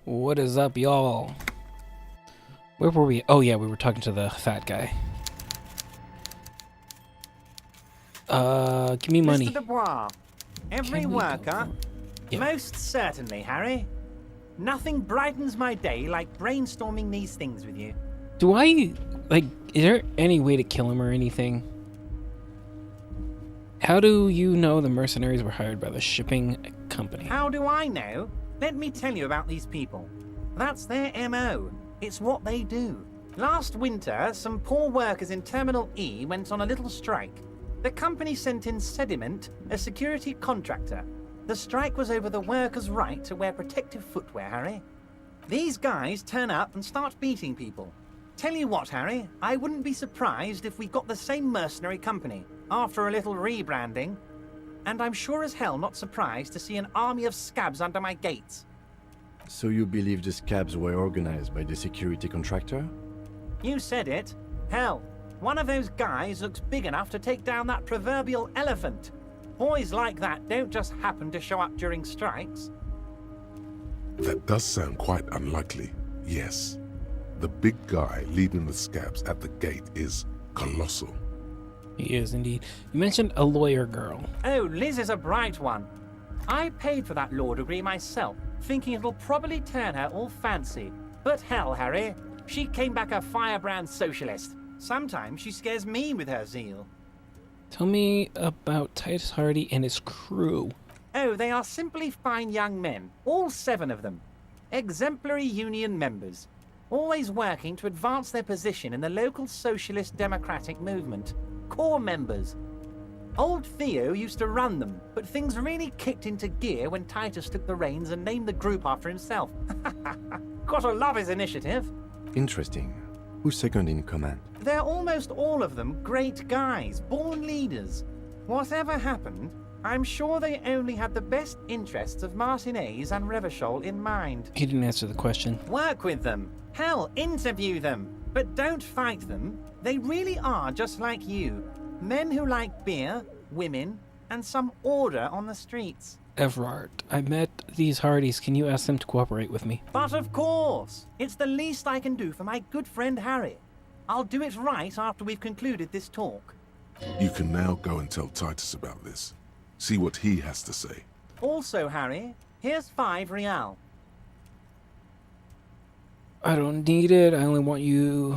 What is up, y'all? Where were we? Oh yeah, we were talking to the fat guy. Give me money. Mr. Dubois, every worker? Yeah. Most certainly, Harry. Nothing brightens my day like brainstorming these things with you. Do I, like, is there any way to kill him or anything? How do you know the mercenaries were hired by the shipping company? How do I know? Let me tell you about these people. That's their MO. It's what they do. Last winter, some poor workers in Terminal E went on a little strike. The company sent in Sediment, a security contractor. The strike was over the workers' right to wear protective footwear, Harry. These guys turn up and start beating people. Tell you what, Harry, I wouldn't be surprised if we got the same mercenary company after a little rebranding. And I'm sure as hell not surprised to see an army of scabs under my gates. So you believe the scabs were organized by the security contractor? You said it. Hell, one of those guys looks big enough to take down that proverbial elephant. Boys like that don't just happen to show up during strikes. That does sound quite unlikely, yes. The big guy leading the scabs at the gate is colossal. He is indeed. You mentioned a lawyer girl. Oh, Liz is a bright one. I paid for that law degree myself, thinking it'll probably turn her all fancy. But hell, Harry, she came back a firebrand socialist. Sometimes she scares me with her zeal. Tell me about Titus Hardy and his crew. Oh, they are simply fine young men, all 7 of them. Exemplary union members, always working to advance their position in the local socialist democratic movement. Core members. Old Theo used to run them, but things really kicked into gear when Titus took the reins and named the group after himself. Gotta love his initiative. Interesting. Who's second in command? They're almost all of them great guys, born leaders. Whatever happened, I'm sure they only had the best interests of Martinez and Revachol in mind. He didn't answer the question. Work with them. Hell, interview them. But don't fight them. They really are just like you. Men who like beer, women, and some order on the streets. Everard, I met these Hardys. Can you ask them to cooperate with me? But of course, it's the least I can do for my good friend Harry. I'll do it right after we've concluded this talk. You can now go and tell Titus about this. See what he has to say. Also, Harry, here's 5 real. I don't need it. I only want you...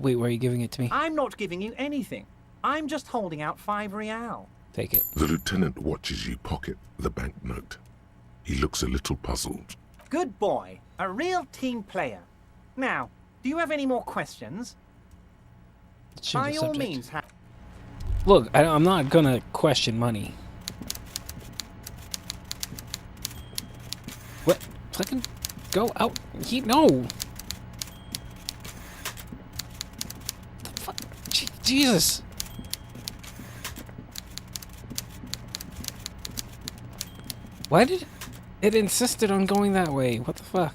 wait, why are you giving it to me? I'm not giving you anything. I'm just holding out 5 real. Take it. The lieutenant watches you pocket the banknote. He looks a little puzzled. Good boy. A real team player. Now, do you have any more questions? Let's change By the all subject. means, Look, I'm not gonna question money. What? Fucking go out. No. The fuck? Jesus. Why did it insisted on going that way? What the fuck?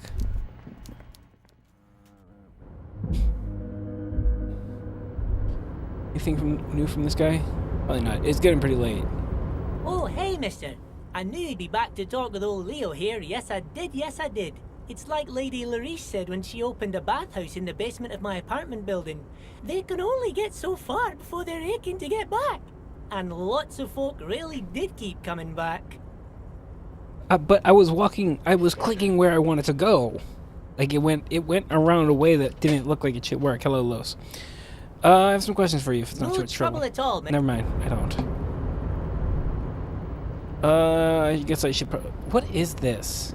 Anything new from this guy? Probably not. It's getting pretty late. Oh, hey, mister. I knew you'd be back to talk with old Leo here. Yes, I did. It's like Lady Larice said when she opened a bathhouse in the basement of my apartment building. They can only get so far before they're aching to get back. And lots of folk really did keep coming back. But I was clicking where I wanted to go. Like it went around a way that didn't look like it should work. Hello, Los. I have some questions for you if it's not No too much trouble. trouble at all, man. Never mind, I don't. I guess I should what is this?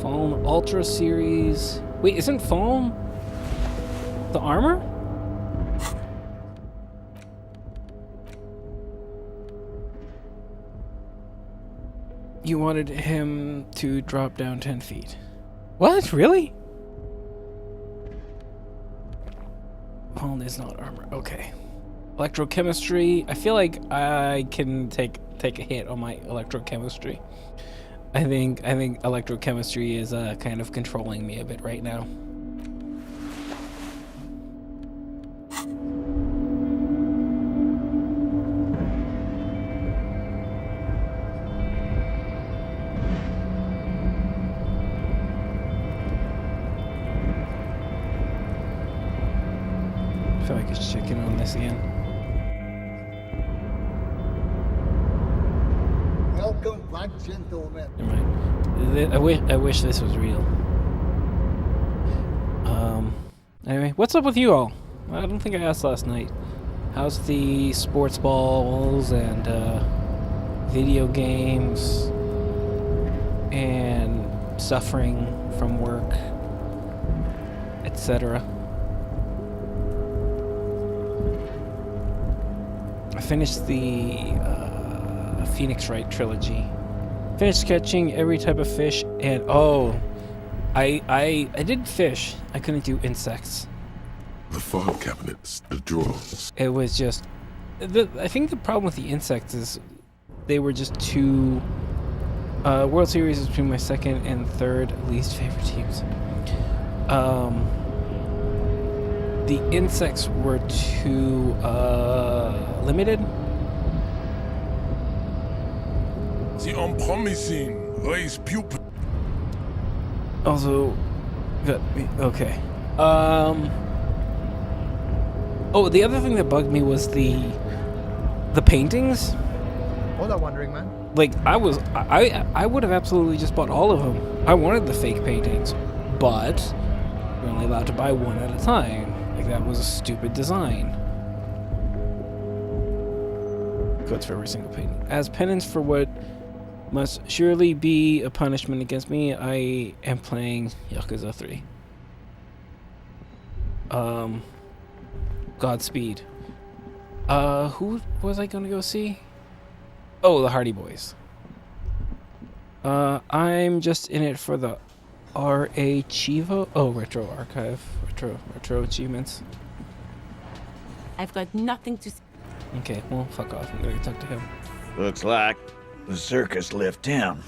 Foam Ultra Series. Wait, isn't Foam the armor? You wanted him to drop down 10 feet. What? Really? Foam is not armor. Okay. Electrochemistry. I feel like I can take a hit on my electrochemistry. I think electrochemistry is kind of controlling me a bit right now. feel like it's chicken on this again. Welcome back, gentlemen. Never mind. I wish this was real. Anyway, what's up with you all? I don't think I asked last night. How's the sports balls and video games and suffering from work, etc.? I finished the Phoenix Wright trilogy. Finished catching every type of fish, and I did fish. I couldn't do insects. The file cabinets, the drawers. It was just... I think the problem with the insects is they were just too... World Series is between my second and third least favorite teams. The insects were too limited. The unpromising raised pupil. Also, got me. Okay. Oh, the other thing that bugged me was the paintings. Hold on, wandering man. Like I would have absolutely just bought all of them. I wanted the fake paintings, but you're only allowed to buy one at a time. Like that was a stupid design. Goes for every single painting. As penance for what must surely be a punishment against me, I am playing Yakuza 3. Godspeed. Who was I gonna go see? Oh, the Hardy Boys. I'm just in it for the RA Chivo. Oh, Retro Archive. Retro achievements. I've got nothing to... Okay, well, fuck off. I'm gonna talk to him. Looks like the circus left town,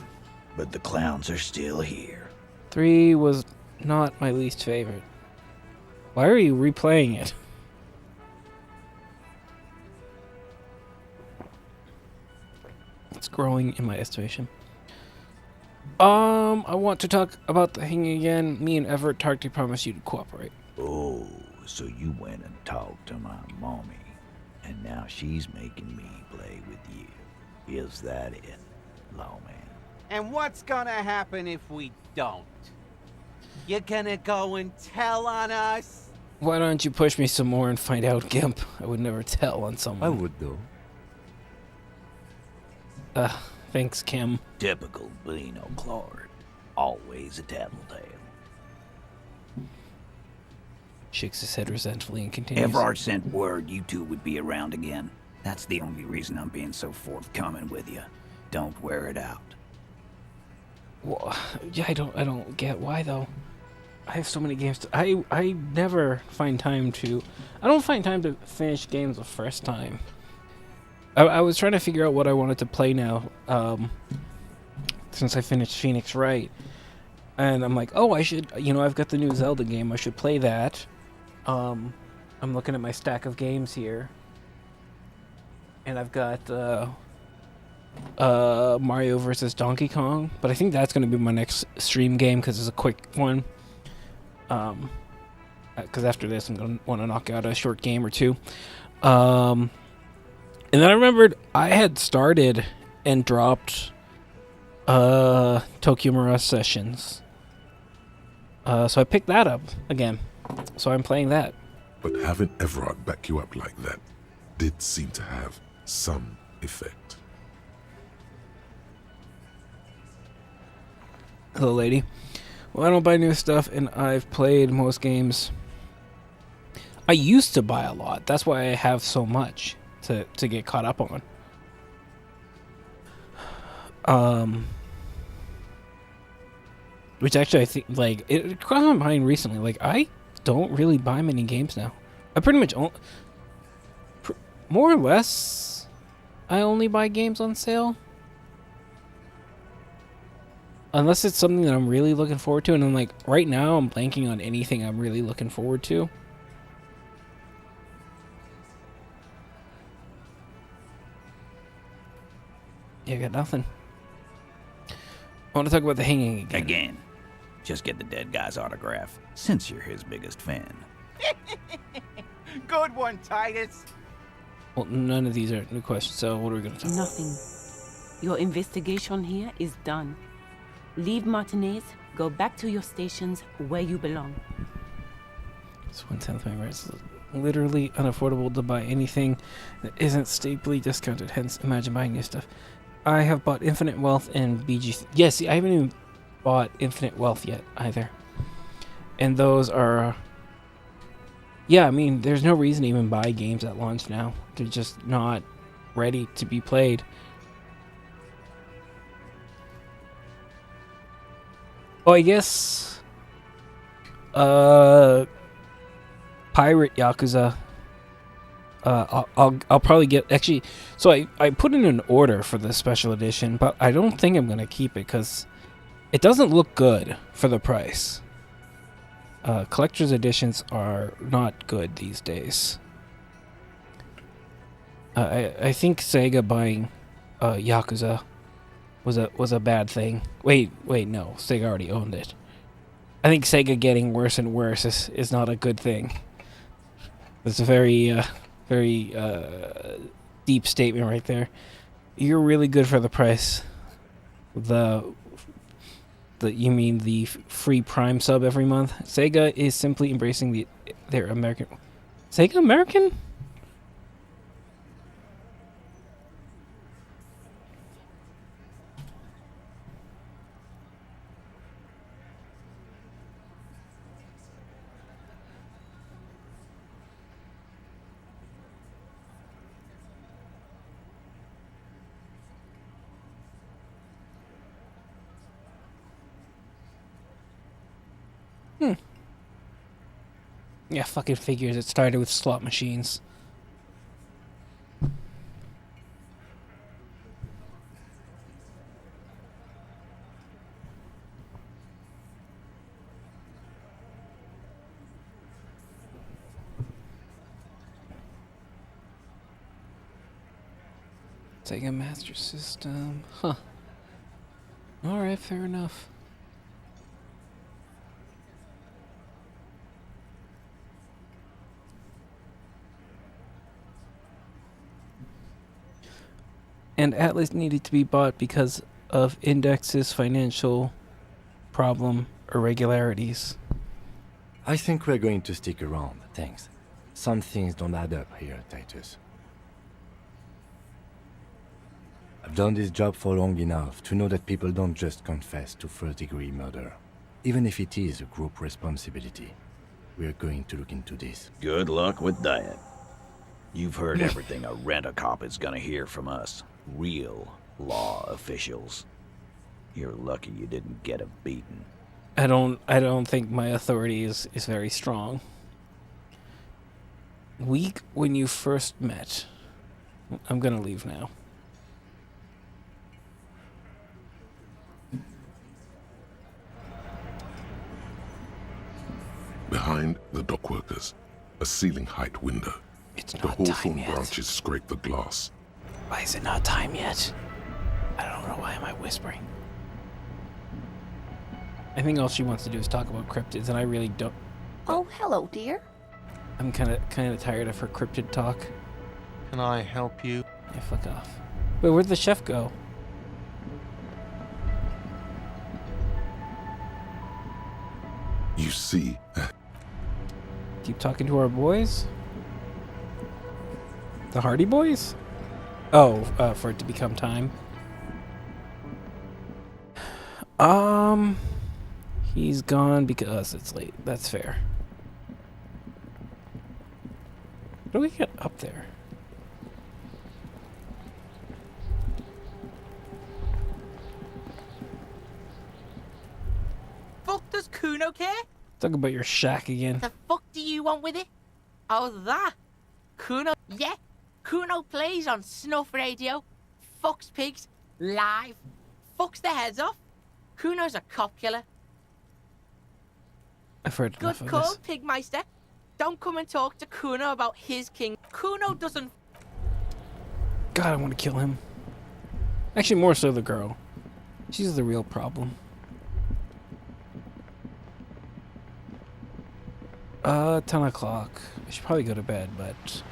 but the clowns are still here. 3 was not my least favorite. Why are you replaying it? It's growing in my estimation. I want to talk about the thing again. Me and Everett Tarty promised you to cooperate. Oh, so you went and talked to my mommy, and now she's making me play with you. Is that it, lawman? And what's gonna happen if we don't? You gonna go and tell on us? Why don't you push me some more and find out, Gimp? I would never tell on someone. I would, though. Thanks, Kim. Typical Blino Claude. Always a tattletale. Shakes his head resentfully and continues. Everard sent word you two would be around again. That's the only reason I'm being so forthcoming with you. Don't wear it out. Well, yeah, I don't get why though. I have so many games to... I never find time to... I don't find time to finish games the first time. I was trying to figure out what I wanted to play now, since I finished Phoenix Wright. And I'm like, oh, I should... You know, I've got the new Zelda game. I should play that. I'm looking at my stack of games here. And I've got Mario vs. Donkey Kong. But I think that's going to be my next stream game because it's a quick one. Because after this, I'm going to want to knock out a short game or two. And then I remembered I had started and dropped Tokyo Mirage Sessions. So I picked that up again. So I'm playing that. But having Everard back you up like that did seem to have some effect. Hello, lady. Well, I don't buy new stuff, and I've played most games. I used to buy a lot. That's why I have so much to get caught up on. Which actually I think, like, it crossed my mind recently. Like, I don't really buy many games now. I pretty much more or less, I only buy games on sale. Unless it's something that I'm really looking forward to, and I'm like, right now I'm blanking on anything I'm really looking forward to. Yeah, I got nothing. I want to talk about the hanging again. Again. Just get the dead guy's autograph, since you're his biggest fan. Good one, Titus. Well, none of these are new questions, so what are we going to talk about? Nothing. Your investigation here is done. Leave Martinez, go back to your stations where you belong. It's 1/10 my rights. It's literally unaffordable to buy anything that isn't stably discounted, hence imagine buying new stuff. I have bought Infinite Wealth and BG. Yes, see, I haven't even bought Infinite Wealth yet either. And those are... yeah, I mean, there's no reason to even buy games at launch now. They're just not ready to be played. Oh, I guess... Pirate Yakuza. I'll probably get... actually, so I put in an order for the special edition, but I don't think I'm going to keep it because it doesn't look good for the price. Collector's editions are not good these days. I think Sega buying Yakuza was a bad thing. Wait, no. Sega already owned it. I think Sega getting worse and worse is not a good thing. It's a very deep statement right there. You're really good for the price. You mean the free Prime sub every month? Sega is simply embracing their American... Sega American? Yeah, fucking figures. It started with slot machines. Sega Master System. Huh. Alright, fair enough. And Atlas needed to be bought because of Index's financial problem irregularities. I think we're going to stick around, thanks. Some things don't add up here, Titus. I've done this job for long enough to know that people don't just confess to first-degree murder. Even if it is a group responsibility, we're going to look into this. Good luck with that. You've heard everything a rent-a-cop is gonna hear from us. Real law officials. You're lucky you didn't get a beating. I don't think my authority is very strong. Week when you first met. I'm gonna leave now. Behind the dockworkers, a ceiling-height window. It's The not time hawthorn yet. branches scrape the glass. Why is it not time yet? I don't know. Why am I whispering? I think all she wants to do is talk about cryptids, and I really don't. Oh, hello, dear. I'm kind of tired of her cryptid talk. Can I help you? Yeah, fuck off. Wait, where'd the chef go? You see, Keep talking to our boys? The Hardy Boys? Oh, for it to become time. He's gone because it's late. That's fair. What do we get up there? Fuck does Kuno care? Talk about your shack again. The fuck do you want with it? Oh, that? Kuno? Yeah. Kuno plays on snuff radio, fucks pigs, live, fucks their heads off. Kuno's a cop killer. I've heard Good enough of call, this. Pigmeister. Don't come and talk to Kuno about his king. Kuno doesn't... God, I want to kill him. Actually, more so the girl. She's the real problem. 10 o'clock. I should probably go to bed, but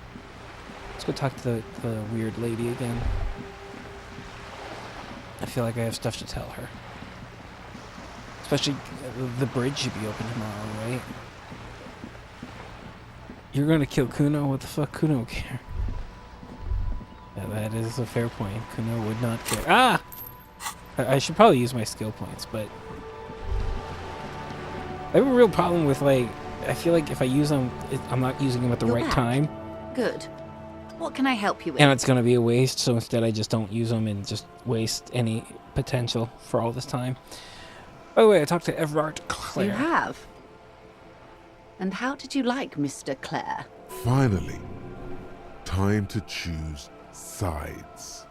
let's go talk to the weird lady again. I feel like I have stuff to tell her. Especially the bridge should be open tomorrow, right? You're gonna kill Kuno? What the fuck? Kuno would care. Yeah, that is a fair point. Kuno would not care. Ah! I should probably use my skill points, but I have a real problem with, like, I feel like if I use them, I'm not using them at the You're right back. time. Good. What can I help you with? And it's going to be a waste, so instead I just don't use them and just waste any potential for all this time. By the way, I talked to Everard Clare. You have. And how did you like Mr. Clare? Finally, time to choose sides.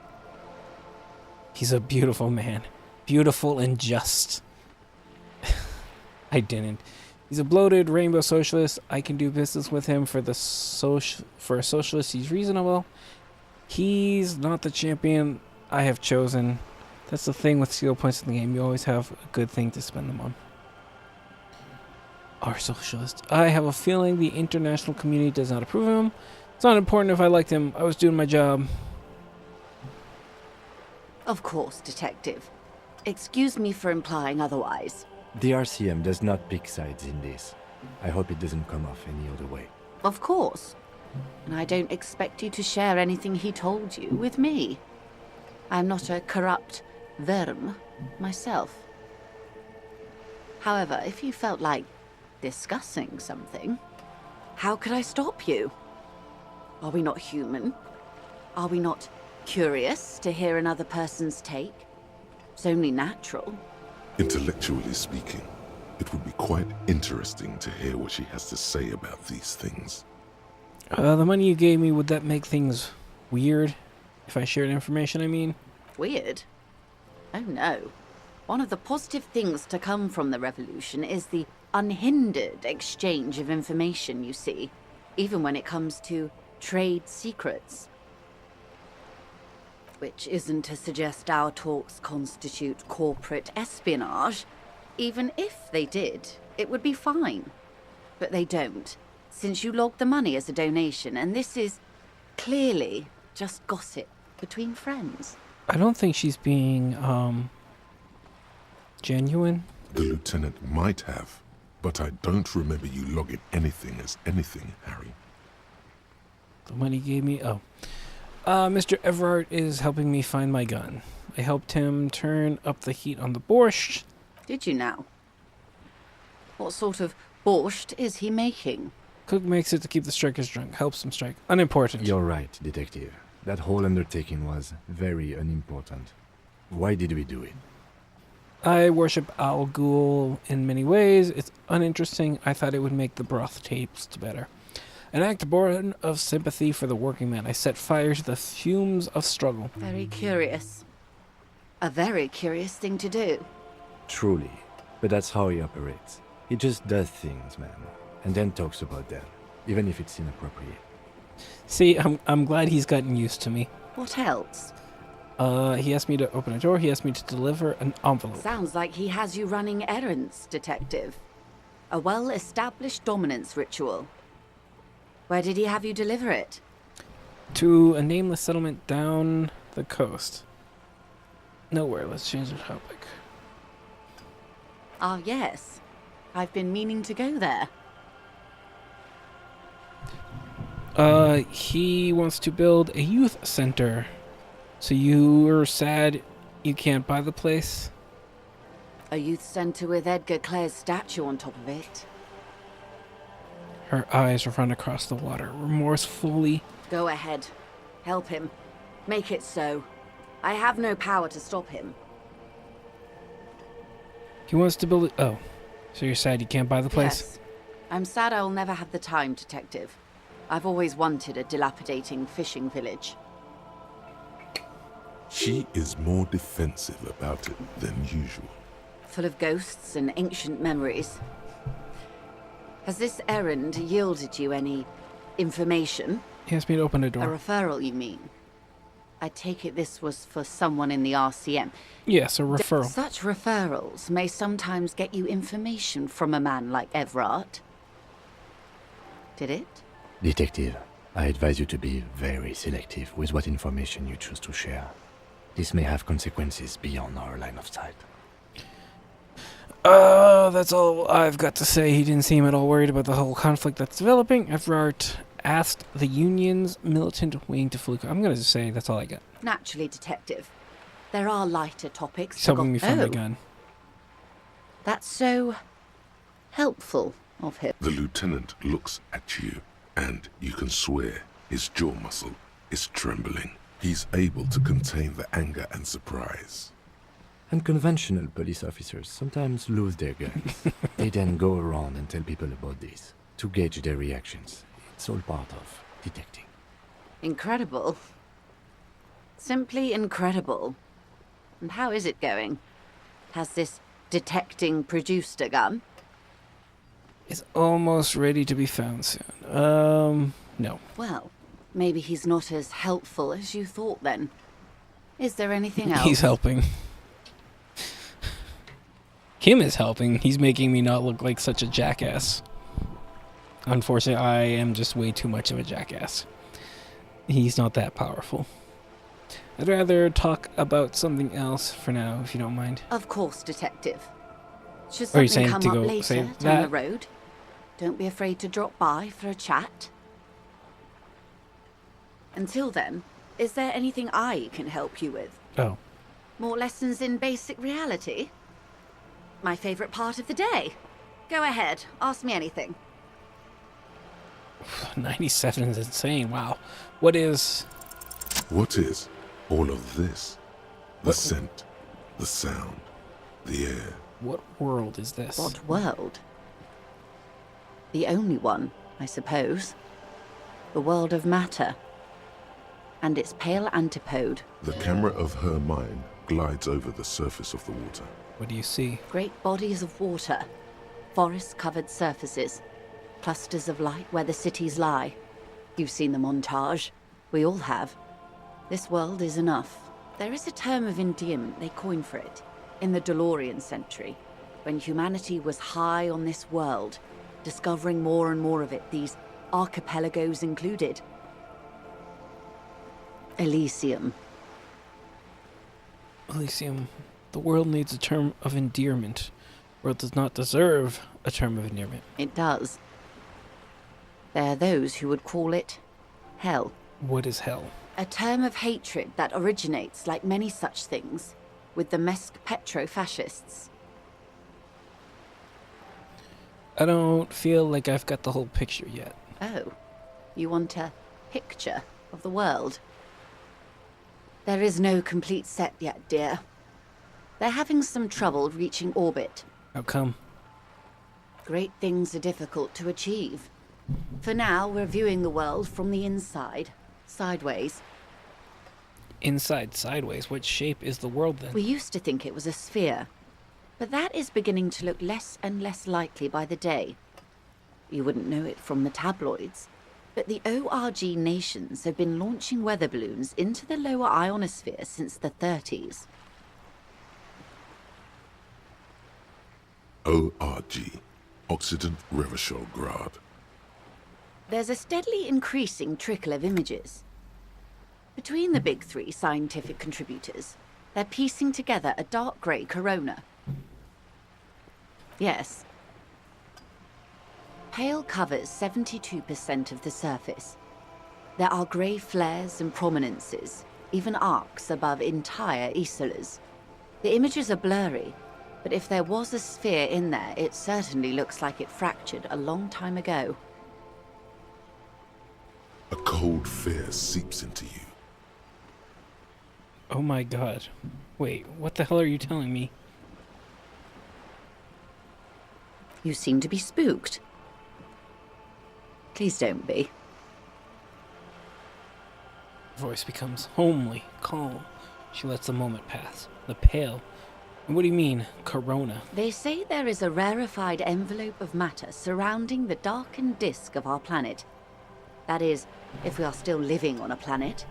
He's a beautiful man. Beautiful and just. I didn't. He's a bloated rainbow socialist. I can do business with him for a socialist. He's reasonable. He's not the champion I have chosen. That's the thing with skill points in the game. You always have a good thing to spend them on. Our socialist. I have a feeling the international community does not approve of him. It's not important if I liked him. I was doing my job. Of course, Detective. Excuse me for implying otherwise. The RCM does not pick sides in this. I hope it doesn't come off any other way. Of course. And I don't expect you to share anything he told you with me. I'm not a corrupt verm myself. However, if you felt like discussing something, how could I stop you? Are we not human? Are we not curious to hear another person's take? It's only natural. Intellectually speaking, it would be quite interesting to hear what she has to say about these things. The money you gave me, would that make things weird? If I shared information, I mean? Weird? Oh no. One of the positive things to come from the revolution is the unhindered exchange of information, you see, even when it comes to trade secrets. Which isn't to suggest our talks constitute corporate espionage. Even if they did, it would be fine. But they don't, since you logged the money as a donation, and this is clearly just gossip between friends. I don't think she's being, genuine. The lieutenant might have, but I don't remember you logging anything as anything, Harry. The money gave me, Mr. Everard is helping me find my gun. I helped him turn up the heat on the borscht. Did you now? What sort of borscht is he making? Cook makes it to keep the strikers drunk. Helps them strike. Unimportant. You're right, Detective. That whole undertaking was very unimportant. Why did we do it? I worship Al Ghul in many ways. It's uninteresting. I thought it would make the broth taste better. An act born of sympathy for the working man. I set fire to the fumes of struggle. Very curious. A very curious thing to do. Truly. But that's how he operates. He just does things, man. And then talks about them, even if it's inappropriate. See, I'm glad he's gotten used to me. What else? He asked me to open a door. He asked me to deliver an envelope. Sounds like he has you running errands, Detective. A well-established dominance ritual. Where did he have you deliver it? To a nameless settlement down the coast. Nowhere. Let's change the topic. Ah, yes. I've been meaning to go there. He wants to build a youth center. So you're sad you can't buy the place? A youth center with Edgar Clare's statue on top of it. Her eyes run across the water, remorsefully. Go ahead. Help him. Make it so. I have no power to stop him. He wants to build it. Oh, so you're sad you can't buy the place? Yes. I'm sad I'll never have the time, Detective. I've always wanted a dilapidating fishing village. She is more defensive about it than usual. Full of ghosts and ancient memories. Has this errand yielded you any information? He asked me to open a A door. referral, you mean? I take it this was for someone in the RCM. Yes, a referral. Such referrals may sometimes get you information from a man like Everard. Did it? Detective, I advise you to be very selective with what information you choose to share. This may have consequences beyond our line of sight. That's all I've got to say. He didn't seem at all worried about the whole conflict that's developing. Everard asked the Union's militant wing to flee. I'm gonna just say that's all I got. Naturally, Detective. There are lighter topics. He's helping me find my gun. That's so helpful of him. The lieutenant looks at you, and you can swear his jaw muscle is trembling. He's able to contain the anger and surprise. Unconventional police officers sometimes lose their guns. They then go around and tell people about this, to gauge their reactions. It's all part of detecting. Incredible. Simply incredible. And how is it going? Has this detecting produced a gun? It's almost ready to be found soon. No. Well, maybe he's not as helpful as you thought then. Is there anything else? He's helping. Kim is helping. He's making me not look like such a jackass. Unfortunately, I am just way too much of a jackass. He's not that powerful. I'd rather talk about something else for now, if you don't mind. Of course, Detective. Should Are you something saying come to up go later say down that? the road, don't be afraid to drop by for a chat. Until then, is there anything I can help you with? Oh. More lessons in basic reality? My favorite part of the day. Go ahead, ask me anything. 97 is insane. Wow. What is all of this? The scent, the sound, the air. What world is this? What world? The only one, I suppose. The world of matter. And its pale antipode. The camera of her mind glides over the surface of the water. What do you see? Great bodies of water. Forest-covered surfaces. Clusters of light where the cities lie. You've seen the montage. We all have. This world is enough. There is a term of endearment they coined for it, in the DeLorean century, when humanity was high on this world, discovering more and more of it, these archipelagos included. Elysium. Elysium. The world needs a term of endearment. The world does not deserve a term of endearment. It does. There are those who would call it hell. What is hell? A term of hatred that originates, like many such things, with the Mesk petro-fascists. I don't feel like I've got the whole picture yet. Oh, you want a picture of the world? There is no complete set yet, dear. They're having some trouble reaching orbit. How come? Great things are difficult to achieve. For now, we're viewing the world from the inside, sideways. Inside, sideways. What shape is the world then? We used to think it was a sphere, but that is beginning to look less and less likely by the day. You wouldn't know it from the tabloids, but the ORG nations have been launching weather balloons into the lower ionosphere since the 30s. ORG, Occident Grad. There's a steadily increasing trickle of images. Between the big three scientific contributors, they're piecing together a dark grey corona. Yes. Pale covers 72% of the surface. There are grey flares and prominences, even arcs above entire isolas. The images are blurry, but if there was a sphere in there, it certainly looks like it fractured a long time ago. A cold fear seeps into you. Oh my god. Wait, what the hell are you telling me? You seem to be spooked. Please don't be. Her voice becomes homely, calm. She lets the moment pass. The pale. What do you mean, corona? They say there is a rarefied envelope of matter surrounding the darkened disk of our planet. That is, if we are still living on a planet.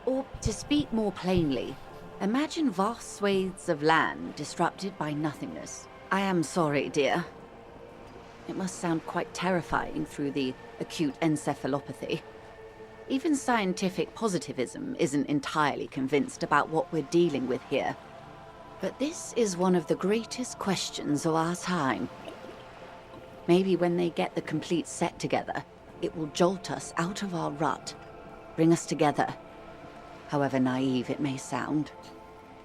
Or, to speak more plainly, imagine vast swathes of land disrupted by nothingness. I am sorry, dear. It must sound quite terrifying through the acute encephalopathy. Even scientific positivism isn't entirely convinced about what we're dealing with here. But this is one of the greatest questions of our time. Maybe when they get the complete set together, it will jolt us out of our rut, bring us together, however naive it may sound.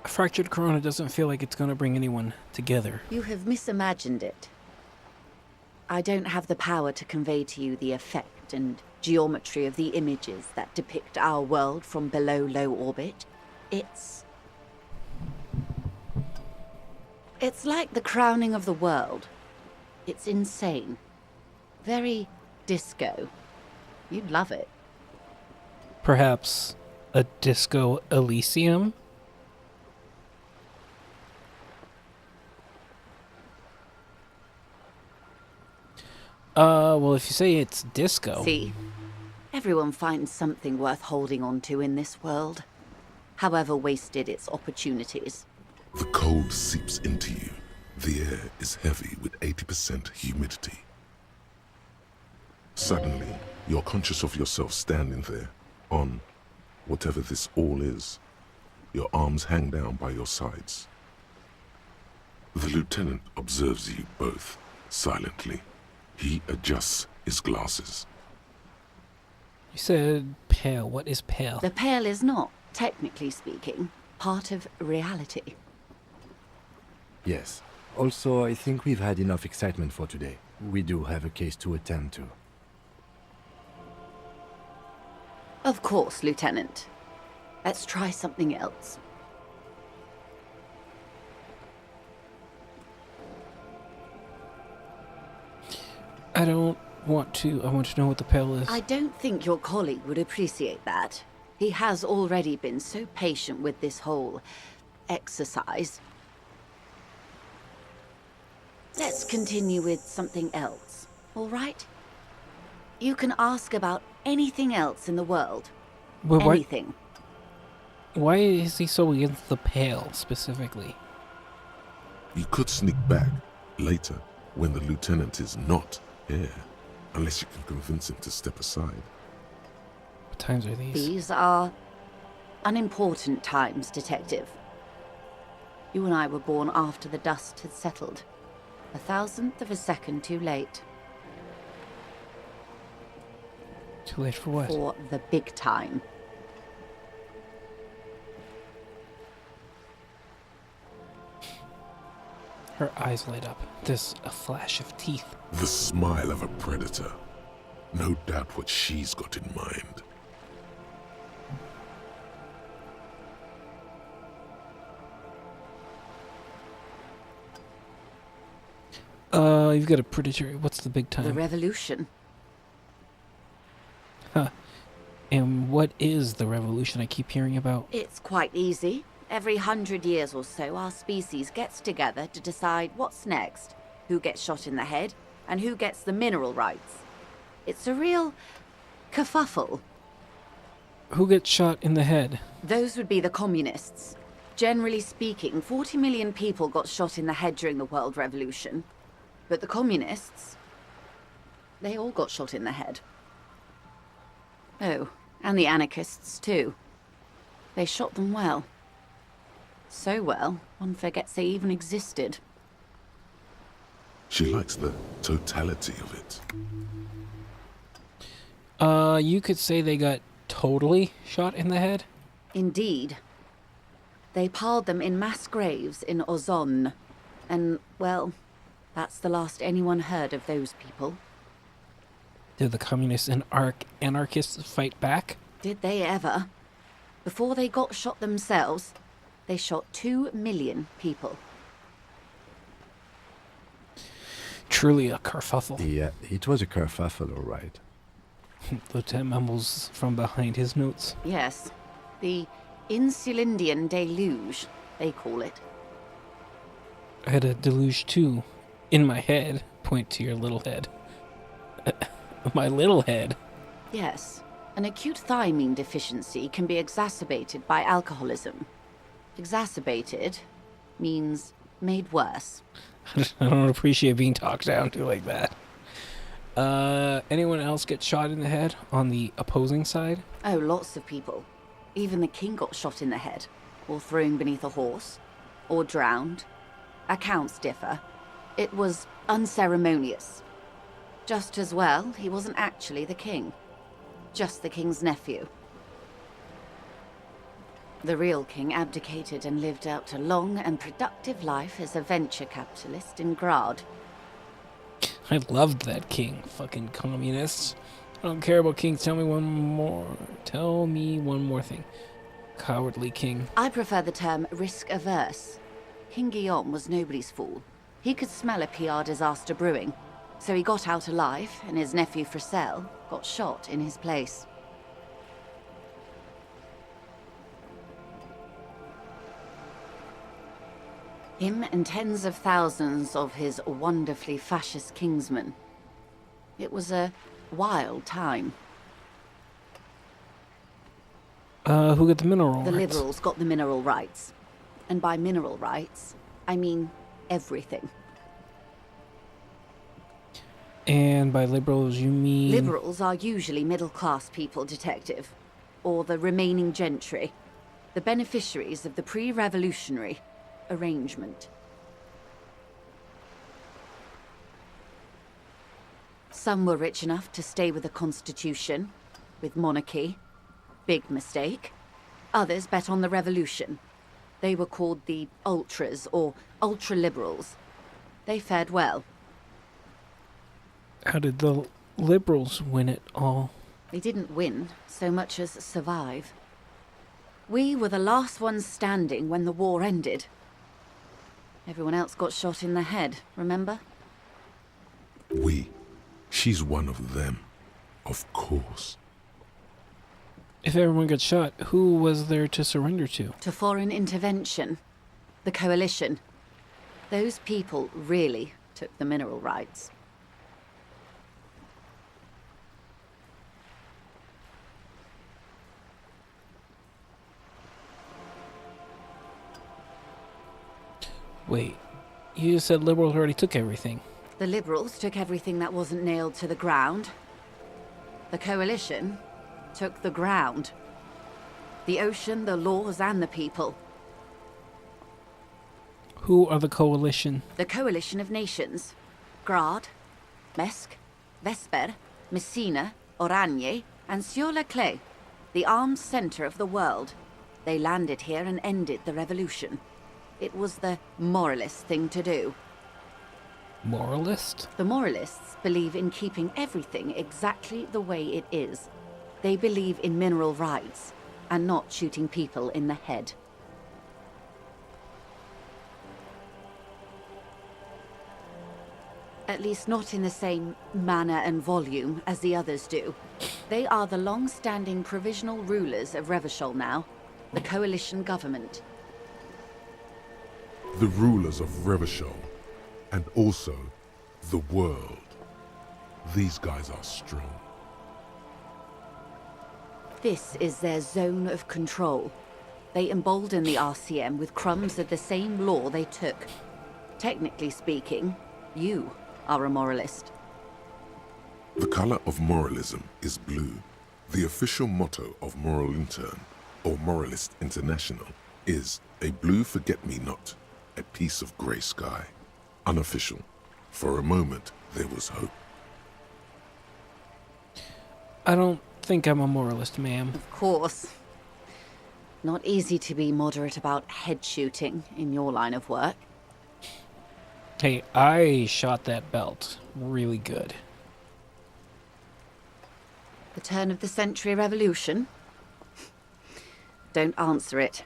A fractured corona doesn't feel like it's going to bring anyone together. You have misimagined it. I don't have the power to convey to you the effect and geometry of the images that depict our world from below low orbit. It's like the crowning of the world. It's insane. Very disco. You'd love it. Perhaps a Disco Elysium? Well, if you say it's disco... See? Everyone finds something worth holding on to in this world, however wasted its opportunities. The cold seeps into you. The air is heavy with 80% humidity. Suddenly, you're conscious of yourself standing there, on whatever this all is. Your arms hang down by your sides. The lieutenant observes you both, silently. He adjusts his glasses. You said pale. What is pale? The pale is not, technically speaking, part of reality. Yes. Also, I think we've had enough excitement for today. We do have a case to attend to. Of course, Lieutenant. Let's try something else. I don't want to. I want to know what the pale is. I don't think your colleague would appreciate that. He has already been so patient with this whole exercise. Let's continue with something else, all right? You can ask about anything else in the world. But anything. Why is he so against the pale, specifically? You could sneak back later when the lieutenant is not here, unless you can convince him to step aside. What times are these? These are unimportant times, Detective. You and I were born after the dust had settled. 1,000th of a second too late. Too late for what? For the big time. Her eyes light up. There's a flash of teeth. The smile of a predator. No doubt what she's got in mind. You've got a predator. What's the big time? The revolution. Huh. And what is the revolution I keep hearing about? It's quite easy. Every 100 years or so, our species gets together to decide what's next, who gets shot in the head, and who gets the mineral rights. It's a real kerfuffle. Who gets shot in the head? Those would be the communists. Generally speaking, 40 million people got shot in the head during the World Revolution. But the communists, they all got shot in the head. Oh, and the anarchists too. They shot them well. So well, one forgets they even existed. She likes the totality of it. You could say they got totally shot in the head? Indeed. They piled them in mass graves in Ozon. And, well, that's the last anyone heard of those people. Did the communists and anarchists fight back? Did they ever? Before they got shot themselves, they shot 2 million people. Truly a kerfuffle. Yeah, it was a kerfuffle, all right. Lieutenant mumbles from behind his notes. Yes, the Insulindian deluge, they call it. I had a deluge too. In my head. Point to your little head. My little head. Yes. An acute thiamine deficiency can be exacerbated by alcoholism. Exacerbated means made worse. I don't appreciate being talked down to like that. Anyone else get shot in the head on the opposing side? Oh, lots of people. Even the king got shot in the head, or thrown beneath a horse, or drowned. Accounts differ. It was unceremonious. Just as well, he wasn't actually the king. Just the king's nephew. The real king abdicated and lived out a long and productive life as a venture capitalist in Grad. I loved that king. Fucking communists. I don't care about kings. Tell me one more thing. Cowardly king. I prefer the term risk-averse. King Guillaume was nobody's fool. He could smell a PR disaster brewing, so he got out alive, and his nephew Fricelle got shot in his place. Him and tens of thousands of his wonderfully fascist kingsmen. It was a wild time. Who got the mineral rights? The liberals got the mineral rights. And by mineral rights, I mean everything. And by liberals, you mean... Liberals are usually middle-class people, Detective. Or the remaining gentry. The beneficiaries of the pre-revolutionary arrangement. Some were rich enough to stay with the Constitution, with monarchy. Big mistake. Others bet on the revolution. They were called the ultras, or ultra-liberals. They fared well. How did the liberals win it all? They didn't win so much as survive. We were the last ones standing when the war ended. Everyone else got shot in the head, remember? We. She's one of them. Of course. If everyone got shot, who was there to surrender to? To foreign intervention. The coalition. Those people really took the mineral rights. Wait, you just said liberals already took everything. The liberals took everything that wasn't nailed to the ground. The coalition took the ground. The ocean, the laws, and the people. Who are the coalition? The coalition of nations. Grad, Mesk, Vesper, Messina, Oranje, and Sur-la-Clay. The armed center of the world. They landed here and ended the revolution. It was the moralist thing to do. Moralist? The moralists believe in keeping everything exactly the way it is. They believe in mineral rights, and not shooting people in the head. At least not in the same manner and volume as the others do. They are the long-standing provisional rulers of Revachol now, the coalition government. The rulers of Revachol, and also the world. These guys are strong. This is their zone of control. They embolden the RCM with crumbs of the same law they took. Technically speaking, you are a moralist. The color of moralism is blue. The official motto of Moral Intern, or Moralist International, is a blue forget-me-not, a piece of grey sky. Unofficial. For a moment, there was hope. I don't think I'm a moralist, ma'am. Of course. Not easy to be moderate about head shooting in your line of work. Hey, I shot that belt really good. The turn of the century revolution? Don't answer it.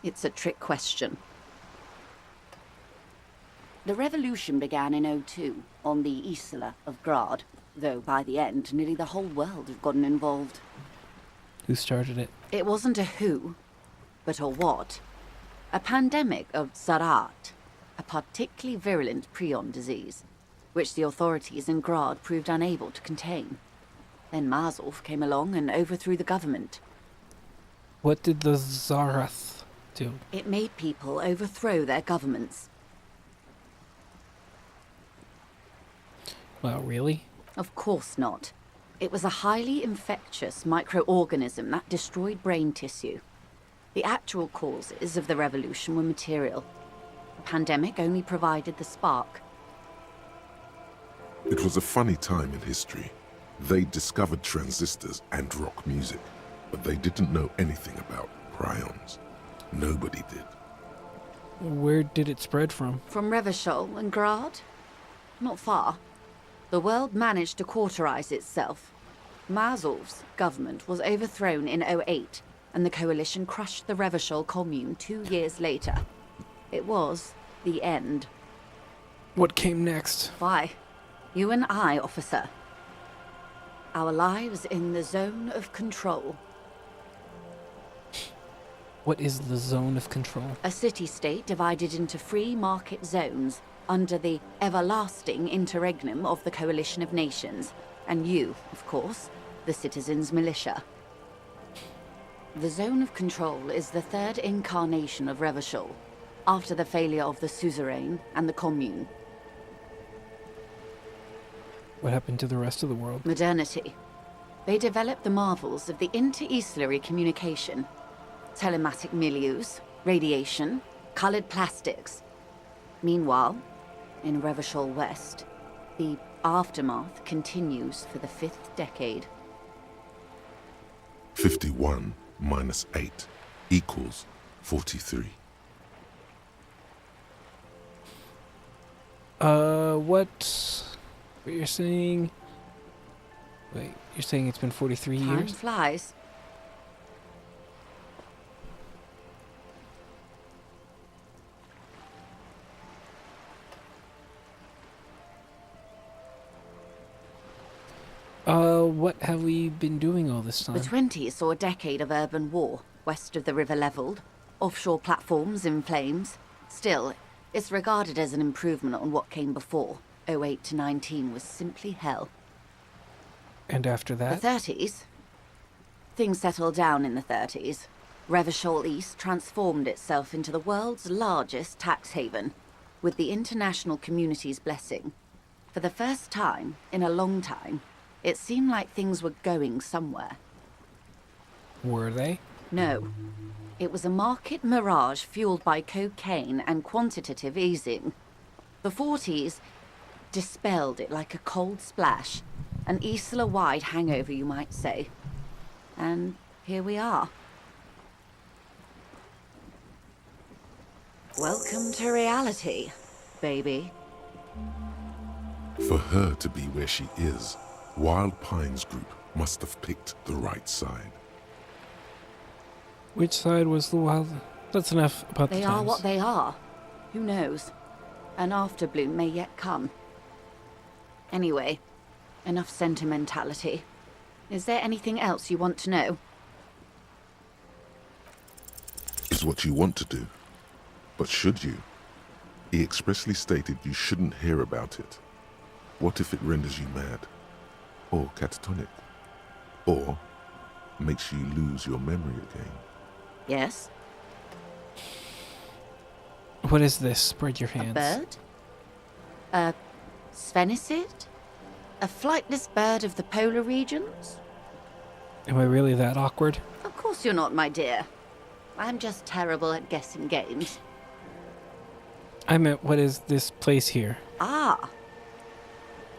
It's a trick question. The revolution began in '02 on the Isla of Grad, though by the end, nearly the whole world had gotten involved. Who started it? It wasn't a who, but a what. A pandemic of Zarat, a particularly virulent prion disease, which the authorities in Grad proved unable to contain. Then Mazov came along and overthrew the government. What did the Zarath do? It made people overthrow their governments. Well, really? Of course not. It was a highly infectious microorganism that destroyed brain tissue. The actual causes of the revolution were material. The pandemic only provided the spark. It was a funny time in history. They discovered transistors and rock music, but they didn't know anything about prions. Nobody did. Where did it spread from? From Revachol and Grad? Not far. The world managed to cauterize itself. Mazov's government was overthrown in '08, and the coalition crushed the Revachol commune 2 years later. It was the end. What came next? Why? You and I, officer. Our lives in the zone of control. What is the zone of control? A city-state divided into free market zones under the everlasting interregnum of the Coalition of Nations. And you, of course, the citizens' militia. The zone of control is the third incarnation of Revachol, after the failure of the suzerain and the commune. What happened to the rest of the world? Modernity. They developed the marvels of the inter-eastlery communication. Telematic milieus, radiation, colored plastics. Meanwhile, in Revachol West, the aftermath continues for the 5th decade. 51 minus 8 equals 43. What you're saying? Wait, you're saying it's been 43 Time years? flies. What have we been doing all this time? The 20s saw a decade of urban war, west of the river leveled, offshore platforms in flames. Still, it's regarded as an improvement on what came before. '08 to '19 was simply hell. And after that? The 30s? Things settled down in the 30s. Revachol East transformed itself into the world's largest tax haven, with the international community's blessing. For the first time in a long time, it seemed like things were going somewhere. Were they? No. It was a market mirage fueled by cocaine and quantitative easing. The 40s dispelled it like a cold splash, an Isla-wide hangover, you might say. And here we are. Welcome to reality, baby. For her to be where she is, Wild Pines Group must have picked the right side. Which side was the wild? That's enough about the They times. are what they are. Who knows? An afterbloom may yet come. Anyway, enough sentimentality. Is there anything else you want to know? Is what you want to do. But should you? He expressly stated you shouldn't hear about it. What if it renders you mad? Or catatonic? Or makes you lose your memory again? Yes? What is this? Spread your hands. A bird? A sphenicid? A flightless bird of the polar regions? Am I really that awkward? Of course you're not, my dear. I'm just terrible at guessing games. I meant, what is this place here? Ah.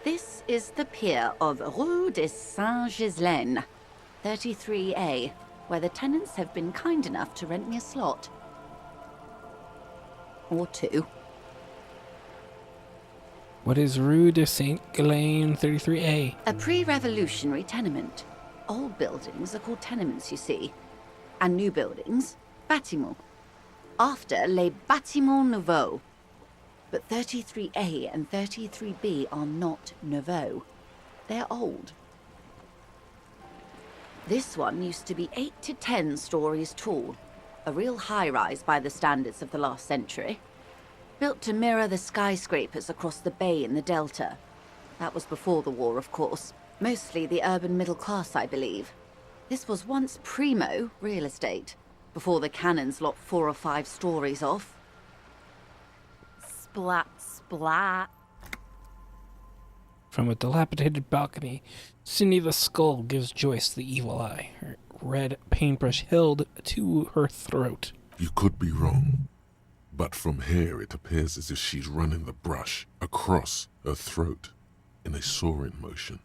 This is the pier of Rue de Saint-Ghislaine, 33A, where the tenants have been kind enough to rent me a slot. Or two. What is Rue de Saint-Ghislaine 33A? A pre-revolutionary tenement. Old buildings are called tenements, you see. And new buildings, bâtiments. After les bâtiments nouveaux. But 33A and 33B are not nouveau. They're old. This one used to be 8 to 10 stories tall. A real high-rise by the standards of the last century. Built to mirror the skyscrapers across the bay in the Delta. That was before the war, of course. Mostly the urban middle class, I believe. This was once primo real estate, before the cannons lopped 4 or 5 stories off. Splat, splat. From a dilapidated balcony, Cindy the Skull gives Joyce the evil eye, her red paintbrush held to her throat. You could be wrong, but from here it appears as if she's running the brush across her throat in a soaring motion.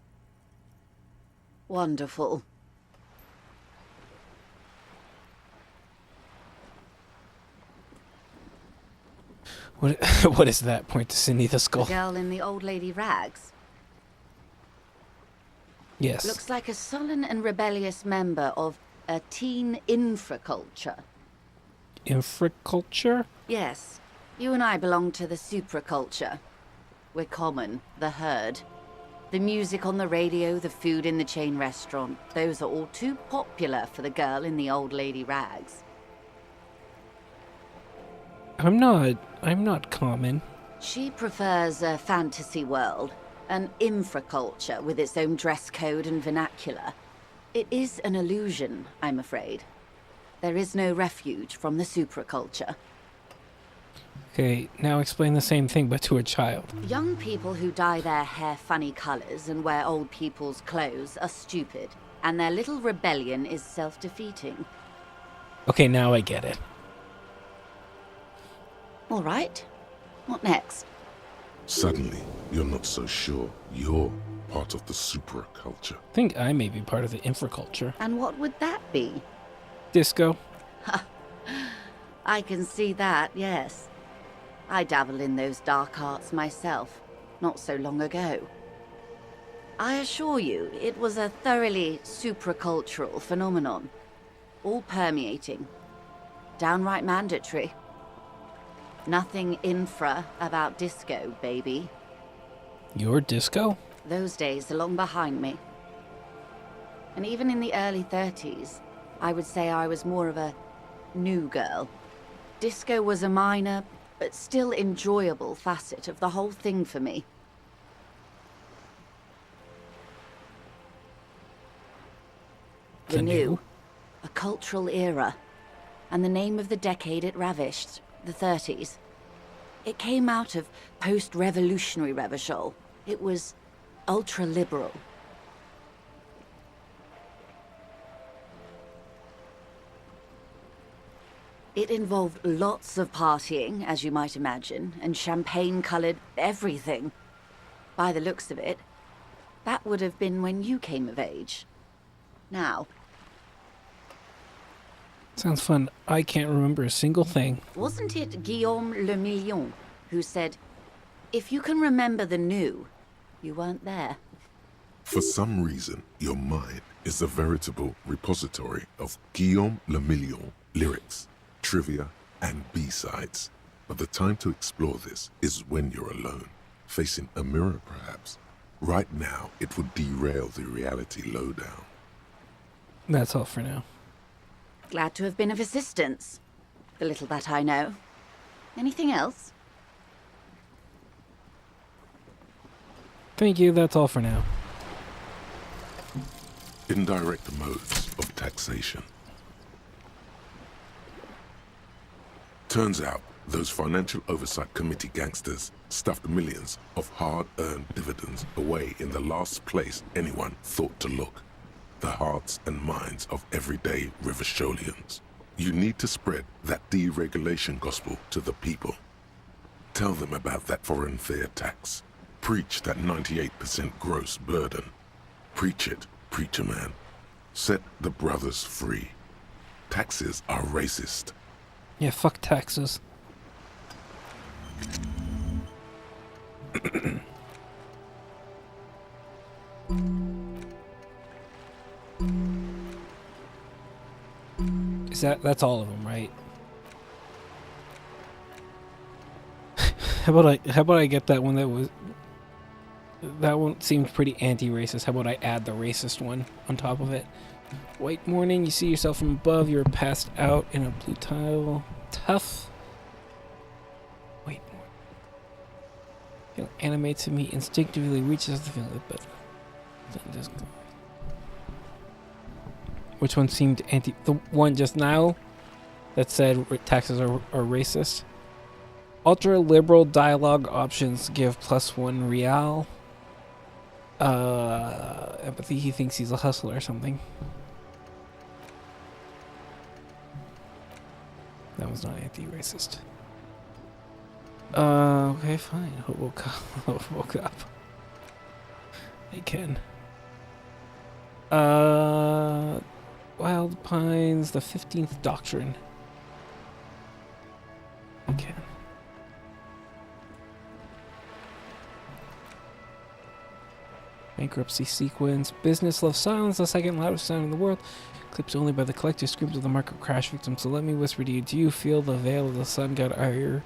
Wonderful. What is that? Point to Cindy the Skull. The girl in the old lady rags. Yes. Looks like a sullen and rebellious member of a teen infraculture. Infraculture? Yes. You and I belong to the supraculture. We're common, the herd. The music on the radio, the food in the chain restaurant, those are all too popular for the girl in the old lady rags. I'm not common. She prefers a fantasy world, an infraculture with its own dress code and vernacular. It is an illusion, I'm afraid. There is no refuge from the supraculture. Okay, now explain the same thing but to a child. Young people who dye their hair funny colors and wear old people's clothes are stupid, and their little rebellion is self-defeating. Okay, now I get it. All right. What next? Suddenly, you're not so sure you're part of the supraculture. I think I may be part of the infraculture. And what would that be? Disco. I can see that, yes. I dabble in those dark arts myself, not so long ago. I assure you, it was a thoroughly supracultural phenomenon. All permeating. Downright mandatory. Nothing infra about disco, baby. Your disco? Those days are long behind me. And even in the early 30s, I would say I was more of a new girl. Disco was a minor, but still enjoyable facet of the whole thing for me. The new. A cultural era. And the name of the decade it ravished, the 30s. It came out of post-revolutionary Revachol. It was ultra-liberal. It involved lots of partying, as you might imagine, and champagne-colored everything. By the looks of it, that would have been when you came of age. Now... Sounds fun. I can't remember a single thing. Wasn't it Guillaume Le Million who said, if you can remember the new, you weren't there? For some reason, your mind is a veritable repository of Guillaume Le Million lyrics, trivia, and B-sides. But the time to explore this is when you're alone, facing a mirror perhaps. Right now, it would derail the reality lowdown. That's all for now. Glad to have been of assistance. The little that I know. Anything else? Thank you, that's all for now. Indirect modes of taxation. Turns out, those Financial Oversight Committee gangsters stuffed millions of hard-earned dividends away in the last place anyone thought to look. The hearts and minds of everyday Rivacholians. You need to spread that deregulation gospel to the people. Tell them about that foreign fair tax. Preach that 98% gross burden. Preach it, preacher man. Set the brothers free. Taxes are racist. Yeah, fuck taxes. That's all of them, right? How about I get that one that one seemed pretty anti-racist. How about I add the racist one on top of it? White morning, you see yourself from above, you're passed out in a blue tile. Tough. White morning. Feel animates to me, instinctively reaches the feeling, but just which one seemed anti? The one just now that said taxes are racist. Ultra liberal dialogue options give +1 real. Empathy, he thinks he's a hustler or something. That was not anti-racist. Okay, fine. Who woke up? Who woke up? They can. Wild Pines, the 15th Doctrine. Okay. Bankruptcy sequence. Business loves silence, the second loudest sound in the world. Clipped only by the collective screams of the market crash victims. So let me whisper to you, do you feel the veil of the sun god? Are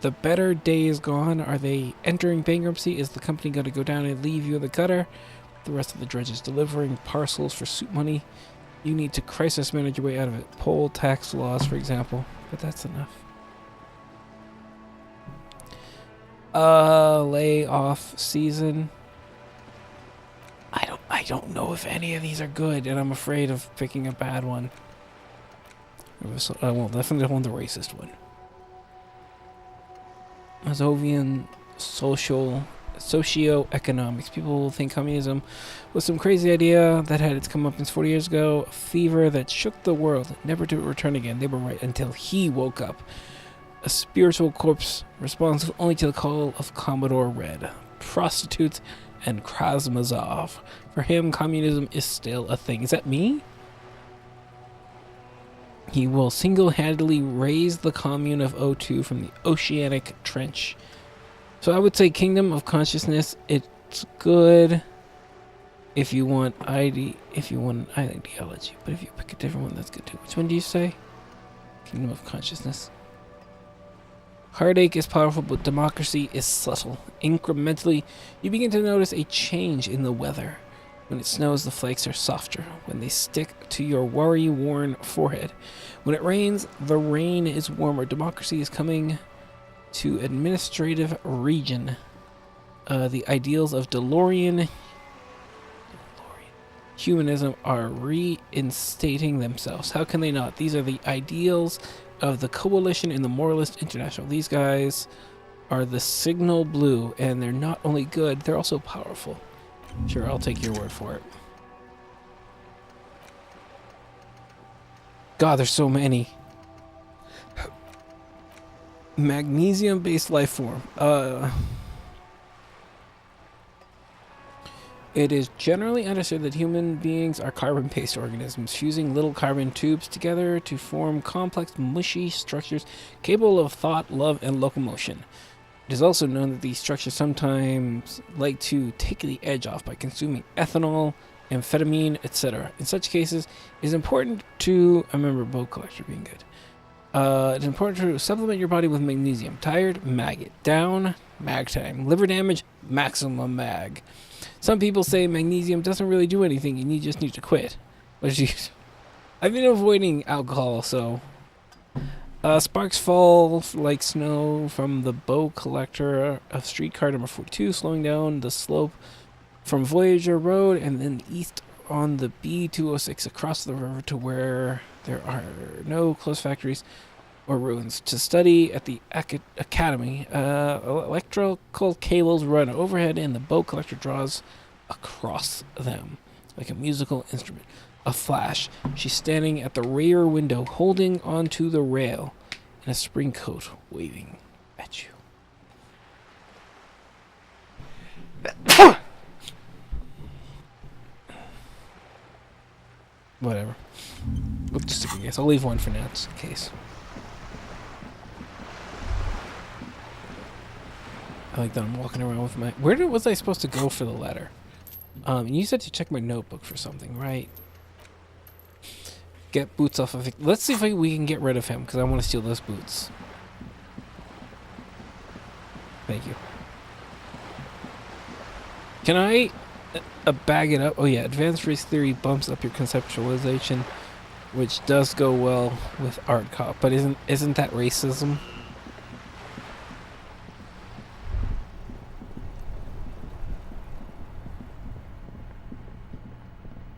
the better days gone? Are they entering bankruptcy? Is the company going to go down and leave you in the gutter? The rest of the dredges delivering parcels for soup money. You need to crisis manage your way out of it. Poll tax laws, for example. But that's enough. Layoff season. I don't know if any of these are good, and I'm afraid of picking a bad one. I will definitely want the racist one. Mazovian socio-economics. People will think communism was some crazy idea that had its comeuppance 40 years ago, a fever that shook the world, never to return again. They were right until he woke up. A spiritual corpse responsive only to the call of Commodore Red. Prostitutes and Krasmazov. For him, communism is still a thing. Is that me? He will single-handedly raise the commune of O2 from the oceanic trench. So I would say Kingdom of Consciousness. It's good if you want an ideology, but if you pick a different one, that's good too. Which one do you say? Kingdom of Consciousness. Heartache is powerful, but democracy is subtle. Incrementally, you begin to notice a change in the weather. When it snows, the flakes are softer. When they stick to your worry-worn forehead. When it rains, the rain is warmer. Democracy is coming to administrative region. The ideals of DeLorean humanism are reinstating themselves. How can they not? These are the ideals of the Coalition and the Moralist International. These guys are the Signal Blue, and they're not only good, they're also powerful. Sure, I'll take your word for it. God, there's so many. Magnesium-based life form. It is generally understood that human beings are carbon-based organisms, fusing little carbon tubes together to form complex, mushy structures capable of thought, love, and locomotion. It is also known that these structures sometimes like to take the edge off by consuming ethanol, amphetamine, etc. In such cases, it is important to... I remember boat collector being good. It's important to supplement your body with magnesium. Tired, mag it. Down, mag time. Liver damage, maximum mag. Some people say magnesium doesn't really do anything and you just need to quit. I've been avoiding alcohol, so... sparks fall like snow from the bow collector of streetcar number 42, slowing down the slope from Voyager Road and then east on the B206 across the river to where there are no closed factories or ruins. To study at the academy, electrical cables run overhead and the boat collector draws across them like a musical instrument. A flash. She's standing at the rear window, holding onto the rail in a spring coat, waving at you. Whatever. Just a guess. I'll leave one for now, just in case. I like that I'm walking around with my... Where was I supposed to go for the letter? You said to check my notebook for something, right? Get boots off of it. Let's see if we can get rid of him, because I want to steal those boots. Thank you. Can I bag it up? Oh yeah, advanced race theory bumps up your conceptualization, which does go well with art cop, but isn't that racism?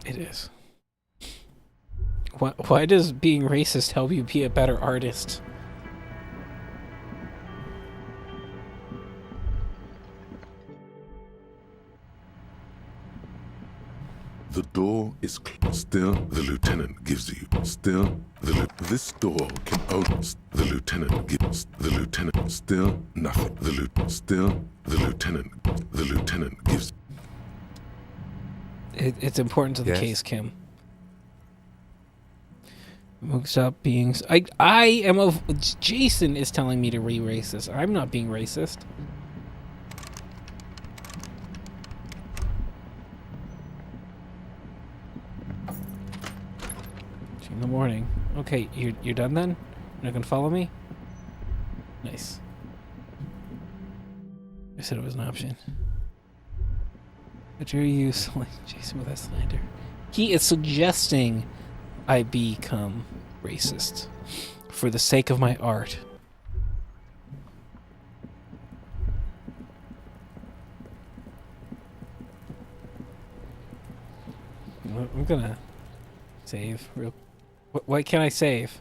It is. Why does being racist help you be a better artist? The door is still. The lieutenant gives you. Still. This door can open. The lieutenant gives. The lieutenant. Still. Nothing. Still. The lieutenant. The lieutenant gives. It's important to the Yes? case, Kim. Stop being. I am a. Jason is telling me to be racist. I'm not being racist. In the morning. Okay, you're done then? You're not gonna follow me? Nice. I said it was an option. But you Jason with that slander. He is suggesting I become racist for the sake of my art. I'm gonna save real. Why can't I save?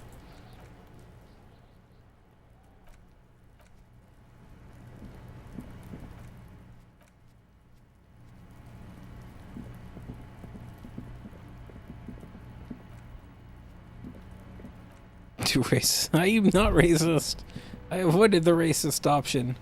Too racist. I am not racist. I avoided the racist option.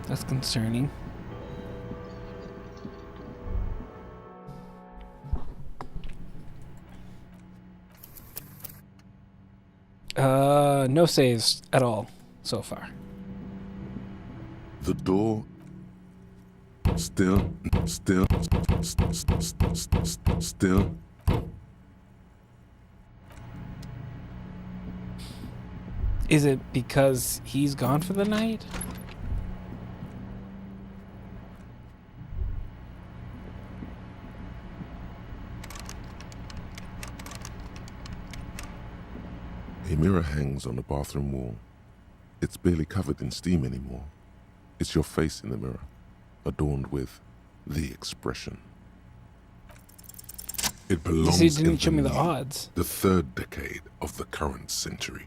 That's concerning. No saves at all so far. The door. Still. Is it because he's gone for the night? A mirror hangs on the bathroom wall. It's barely covered in steam anymore. It's your face in the mirror, adorned with the expression. It belongs He didn't show in me the new, odds. the third decade of the current century.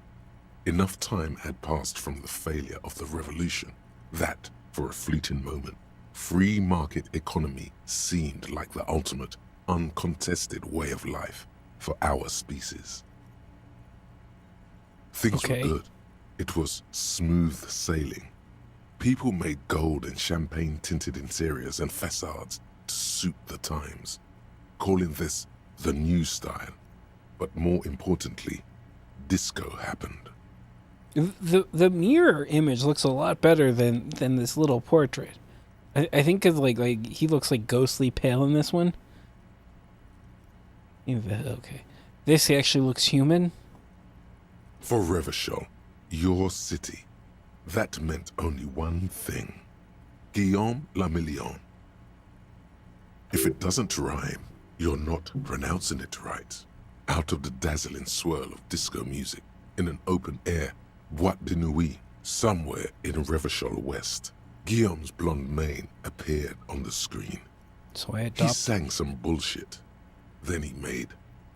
Enough time had passed from the failure of the revolution that, for a fleeting moment, free market economy seemed like the ultimate, uncontested way of life for our species. Things Okay. were good. It was smooth sailing. People made gold and champagne-tinted interiors and facades to suit the times, calling this the new style. But more importantly, disco happened. The mirror image looks a lot better than this little portrait. I think cause like he looks like ghostly pale in this one. Okay, this actually looks human. For Revachol, your city, that meant only one thing. Guillaume le Million. If it doesn't rhyme, you're not pronouncing it right. Out of the dazzling swirl of disco music, in an open-air boîte de nuit, somewhere in Revachol West, Guillaume's blonde mane appeared on the screen. So I He sang some bullshit. Then he made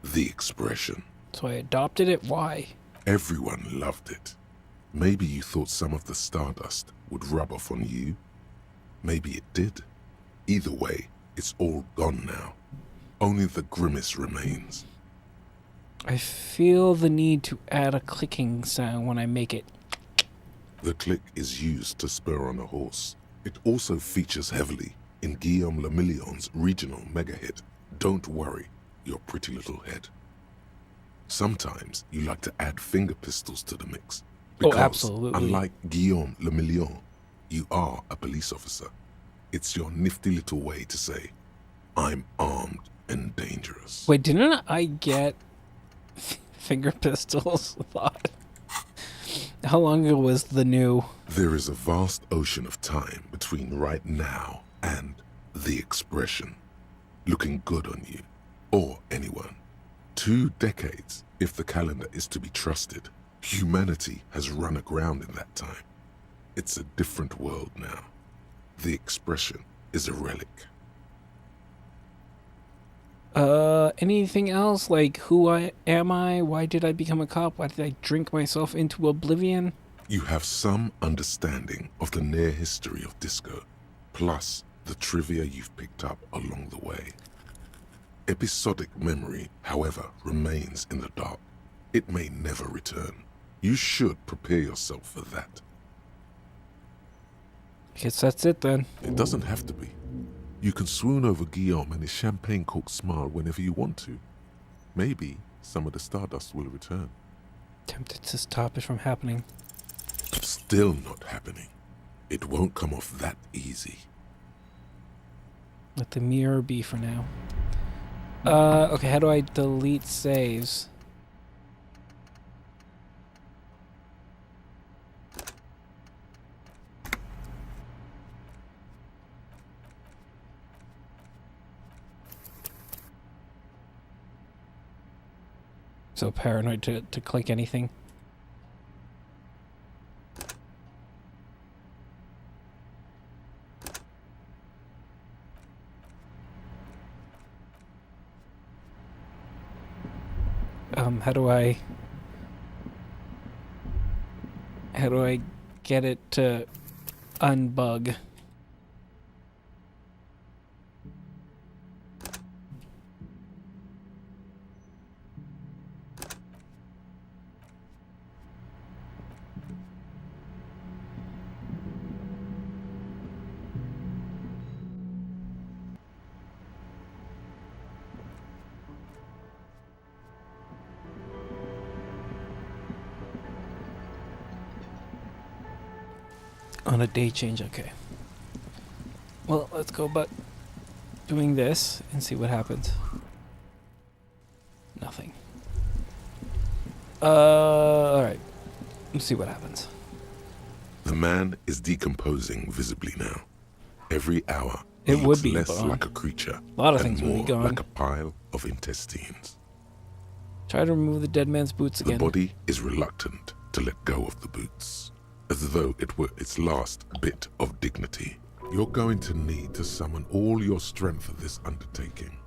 the expression. So I adopted it. Why? Everyone loved it. Maybe you thought some of the stardust would rub off on you. Maybe it did. Either way, it's all gone now. Only the grimace remains. I feel the need to add a clicking sound when I make it. The click is used to spur on a horse. It also features heavily in Guillaume le Million's regional mega hit, Don't Worry, Your Pretty Little Head. Sometimes you like to add finger pistols to the mix. Because, absolutely. unlike Guillaume le Million, you are a police officer. It's your nifty little way to say, I'm armed and dangerous. Wait, didn't I get finger pistols? Thought. How long ago was the new? There is a vast ocean of time between right now and the expression. Looking good on you, or anyone. 2 decades, if the calendar is to be trusted. Humanity has run aground in that time. It's a different world now. The expression is a relic. Anything else? Like, am I? Why did I become a cop? Why did I drink myself into oblivion? You have some understanding of the near history of disco, plus the trivia you've picked up along the way. Episodic memory, however, remains in the dark. It may never return. You should prepare yourself for that. I guess that's it then. It doesn't have to be. You can swoon over Guillaume and his champagne-corked smile whenever you want to. Maybe some of the stardust will return. Tempted to stop it from happening. Still not happening. It won't come off that easy. Let the mirror be for now. Okay, how do I delete saves? So paranoid to click anything. How do I get it to unbug? On a day change, okay. Well, let's go about doing this and see what happens. Nothing. Alright. Let's see what happens. The man is decomposing visibly now. Every hour, It he would looks be less gone. like a creature A lot of and things would be more gone. like a pile of intestines. Try to remove the dead man's boots The again. body is reluctant to let go of the boots, as though it were its last bit of dignity. You're going to need to summon all your strength for this undertaking.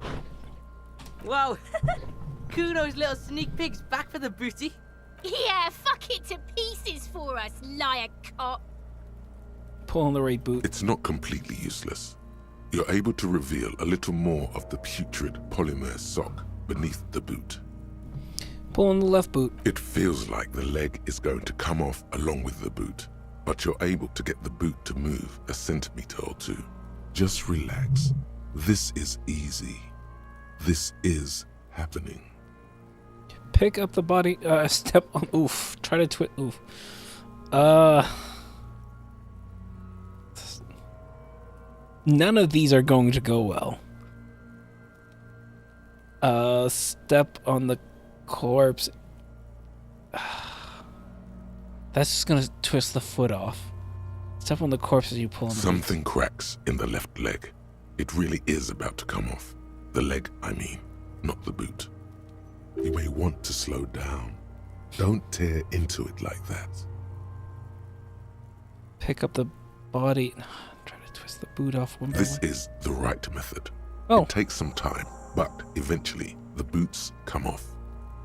Whoa! Kuno's little sneak pig's back for the booty. Yeah, fuck it to pieces for us, liar cop. Pull on the right boot. It's not completely useless. You're able to reveal a little more of the putrid polymer sock beneath the boot. Pull on the left boot. It feels like the leg is going to come off along with the boot, but you're able to get the boot to move a centimeter or two. Just relax. This is easy. This is happening. Pick up the body. Step on. Oof. Try to twist. Oof. None of these are going to go well. Step on the corpse. That's just gonna twist the foot off. Step on the corpse as you pull on the Something cracks in the left leg. It really is about to come off. The leg, I mean, not the boot. You may want to slow down. Don't tear into it like that. Pick up the body. Try to twist the boot off one by This one. is the right method. Oh. It takes some time, but eventually the boots come off,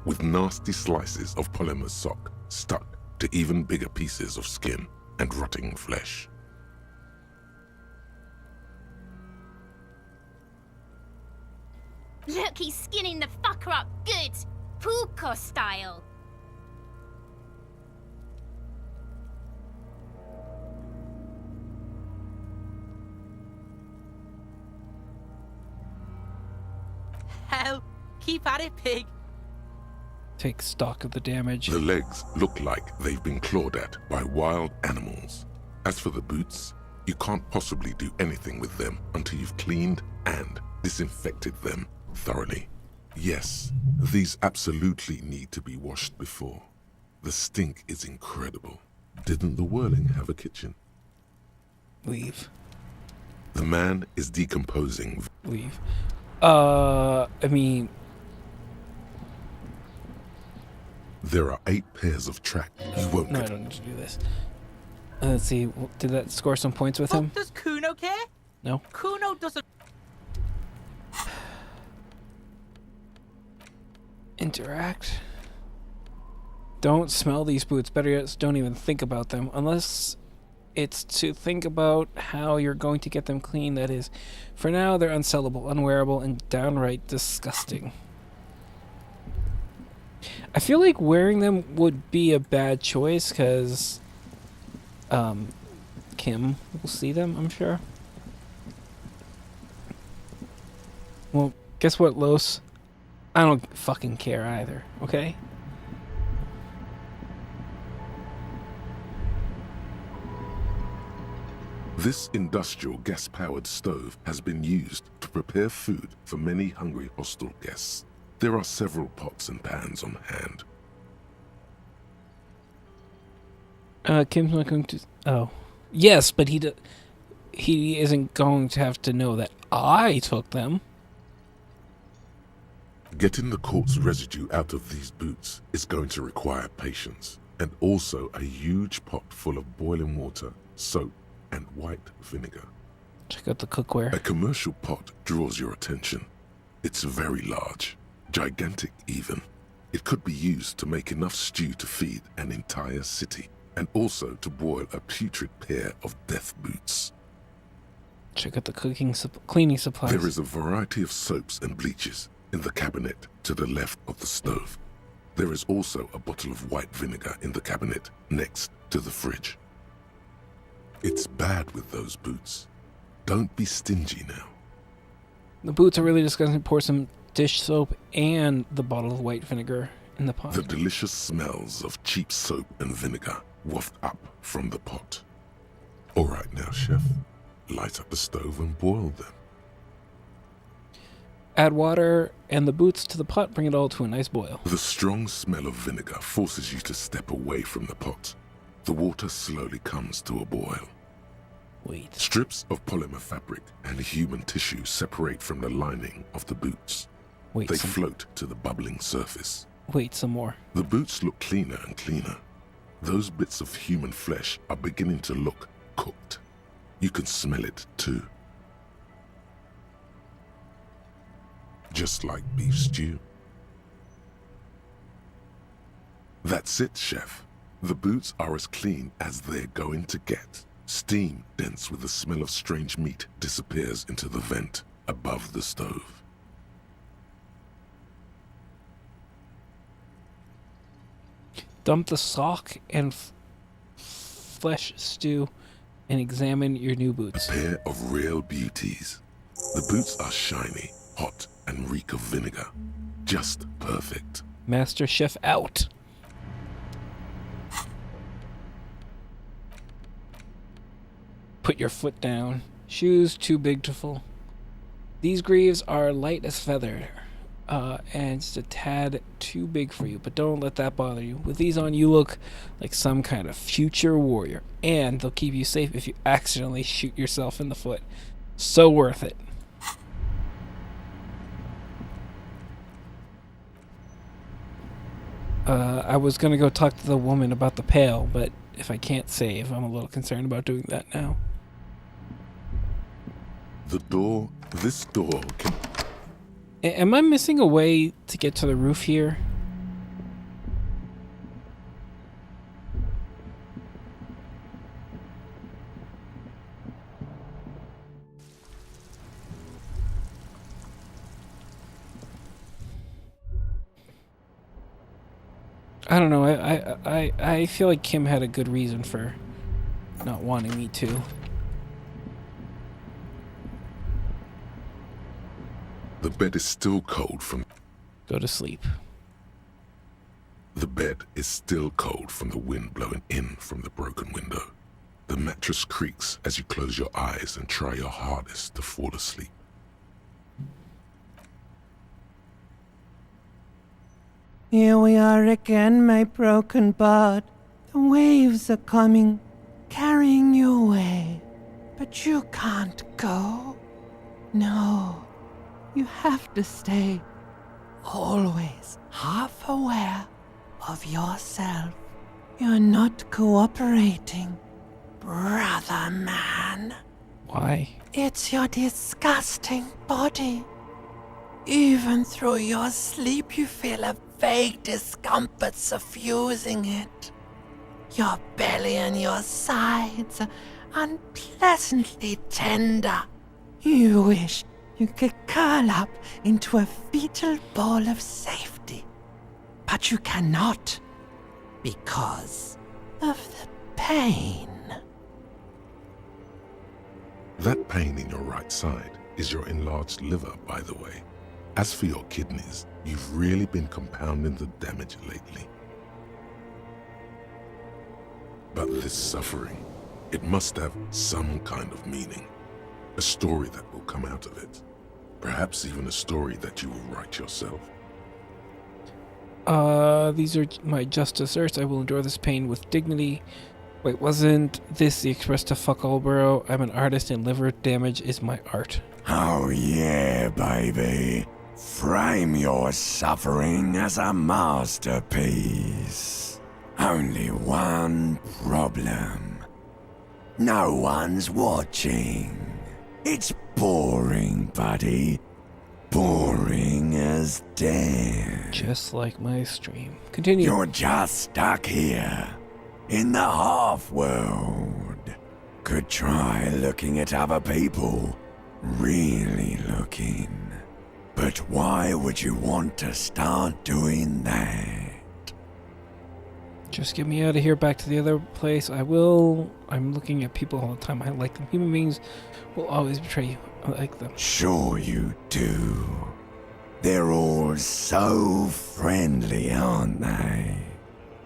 with nasty slices of polymer sock stuck to even bigger pieces of skin and rotting flesh. Look, he's skinning the fucker up good. Puko style. Hell, keep at it, pig. Take stock of the damage. The legs look like they've been clawed at by wild animals. As for the boots, you can't possibly do anything with them until you've cleaned and disinfected them thoroughly. Yes, these absolutely need to be washed before. The stink is incredible. Didn't the Whirling have a kitchen? Leave. The man is decomposing. Leave. I mean, There are 8 pairs of track. You won't no, I get. don't need to do this. Let's see. Did that score some points with him? Does Kuno care? No. Kuno doesn't. Interact. Don't smell these boots. Better yet, don't even think about them. Unless it's to think about how you're going to get them clean. That is, for now, they're unsellable, unwearable, and downright disgusting. I feel like wearing them would be a bad choice, because Kim will see them, I'm sure. Well, guess what, Los? I don't fucking care either, okay? This industrial gas-powered stove has been used to prepare food for many hungry hostel guests. There are several pots and pans on hand. Kim's not going to... Oh. Yes, but he isn't going to have to know that I took them. Getting the corpse residue out of these boots is going to require patience, and also a huge pot full of boiling water, soap, and white vinegar. Check out the cookware. A commercial pot draws your attention. It's very large, gigantic even. It could be used to make enough stew to feed an entire city, and also to boil a putrid pair of death boots. Check out the cleaning supplies. There is a variety of soaps and bleaches in the cabinet to the left of the stove. There is also a bottle of white vinegar in the cabinet next to the fridge. It's bad with those boots. Don't be stingy now. The boots are really disgusting. Pour some dish soap and the bottle of white vinegar in the pot. The delicious smells of cheap soap and vinegar waft up from the pot. All right now, chef. Light up the stove and boil them. Add water and the boots to the pot. Bring it all to a nice boil. The strong smell of vinegar forces you to step away from the pot. The water slowly comes to a boil. Wait. Strips of polymer fabric and human tissue separate from the lining of the boots. They float to the bubbling surface. Wait, some more. The boots look cleaner and cleaner. Those bits of human flesh are beginning to look cooked. You can smell it too. Just like beef stew. That's it, chef. The boots are as clean as they're going to get. Steam, dense with the smell of strange meat, disappears into the vent above the stove. Dump the sock and flesh stew and examine your new boots. A pair of real beauties. The boots are shiny, hot, and reek of vinegar. Just perfect. Master Chef out. Put your foot down. Shoes too big to fall. These greaves are light as feather, and just a tad too big for you, but don't let that bother you. With these on, you look like some kind of future warrior, and they'll keep you safe if you accidentally shoot yourself in the foot. So worth it. I was gonna go talk to the woman about the pail, but if I can't save, I'm a little concerned about doing that now. This door can... Am I missing a way to get to the roof here? I don't know. I feel like Kim had a good reason for not wanting me to. The bed is still cold from... Go to sleep. The bed is still cold from the wind blowing in from the broken window. The mattress creaks as you close your eyes and try your hardest to fall asleep. Here we are again, my broken bud. The waves are coming, carrying you away. But you can't go. No, you have to stay. Always half aware of yourself. You're not cooperating. brother man. Why? It's your disgusting body. Even through your sleep, you feel a vague discomfort suffusing it. Your belly and your sides are unpleasantly tender. You wish you could curl up into a fetal ball of safety. But you cannot, because of the pain. That pain in your right side is your enlarged liver, by the way. As for your kidneys, you've really been compounding the damage lately. But this suffering, it must have some kind of meaning. A story that will come out of it. Perhaps even a story that you will write yourself. These are my just desserts. I will endure this pain with dignity. Wait, wasn't this the express to fuck all, bro? I'm an artist and liver damage is my art. Oh yeah, baby. Frame your suffering as a masterpiece. Only one problem. No one's watching. It's boring, buddy. Boring as death. Just like my stream. Continue. You're just stuck here, in the half-world. Could try looking at other people. Really looking. But why would you want to start doing that? Just get me out of here, back to the other place. I will. I'm looking at people all the time. I like them. Human beings will always betray you. I like them. Sure you do. They're all so friendly, aren't they?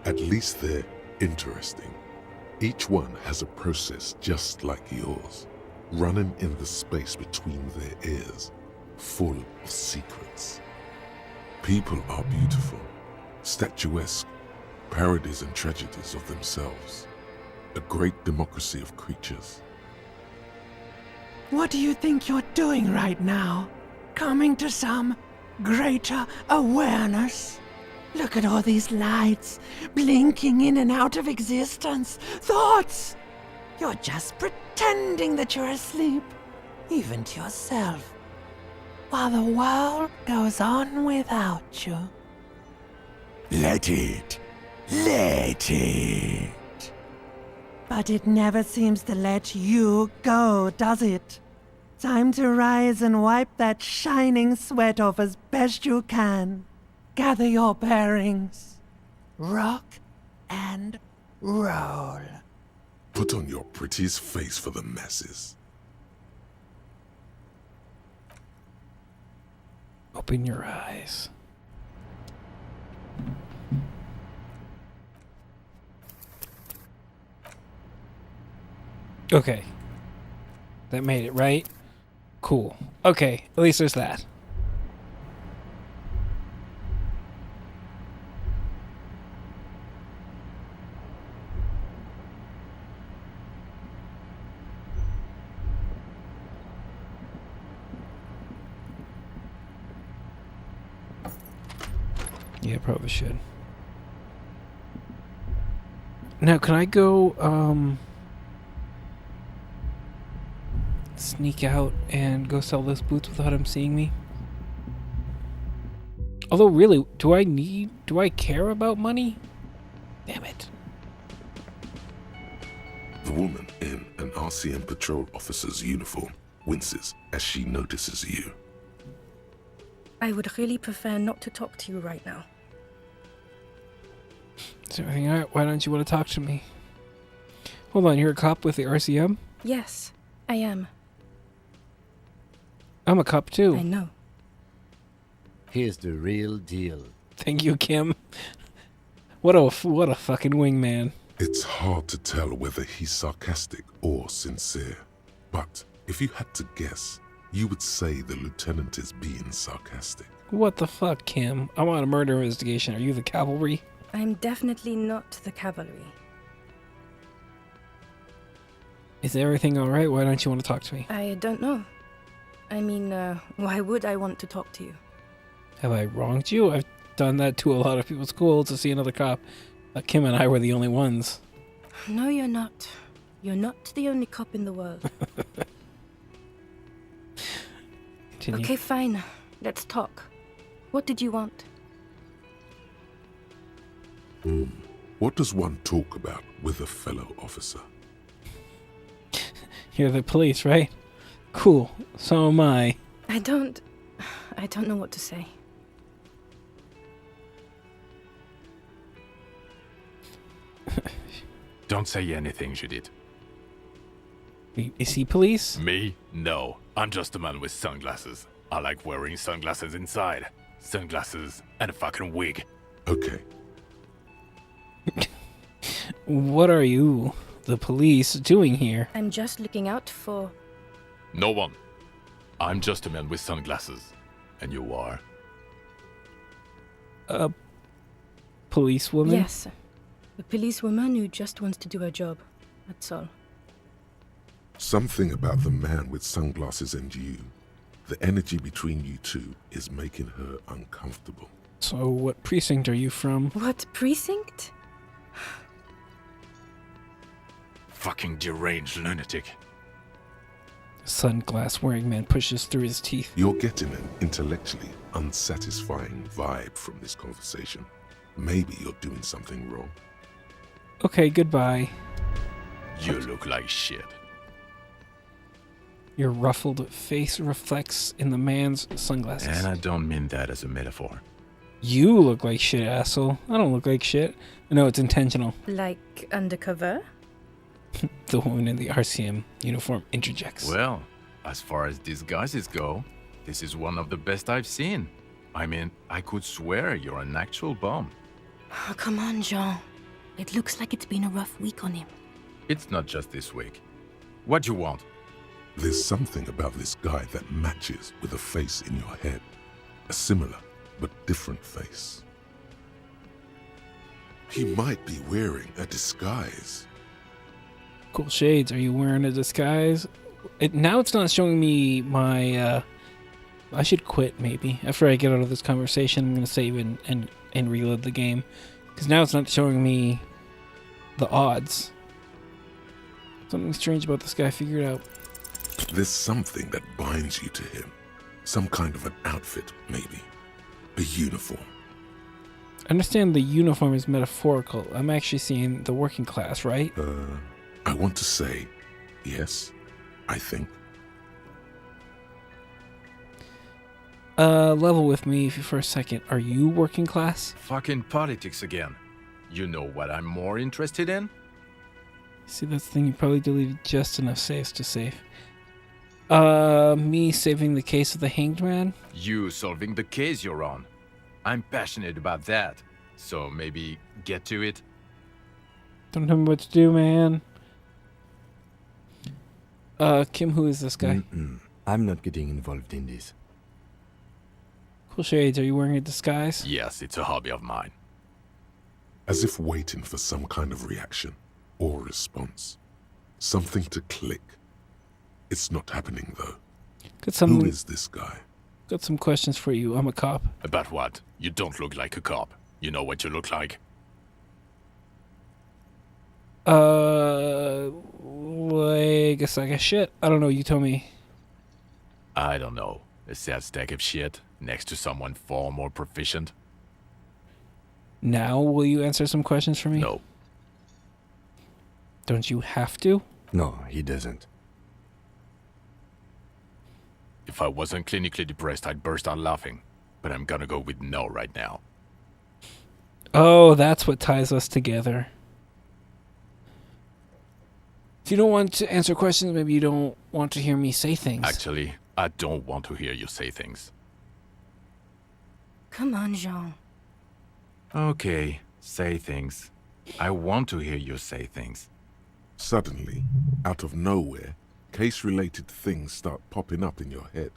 At least they're interesting. Each one has a process just like yours, running in the space between their ears, full of secrets. People are beautiful, statuesque, parodies and tragedies of themselves. A great democracy of creatures. What do you think you're doing right now? Coming to some greater awareness? Look at all these lights, blinking in and out of existence. Thoughts! You're just pretending that you're asleep, even to yourself, while the world goes on without you. Let it. Let it. But it never seems to let you go, does it? Time to rise and wipe that shining sweat off as best you can. Gather your bearings. Rock and roll. Put on your prettiest face for the masses. Open your eyes. Okay. That made it, right? Cool. Okay, at least there's that. Yeah, probably should. Now, can I go, sneak out and go sell those boots without him seeing me? Although, really, do I care about money? Damn it. The woman in an RCM patrol officer's uniform winces as she notices you. I would really prefer not to talk to you right now. Is everything alright? Why don't you want to talk to me? Hold on, you're a cop with the RCM? Yes, I am. I'm a cop too. I know. Here's the real deal. Thank you, Kim. What a fucking wingman. It's hard to tell whether he's sarcastic or sincere. But if you had to guess, you would say the lieutenant is being sarcastic. What the fuck, Kim? I'm on a murder investigation. Are you the cavalry? I'm definitely not the cavalry. Is everything alright? Why don't you want to talk to me? I don't know. I mean, why would I want to talk to you? Have I wronged you? I've done that to a lot of people's school to see another cop. Kim and I were the only ones. No, you're not. You're not the only cop in the world. Continue. Okay, fine. Let's talk. What did you want? What does one talk about with a fellow officer? You're the police, right? Cool. So am I. I don't know what to say. Don't say anything, Judith. Is he police? Me? No. I'm just a man with sunglasses. I like wearing sunglasses inside. Sunglasses and a fucking wig. Okay. What are you, the police, doing here? I'm just looking out for... No one. I'm just a man with sunglasses. And you are? A policewoman? Yes. A policewoman who just wants to do her job. That's all. Something about the man with sunglasses and you, the energy between you two, is making her uncomfortable. So what precinct are you from? What precinct? Fucking deranged lunatic. Sunglass wearing man pushes through his teeth. You're getting an intellectually unsatisfying vibe from this conversation. Maybe you're doing something wrong. Okay, goodbye. You look like shit. Your ruffled face reflects in the man's sunglasses. And I don't mean that as a metaphor. You look like shit, asshole. I don't look like shit. No, it's intentional. Like undercover? The woman in the RCM uniform interjects. Well, as far as disguises go, this is one of the best I've seen. I mean, I could swear you're an actual bum. Oh, come on, Jean. It looks like it's been a rough week on him. It's not just this week. What do you want? There's something about this guy that matches with a face in your head. A similar but different face. He might be wearing a disguise. Cool shades. Are you wearing a disguise? Now it's not showing me my... I should quit, maybe. After I get out of this conversation, I'm going to save and reload the game. Because now it's not showing me the odds. Something strange about this guy. Figure it out. There's something that binds you to him. Some kind of an outfit, maybe. A uniform. I understand the uniform is metaphorical. I'm actually seeing the working class, right? I want to say yes, I think. Level with me for a second. Are you working class? Fucking politics again. You know what I'm more interested in? See, that's the thing. You probably deleted just enough saves to save. Me saving the case of the hanged man? You solving the case you're on. I'm passionate about that. So maybe get to it. Don't tell me what to do, man. Kim, who is this guy? I'm not getting involved in this. Cool shades. Are you wearing a disguise? Yes, it's a hobby of mine. As if waiting for some kind of reaction or response. Something to click. It's not happening, though. Who is this guy? Got some questions for you. I'm a cop. About what? You don't look like a cop. You know what you look like? I guess I got shit. I don't know. You tell me. I don't know. A sad stack of shit next to someone far more proficient. Now, will you answer some questions for me? No. Don't you have to? No, he doesn't. If I wasn't clinically depressed, I'd burst out laughing. But I'm gonna go with no right now. Oh, that's what ties us together. If you don't want to answer questions, maybe you don't want to hear me say things. Actually, I don't want to hear you say things. Come on, Jean. Okay, say things. I want to hear you say things. Suddenly, out of nowhere, case-related things start popping up in your head.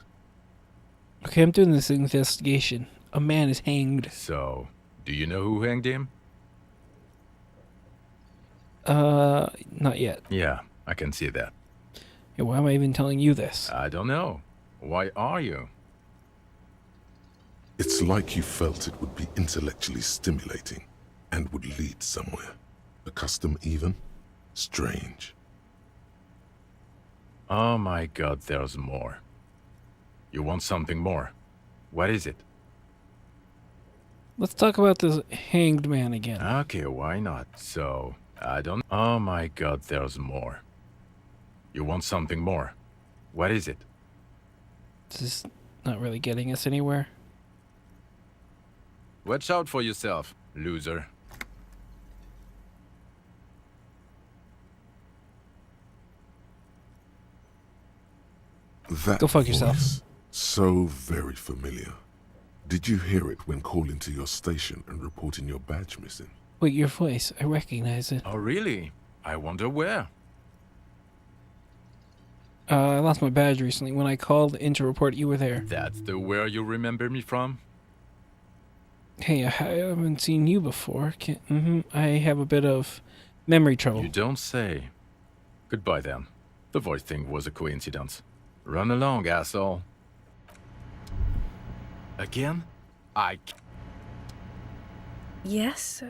Okay, I'm doing this investigation. A man is hanged. So, do you know who hanged him? Not yet. Yeah, I can see that. Yeah, why am I even telling you this? I don't know. Why are you? It's like you felt it would be intellectually stimulating and would lead somewhere. A custom even? Strange. Oh my god, there's more. You want something more? What is it? Let's talk about this hanged man again. Okay, why not? So, I don't... Oh my god, there's more. You want something more? What is it? This is not really getting us anywhere. Watch out for yourself, loser. That Go fuck yourself. voice, so very familiar. Did you hear it when calling to your station and reporting your badge missing? Wait, your voice. I recognize it. Oh, really? I wonder where. I lost my badge recently. When I called in to report, you were there. That's the where you remember me from? Hey, I haven't seen you before. I have a bit of memory trouble. You don't say. Goodbye then. The voice thing was a coincidence. Run along, asshole. Again? Yes?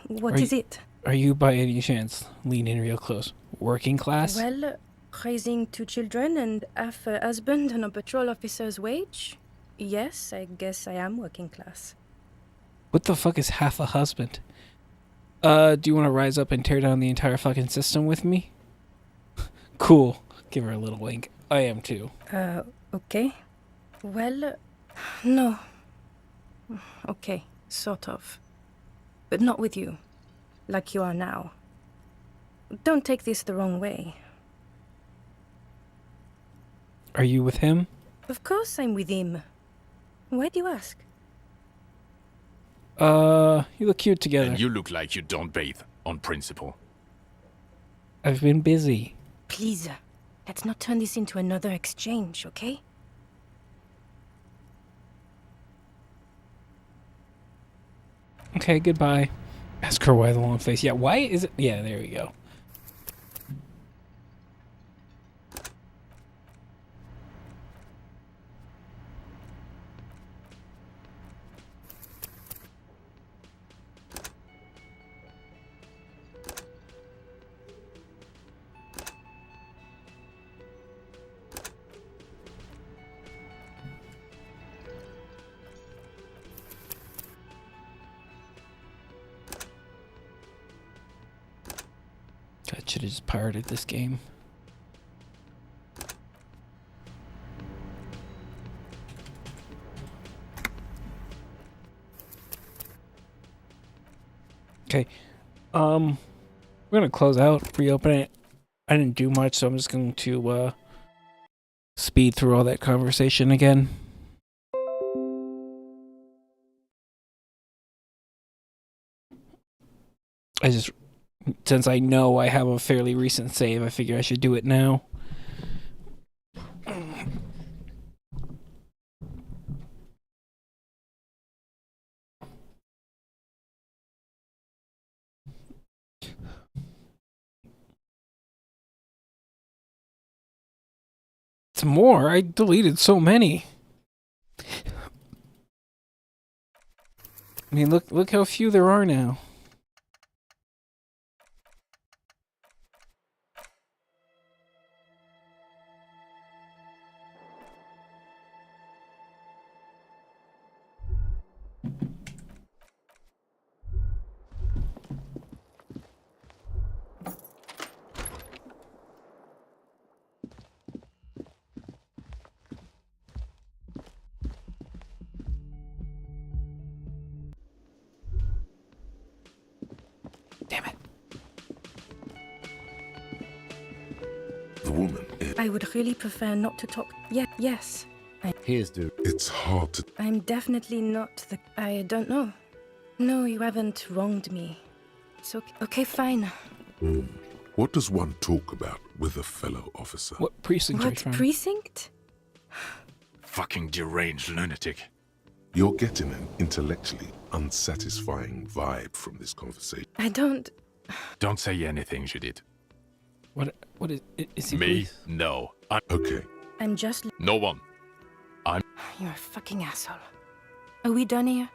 What is it? Are you by any chance, lean in real close, working class? Well, raising 2 children and half a husband on a patrol officer's wage? Yes, I guess I am working class. What the fuck is half a husband? Do you want to rise up and tear down the entire fucking system with me? Cool. Give her a little wink. I am too. Okay. Well, no. Okay, sort of. But not with you. Like you are now. Don't take this the wrong way. Are you with him? Of course I'm with him. Why do you ask? You look cute together. And you look like you don't bathe, on principle. I've been busy. Please, let's not turn this into another exchange, okay? Okay, goodbye. Ask her why the long face. Yeah, why is it? Yeah, there we go. I should have just pirated this game. Okay. We're gonna close out, reopen it. I didn't do much, so I'm just going to speed through all that conversation again. Since I know I have a fairly recent save, I figure I should do it now. It's more. I deleted so many. I mean, look how few there are now. The woman. I would really prefer not to talk. Yes. Here's the... It's hard to... I'm definitely not the... I don't know. No, you haven't wronged me. It's okay. Okay, fine. What does one talk about with a fellow officer? What precinct are you What from? precinct? Fucking deranged lunatic. You're getting an intellectually unsatisfying vibe from this conversation. I don't... Don't say anything, Judith. What is he? Me? Police? No. Okay. I'm just... No one. You're a fucking asshole. Are we done here?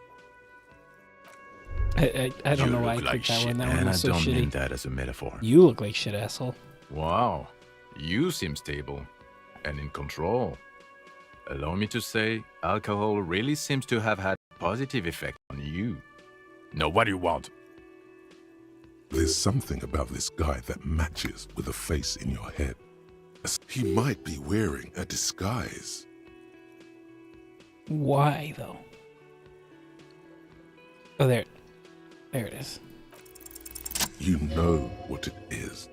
I don't know why I look like clicked that shit, one. That and one I was so don't mean shitty. that as a metaphor. You look like shit, asshole. Wow. You seem stable and in control. Allow me to say, alcohol really seems to have had a positive effect on you. Now, what do you want? There's something about this guy that matches with a face in your head. He might be wearing a disguise. Why, though? Oh, there it is. You know what it is.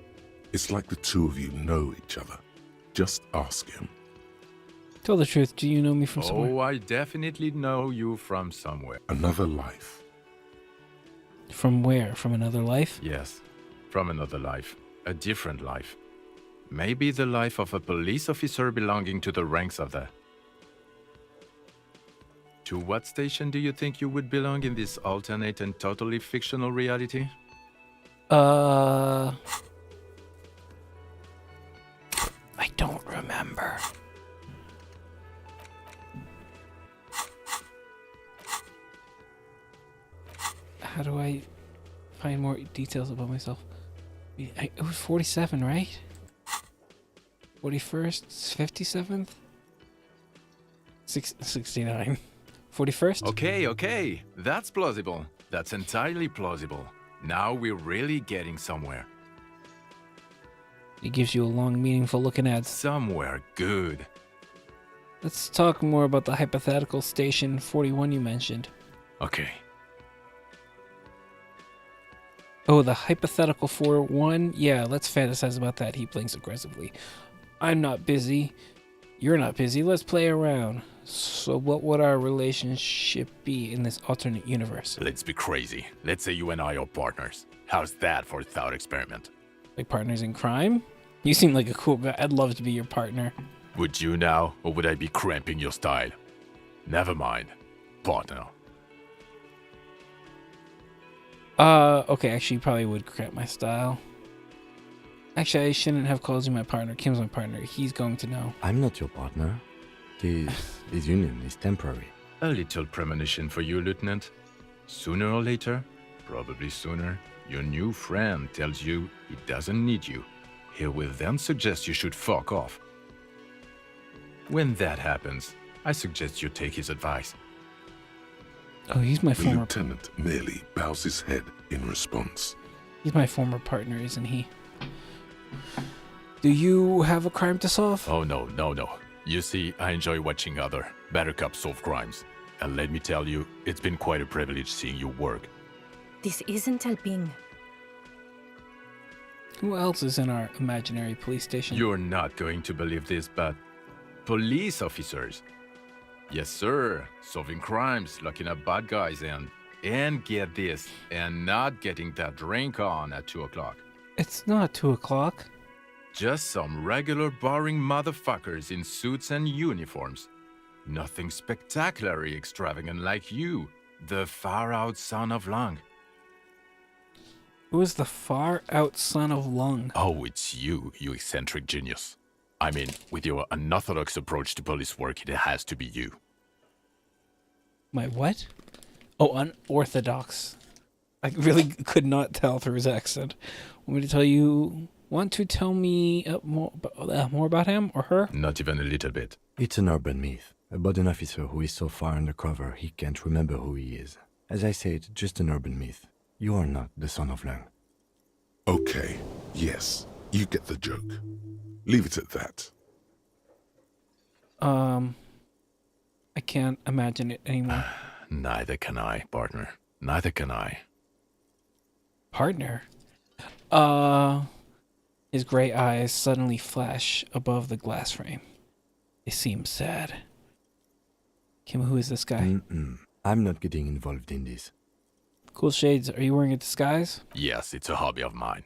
It's like the two of you know each other. Just ask him. Tell the truth, do you know me from somewhere? Oh, I definitely know you from somewhere. Another life. From where? From another life? Yes, from another life. A different life. Maybe the life of a police officer belonging to the ranks of the... To what station do you think you would belong in this alternate and totally fictional reality? I don't remember. How do I find more details about myself? It was 47, right? 41st, 57th? 69. 41st? Okay. That's plausible. That's entirely plausible. Now we're really getting somewhere. It gives you a long, meaningful looking ad. Somewhere good. Let's talk more about the hypothetical station 41 you mentioned. Okay. Oh, the hypothetical 41? Yeah, let's fantasize about that. He blinks aggressively. I'm not busy. You're not busy. Let's play around. So what would our relationship be in this alternate universe? Let's be crazy. Let's say you and I are partners. How's that for a thought experiment? Like partners in crime? You seem like a cool guy. I'd love to be your partner. Would you now, or would I be cramping your style? Never mind. Partner. Okay, actually, you probably would cramp my style. Actually, I shouldn't have called you my partner. Kim's my partner. He's going to know. I'm not your partner. This union is temporary. A little premonition for you, Lieutenant. Sooner or later, probably sooner, your new friend tells you he doesn't need you. He will then suggest you should fuck off. When that happens, I suggest you take his advice. Oh, he's my The former... lieutenant merely bows his head in response. He's my former partner, isn't he? Do you have a crime to solve? Oh, no. You see, I enjoy watching other better cops solve crimes. And let me tell you, it's been quite a privilege seeing you work. This isn't helping. Who else is in our imaginary police station? You're not going to believe this, but police officers. Yes, sir. Solving crimes, locking up bad guys, and get this, and not getting that drink on at 2 o'clock. It's not 2 o'clock. Just some regular boring motherfuckers in suits and uniforms. Nothing spectacularly extravagant like you, the far-out son of Lung. Who is the far-out son of Lung? Oh, it's you, you eccentric genius. I mean, with your unorthodox approach to police work, it has to be you. My what? Oh, unorthodox. I really could not tell through his accent. Want to tell me more about him or her? Not even a little bit. It's an urban myth about an officer who is so far undercover he can't remember who he is. As I said, just an urban myth. You are not the son of Lang. Okay, yes, you get the joke. Leave it at that. I can't imagine it anymore. Neither can I, partner. Neither can I. Partner? His gray eyes suddenly flash above the glass frame. They seem sad. Kim, who is this guy? I'm not getting involved in this. Cool shades, are you wearing a disguise? Yes, it's a hobby of mine.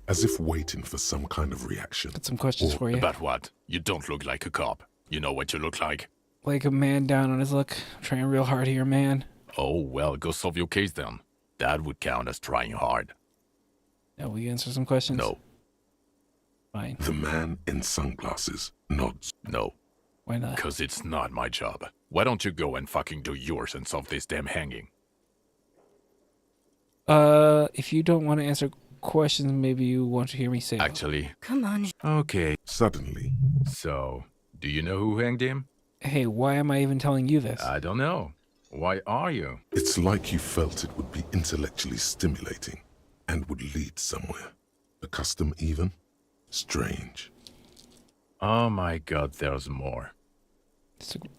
As if waiting for some kind of reaction. Got some questions for you. About what? You don't look like a cop. You know what you look like? Like a man down on his luck. I'm trying real hard here, man. Oh, well, go solve your case then. That would count as trying hard. Now, will you answer some questions? No. Fine. The man in sunglasses nods. No. Why not? Because it's not my job. Why don't you go and fucking do yours and solve this damn hanging? If you don't want to answer questions maybe you want to hear me say. Actually. Come on. Okay. Suddenly. So, do you know who hanged him? Hey, why am I even telling you this? I don't know. Why are you? It's like you felt it would be intellectually stimulating and would lead somewhere. A custom even? Strange. Oh my god, there's more.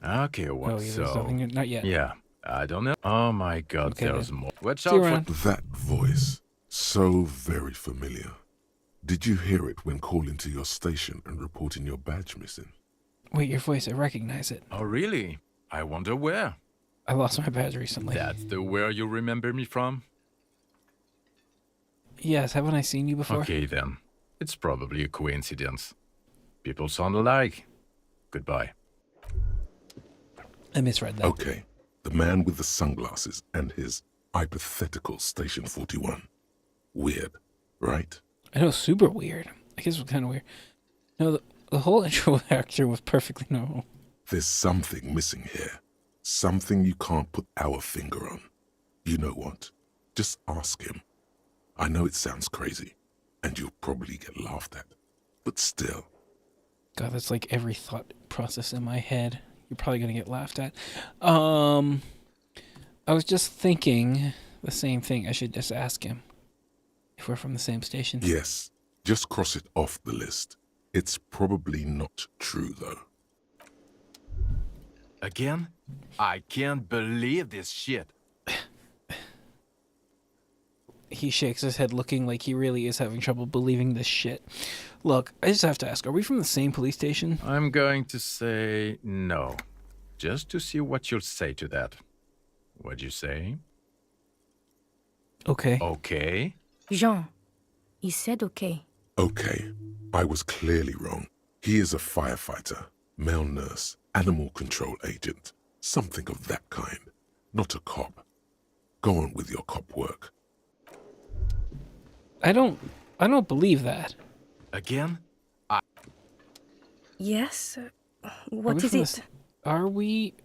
Okay, what Oh, yeah, so? there's nothing, not yet. Yeah, I don't know. Oh my god, Okay, there's then. more. Watch See you out around. for... That voice. So very familiar. Did you hear it when calling to your station and reporting your badge missing? Wait, your voice, I recognize it. Oh really? I wonder where. I lost my badge recently. That's the where you remember me from? Yes, haven't I seen you before? Okay then. It's probably a coincidence. People sound alike. Goodbye. I misread that. Okay. The man with the sunglasses and his hypothetical Station 41. Weird, right? I know, super weird. I guess it was kind of weird. No, the whole intro actor was perfectly normal. There's something missing here. Something you can't put our finger on. You know what? Just ask him. I know it sounds crazy, and you'll probably get laughed at. But still. God, that's like every thought process in my head. You're probably going to get laughed at. I was just thinking the same thing. I should just ask him if we're from the same station. Yes, just cross it off the list. It's probably not true, though. Again? I can't believe this shit. He shakes his head looking like he really is having trouble believing this shit. Look, I just have to ask, are we from the same police station? I'm going to say no. Just to see what you'll say to that. What'd you say? Okay. Okay? Jean, he said okay. Okay, I was clearly wrong. He is a firefighter, male nurse, animal control agent, something of that kind. Not a cop. Go on with your cop work. I don't believe that. Again? Yes? Are What we is from it? Are we...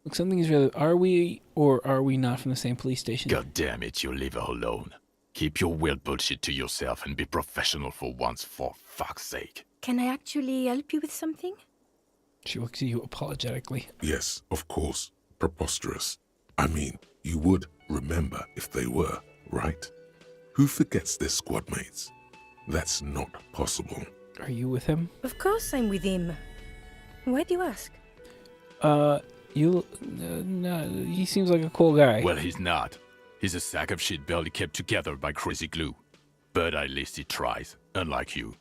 Look, something is rather... Are we or are we not from the same police station? God damn it, you leave her alone. Keep your weird bullshit to yourself and be professional for once, for fuck's sake. Can I actually help you with something? She looks at you apologetically. Yes, of course. Preposterous. I mean, you would remember if they were, right? Who forgets their squad mates? That's not possible. Are you with him? Of course I'm with him. Why do you ask? No, he seems like a cool guy. Well, he's not. He's a sack of shit barely kept together by crazy glue. But at least he tries, unlike you.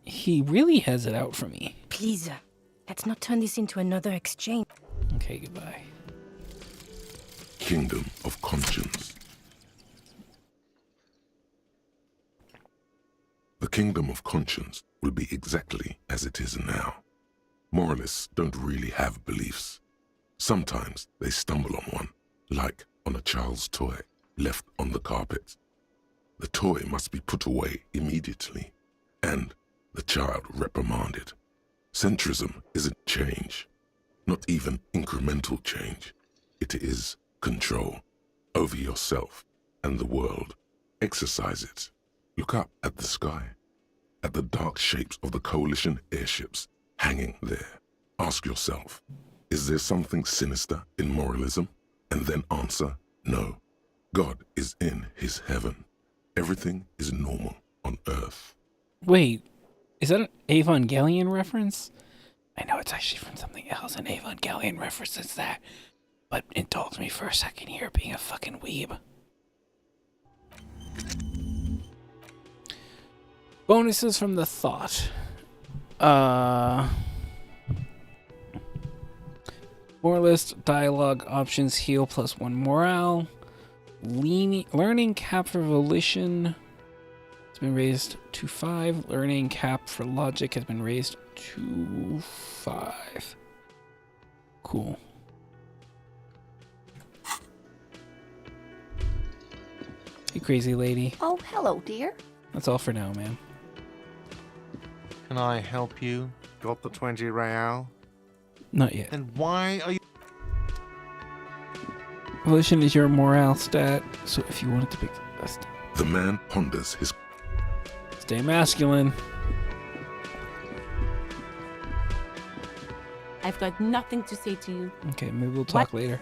He really has it out for me. Please, let's not turn this into another exchange. Okay, goodbye. Kingdom of Conscience. The Kingdom of Conscience will be exactly as it is now. Moralists don't really have beliefs. Sometimes they stumble on one, like on a child's toy left on the carpet. The toy must be put away immediately, and the child reprimanded. Centrism isn't change, not even incremental change. It is control over yourself and the world. Exercise it. Look up at the sky, at the dark shapes of the coalition airships hanging there. Ask yourself, is there something sinister in moralism? And then answer, no. God is in his heaven. Everything is normal on earth. Wait, is that an Evangelion reference? I know it's actually from something else, an Evangelion references that. But indulge me for a second here, being a fucking weeb. Bonuses from the thought. Moralist, dialogue, options, heal +1 morale. Learning cap for volition has been raised to 5. Learning cap for logic has been raised to 5. Cool. Hey, crazy lady. Oh, hello, dear. That's all for now, man. Can I help you? Got the 20 real? Not yet. Then why are you... Volition is your morale stat, so if you wanted to pick a stat. The man ponders his... Stay masculine. I've got nothing to say to you. Okay, maybe we'll talk later.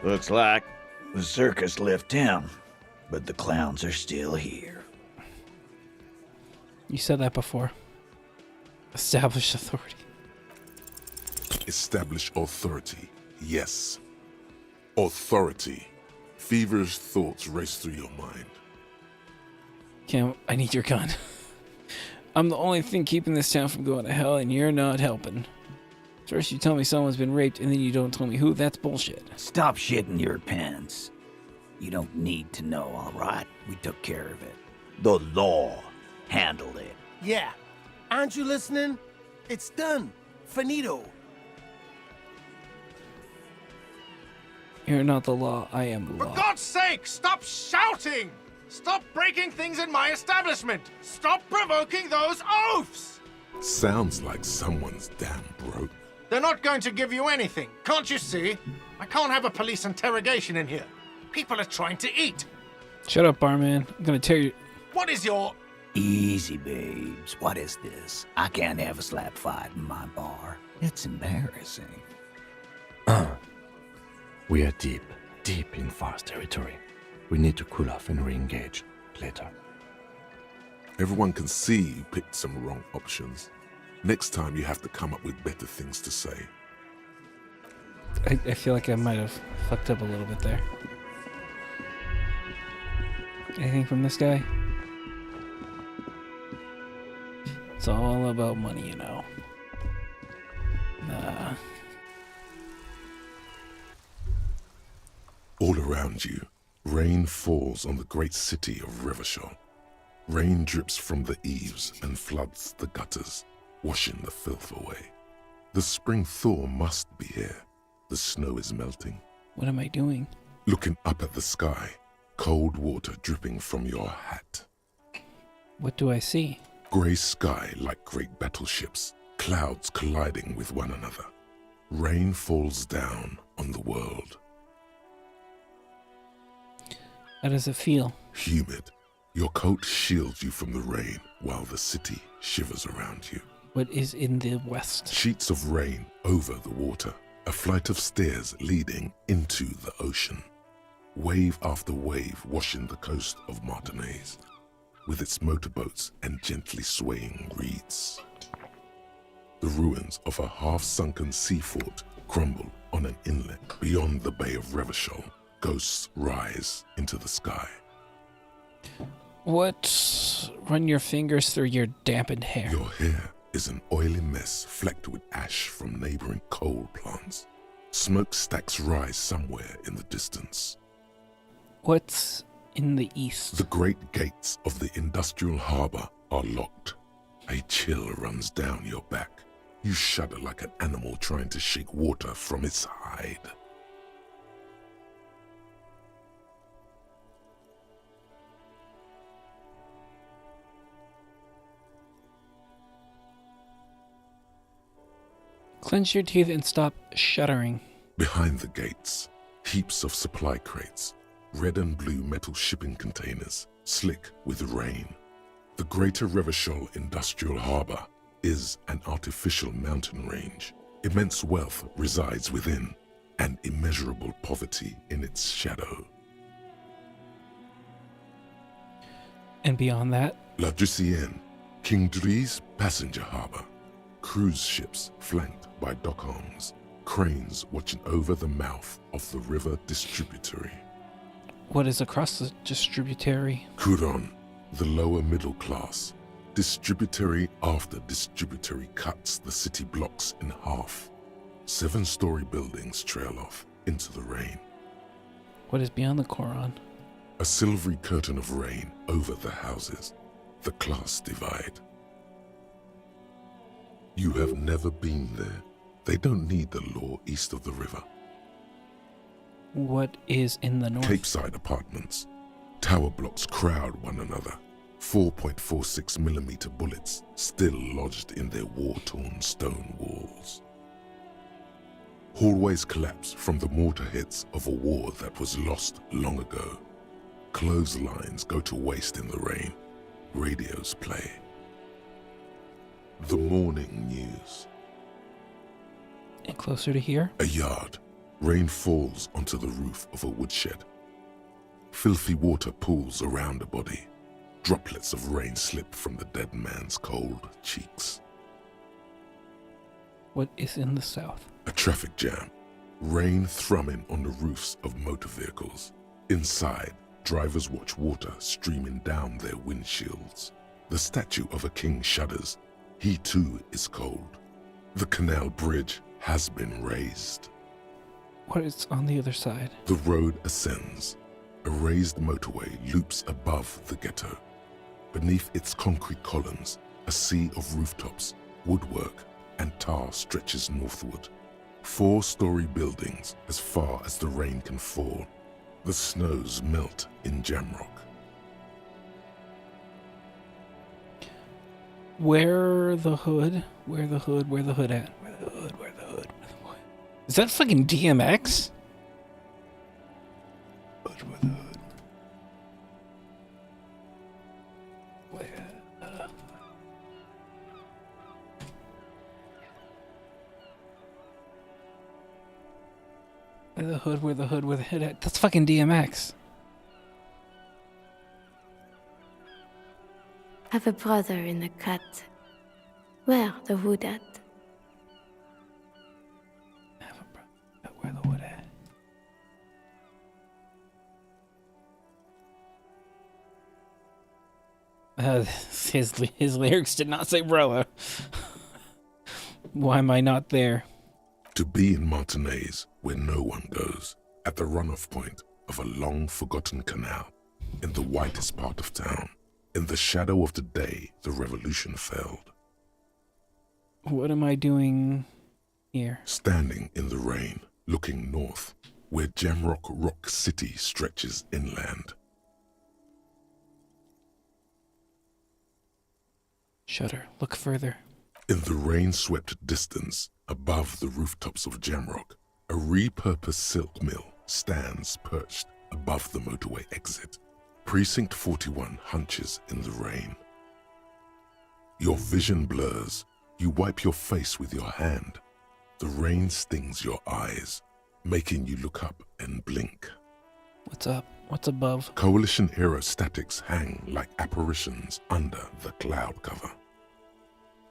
Looks like the circus left town, but the clowns are still here. You said that before. Establish authority. Establish authority. Yes. Authority. Feverish thoughts race through your mind. Cam, I need your gun. I'm the only thing keeping this town from going to hell, and you're not helping. First you tell me someone's been raped, and then you don't tell me who. That's bullshit. Stop shitting your pants. You don't need to know, all right? We took care of it. The law handled it. Yeah. Aren't you listening? It's done. Finito. You're not the law. I am the For law. God's sake, stop shouting! Stop breaking things in my establishment! Stop provoking those oafs! Sounds like someone's damn broke. They're not going to give you anything, can't you see? I can't have a police interrogation in here. People are trying to eat. Shut up, barman. I'm gonna tear you. What is your... Easy, babes. What is this? I can't have a slap fight in my bar. It's embarrassing. We are deep, deep in Far's territory. We need to cool off and re-engage later. Everyone can see you picked some wrong options. Next time you have to come up with better things to say. I feel like I might have fucked up a little bit there. Anything from this guy? It's all about money, you know. Nah. All around you, rain falls on the great city of Revachol. Rain drips from the eaves and floods the gutters, washing the filth away. The spring thaw must be here. The snow is melting. What am I doing? Looking up at the sky, cold water dripping from your hat. What do I see? Grey sky like great battleships, clouds colliding with one another. Rain falls down on the world. How does it feel? Humid. Your coat shields you from the rain while the city shivers around you. What is in the west? Sheets of rain over the water. A flight of stairs leading into the ocean. Wave after wave washing the coast of Martinaise, with its motorboats and gently swaying reeds. The ruins of a half-sunken sea fort crumble on an inlet beyond the Bay of Revachol. Ghosts rise into the sky. What? Run your fingers through your dampened hair. Your hair is an oily mess flecked with ash from neighboring coal plants. Smokestacks rise somewhere in the distance. What's in the east? The great gates of the industrial harbor are locked. A chill runs down your back. You shudder like an animal trying to shake water from its hide. Clench your teeth and stop shuddering. Behind the gates, heaps of supply crates, red and blue metal shipping containers, slick with rain. The Greater Revachol Industrial Harbor is an artificial mountain range. Immense wealth resides within, and immeasurable poverty in its shadow. And beyond that? La Drusienne, King Dries passenger harbor. Cruise ships flanked by dock arms, cranes watching over the mouth of the river distributary. What is across the distributary? Couronne, the lower middle class. Distributary after distributary cuts the city blocks in half. 7-story buildings trail off into the rain. What is beyond the Couronne? A silvery curtain of rain over the houses. The class divide. You have never been there. They don't need the law east of the river. What is in the north? Capeside apartments. Tower blocks crowd one another. 4.46mm bullets still lodged in their war-torn stone walls. Hallways collapse from the mortar hits of a war that was lost long ago. Clotheslines go to waste in the rain. Radios play. The morning news. And closer to here? A yard. Rain falls onto the roof of a woodshed. Filthy water pools around a body. Droplets of rain slip from the dead man's cold cheeks. What is in the south? A traffic jam. Rain thrumming on the roofs of motor vehicles. Inside, drivers watch water streaming down their windshields. The statue of a king shudders. He too is cold. The canal bridge has been raised. What is on the other side? The road ascends. A raised motorway loops above the ghetto. Beneath its concrete columns, a sea of rooftops, woodwork, and tar stretches northward. 4-story buildings as far as the rain can fall. The snows melt in Jamrock. Where the hood? Where the hood? Where the hood at? Where the hood? Where the hood? Is that fucking DMX? Hood, where the hood? Where the hood? Where the hood? Where the hood at? That's fucking DMX. Have a brother in the cut. Where the hood at? Where the hood at? His lyrics did not say brother. Why am I not there? To be in Martinez, where no one goes, at the runoff point of a long-forgotten canal, in the whitest part of town, in the shadow of the day the revolution failed. What am I doing here? Standing in the rain, looking north, where Jamrock Rock City stretches inland. Shudder. Look further. In the rain-swept distance, above the rooftops of Jamrock, a repurposed silk mill stands perched above the motorway exit. Precinct 41 hunches in the rain. Your vision blurs. You wipe your face with your hand. The rain stings your eyes, making you look up and blink. What's up? What's above? Coalition-era statics hang like apparitions under the cloud cover.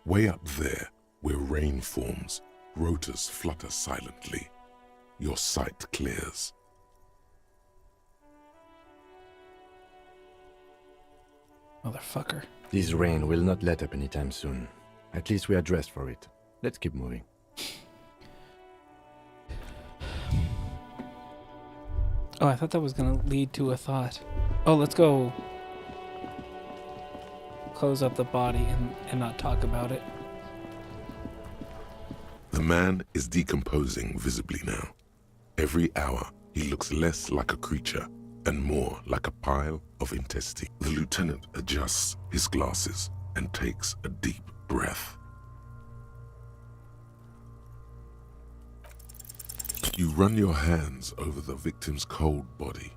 Way up there, where rain forms, rotors flutter silently. Your sight clears. Motherfucker. This rain will not let up anytime soon. At least we are dressed for it. Let's keep moving. Oh, I thought that was gonna lead to a thought. Oh, let's go close up the body and not talk about it. The man is decomposing visibly now. Every hour, he looks less like a creature and more like a pile of intestine. The lieutenant adjusts his glasses and takes a deep breath. You run your hands over the victim's cold body,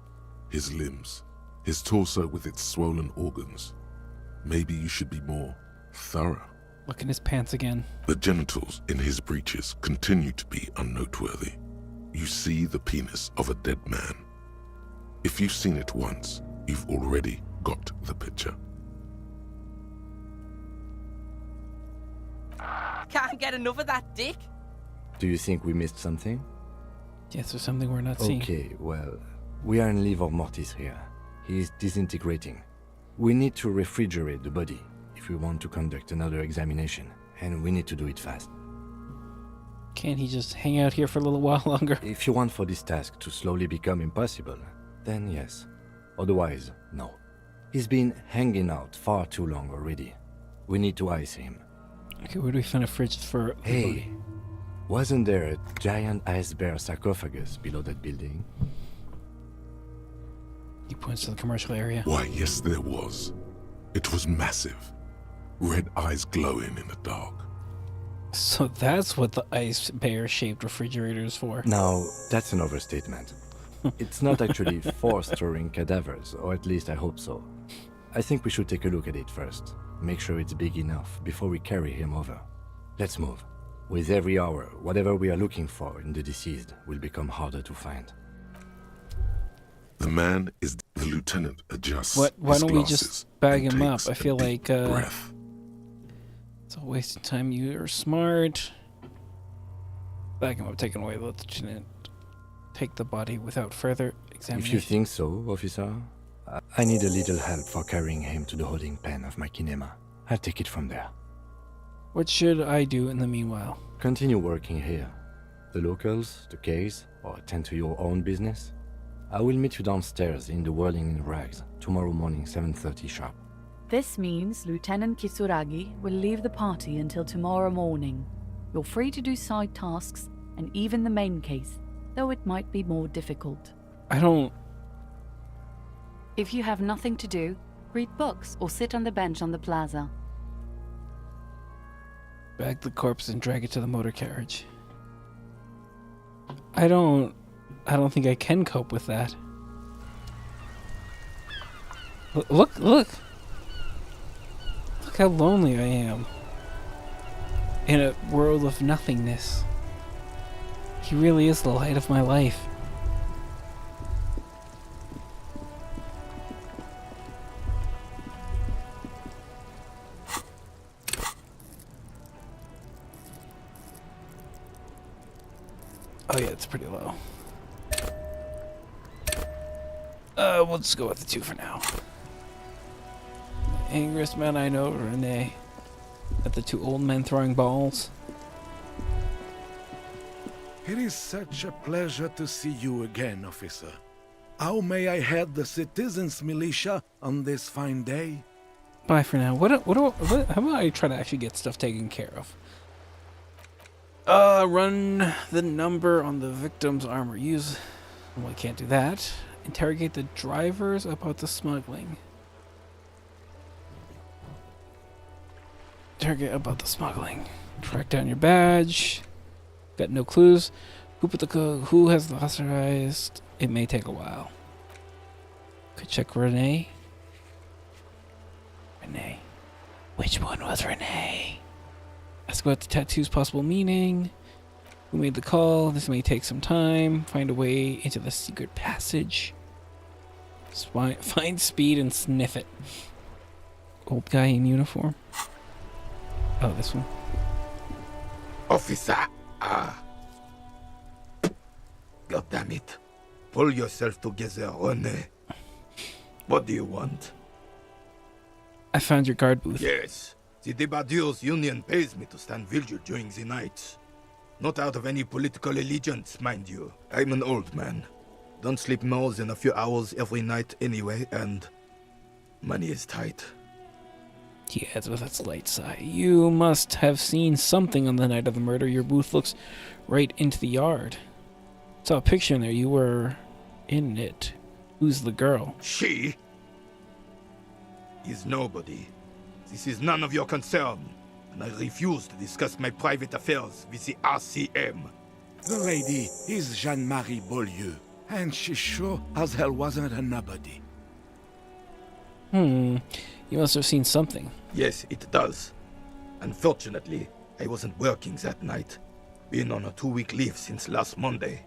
his limbs, his torso with its swollen organs. Maybe you should be more thorough. Look in his pants again. The genitals in his breeches continue to be unnoteworthy. You see the penis of a dead man. If you've seen it once, you've already got the picture. Can't get enough of that dick. Do you think we missed something? Yes, there's something we're not seeing. Okay, well, we are in livor mortis here. He is disintegrating. We need to refrigerate the body if we want to conduct another examination, and we need to do it fast. Can't he just hang out here for a little while longer? If you want for this task to slowly become impossible, then yes. Otherwise, no. He's been hanging out far too long already. We need to ice him. Okay, where do we find a fridge for the Hey, body? wasn't there a giant ice bear sarcophagus below that building? He points to the commercial area. Why, yes, there was. It was massive. Red eyes glowing in the dark. So that's what the ice bear-shaped refrigerator is for. Now, that's an overstatement. It's not actually for storing cadavers, or at least I hope so. I think we should take a look at it first. Make sure it's big enough before we carry him over. Let's move. With every hour, whatever we are looking for in the deceased will become harder to find. The man is the lieutenant adjusts. Why his don't we glasses just bag and him up? takes I a feel deep like breath. it's a waste of time. You're smart. Bag him up, taken away. Let the lieutenant take the body without further examination. If you think so, officer, I need a little help for carrying him to the holding pen of my kinema. I'll take it from there. What should I do in the meanwhile? Continue working here. The locals, the case, or attend to your own business. I will meet you downstairs in the Whirling in Rags tomorrow morning, 7:30 sharp. This means Lieutenant Kisuragi will leave the party until tomorrow morning. You're free to do side tasks and even the main case, though it might be more difficult. I don't... If you have nothing to do, read books or sit on the bench on the plaza. Bag the corpse and drag it to the motor carriage. I don't think I can cope with that. Look! Look how lonely I am. In a world of nothingness. He really is the light of my life. Oh yeah, it's pretty low. We'll just go with the 2 for now. The angriest man I know, Renee. At the 2 old men throwing balls. It is such a pleasure to see you again, officer. How may I head the citizens' militia on this fine day? Bye for now. What, how about I try to actually get stuff taken care of? Run the number on the victim's armor. Use... Well, I can't do that. Interrogate the drivers about the smuggling. Interrogate about the smuggling. Track down your badge. Got no clues. Who has the authorized? It may take a while. Could check Renee. Renee. Which one was Renee? Ask about the tattoo's possible meaning. Who made the call? This may take some time. Find a way into the secret passage. Find speed and sniff it. Old guy in uniform. Oh, this one. Officer! God damn it. Pull yourself together, René. What do you want? I found your guard booth. Yes. The Debardeurs Union pays me to stand vigil during the night. Not out of any political allegiance, mind you. I'm an old man. Don't sleep more than a few hours every night anyway, and money is tight. Yes, with its light side. You must have seen something on the night of the murder. Your booth looks right into the yard. Saw a picture in there. You were in it. Who's the girl? She is nobody. This is none of your concern, and I refuse to discuss my private affairs with the RCM. The lady is Jeanne-Marie Beaulieu, and she sure as hell wasn't a nobody. You must have seen something. Yes, it does. Unfortunately, I wasn't working that night. Been on a 2-week leave since last Monday.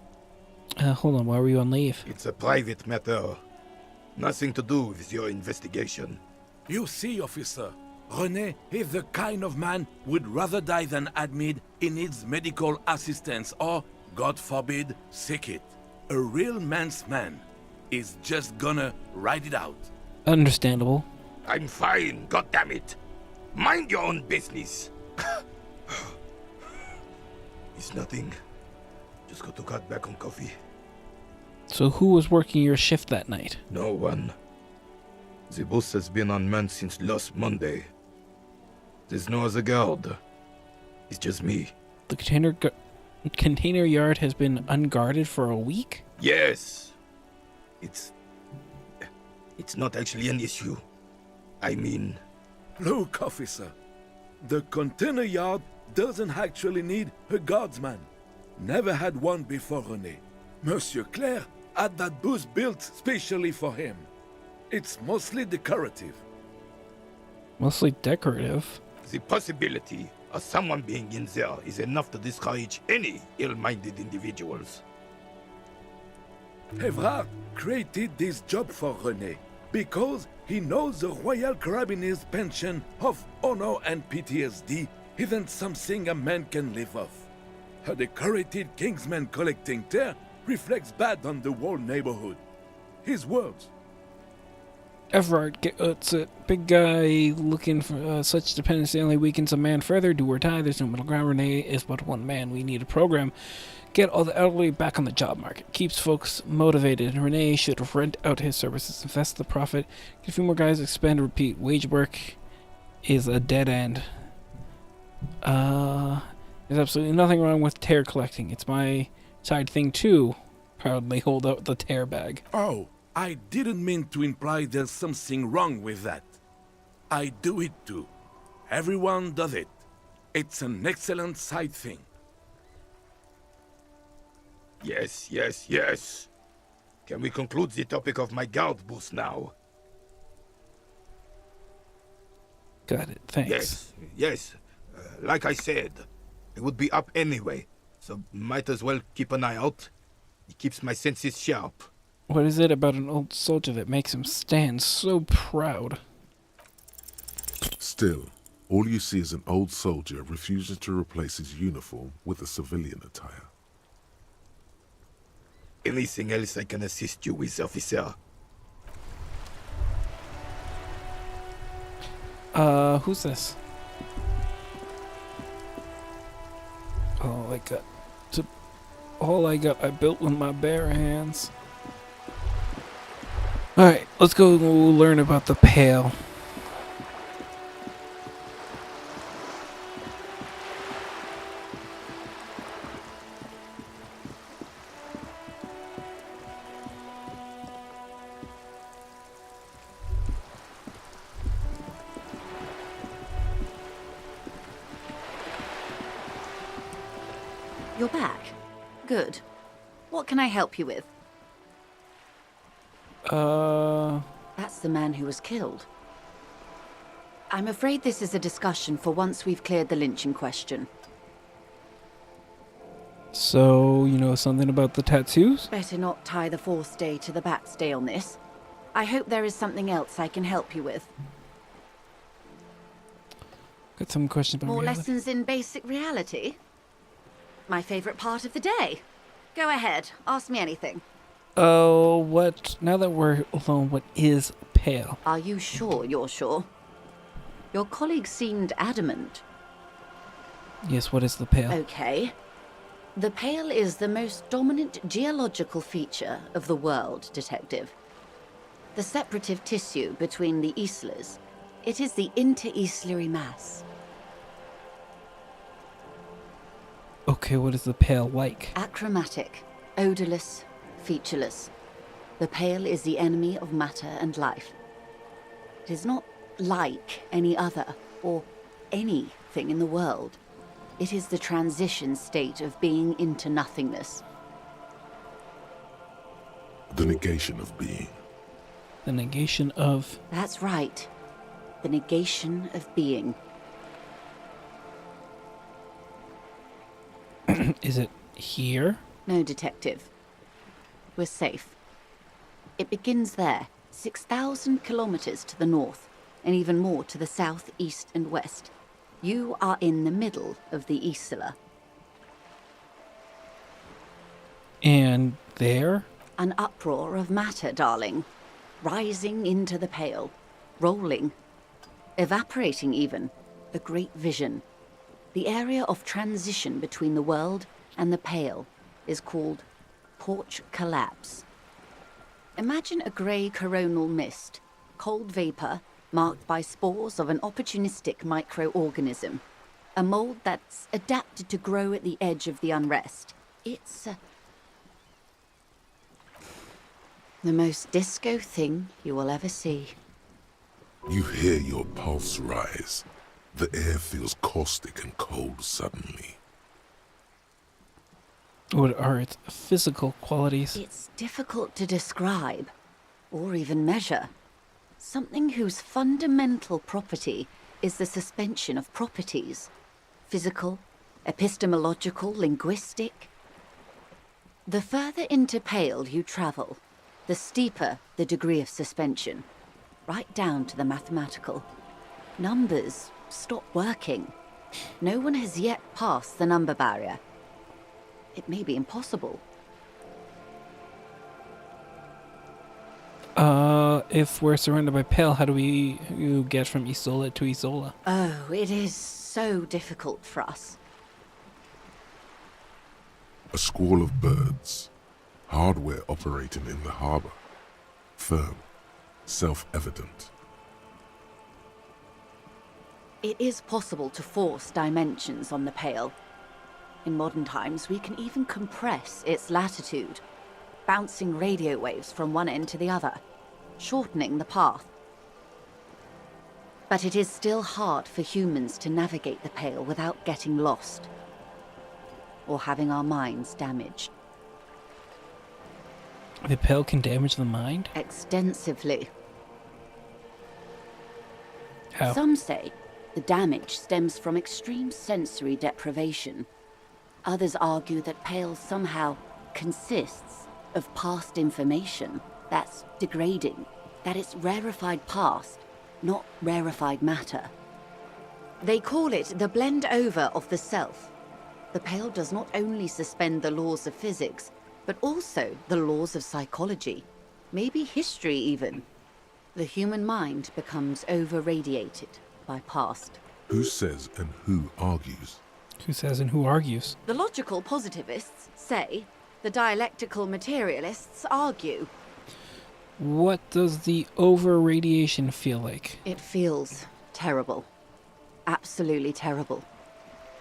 Hold on, why were you on leave? It's a private matter. Nothing to do with your investigation. You see, officer, René is the kind of man would rather die than admit he needs medical assistance or, God forbid, sick it. A real man's man is just gonna ride it out. Understandable. I'm fine, goddammit. Mind your own business. It's nothing. Just got to cut back on coffee. So who was working your shift that night? No one. The bus has been unmanned since last Monday. There's no other guard. It's just me. The container yard has been unguarded for a week? Yes. It's not actually an issue. I mean... Look, officer. The container yard doesn't actually need a guardsman. Never had one before, René. Monsieur Claire had that booth built specially for him. It's mostly decorative. Mostly decorative. The possibility of someone being in there is enough to discourage any ill-minded individuals. Evrard created this job for René because he knows the Royal Carabinier's pension of honor and PTSD isn't something a man can live off. A decorated Kingsman collecting tear reflects bad on the whole neighborhood. His words. Everard gets it. Big guy looking for such dependency only weakens a man further. Do or die. There's no middle ground. Renee is but one man. We need a program. Get all the elderly back on the job market. Keeps folks motivated. Renee should rent out his services. Invest the profit. Get a few more guys. Expand. Repeat. Wage work is a dead end. There's absolutely nothing wrong with tear collecting. It's my side thing too. Proudly hold out the tear bag. Oh, I didn't mean to imply there's something wrong with that. I do it too. Everyone does it. It's an excellent side thing. Yes, yes, yes. Can we conclude the topic of my guard booth now? Got it, thanks. Yes, yes. Like I said, it would be up anyway, so might as well keep an eye out. It keeps my senses sharp. What is it about an old soldier that makes him stand so proud? Still, all you see is an old soldier refusing to replace his uniform with a civilian attire. Anything else I can assist you with, officer? Who's this? All I got, I built with my bare hands. Alright, let's go learn about the Pale. You're back. Good. What can I help you with? That's the man who was killed. I'm afraid this is a discussion for once we've cleared the lynching question. So, you know something about the tattoos? Better not tie the fourth day to the bat's day on this. I hope there is something else I can help you with. Got some questions about More reality. lessons in basic reality? My favorite part of the day. Go ahead, ask me anything. Oh, now that we're alone, what is Pale? Are you sure you're sure? Your colleague seemed adamant. Yes, what is the Pale? Okay. The Pale is the most dominant geological feature of the world, Detective. The separative tissue between the islas. It is the inter-islary mass. Okay, what is the Pale like? Achromatic, odorless, featureless. The Pale is the enemy of matter and life. It is not like any other, or anything in the world. It is the transition state of being into nothingness. The negation of being. The negation of... That's right. The negation of being. Is it here? No, Detective. We're safe. It begins there, 6,000 kilometers to the north, and even more to the south, east, and west. You are in the middle of the Isla. And there? An uproar of matter, darling. Rising into the Pale. Rolling. Evaporating even. A great vision. The area of transition between the world and the Pale is called Porch Collapse. Imagine a grey coronal mist, cold vapor marked by spores of an opportunistic microorganism, a mold that's adapted to grow at the edge of the unrest. It's the most disco thing you will ever see. You hear your pulse rise. The air feels caustic and cold suddenly. What are its physical qualities? It's difficult to describe, or even measure. Something whose fundamental property is the suspension of properties. Physical, epistemological, linguistic. The further into Pale you travel, the steeper the degree of suspension, right down to the mathematical. Numbers stop working. No one has yet passed the number barrier. It may be impossible. If we're surrounded by Pale, how do you get from Isola to Isola? Oh, it is so difficult for us. A squall of birds. Hardware operating in the harbor. Firm. Self-evident. It is possible to force dimensions on the Pale. In modern times, we can even compress its latitude, bouncing radio waves from one end to the other, shortening the path. But it is still hard for humans to navigate the Pale without getting lost, or having our minds damaged. The Pale can damage the mind? Extensively. How? Some say the damage stems from extreme sensory deprivation. Others argue that Pale somehow consists of past information that's degrading, that it's rarefied past, not rarefied matter. They call it the blend over of the self. The Pale does not only suspend the laws of physics, but also the laws of psychology, maybe history even. The human mind becomes over-radiated by past. Who says and who argues? Who says and who argues? The logical positivists say, the dialectical materialists argue. What does the over-radiation feel like? It feels terrible. Absolutely terrible.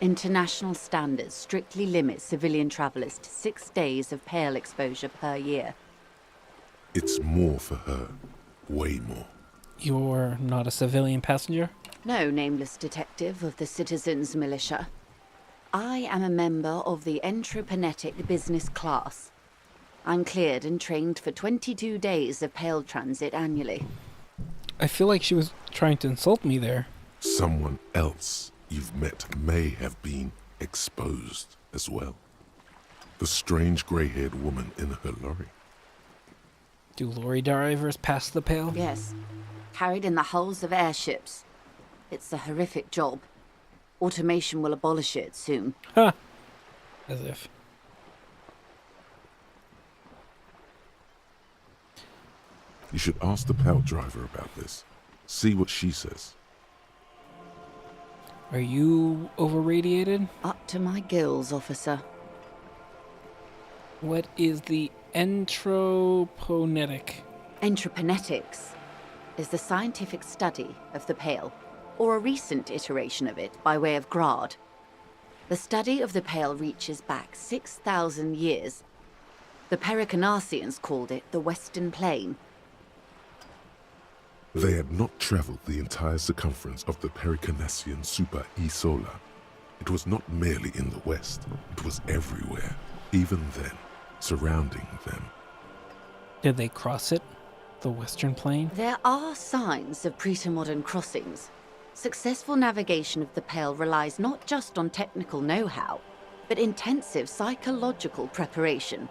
International standards strictly limit civilian travelers to 6 days of Pale exposure per year. It's more for her. Way more. You're not a civilian passenger? No, nameless detective of the Citizens Militia. I am a member of the Entropanetic Business Class. I'm cleared and trained for 22 days of Pale transit annually. I feel like she was trying to insult me there. Someone else you've met may have been exposed as well. The strange grey-haired woman in her lorry. Do lorry drivers pass the Pale? Yes. Carried in the hulls of airships. It's a horrific job. Automation will abolish it soon. Ha! As if. You should ask the Pale driver about this. See what she says. Are you over-radiated? Up to my gills, officer. What is the entroponetic? Entroponetics is the scientific study of the Pale, or a recent iteration of it by way of Grad. The study of the Pale reaches back 6,000 years. The Pericarnassians called it the Western Plain. They had not traveled the entire circumference of the Pericarnassian Super Isola. It was not merely in the west, it was everywhere, even then, surrounding them. Did they cross it? The Western Plain? There are signs of pre-modern crossings. Successful navigation of the Pale relies not just on technical know-how, but intensive psychological preparation.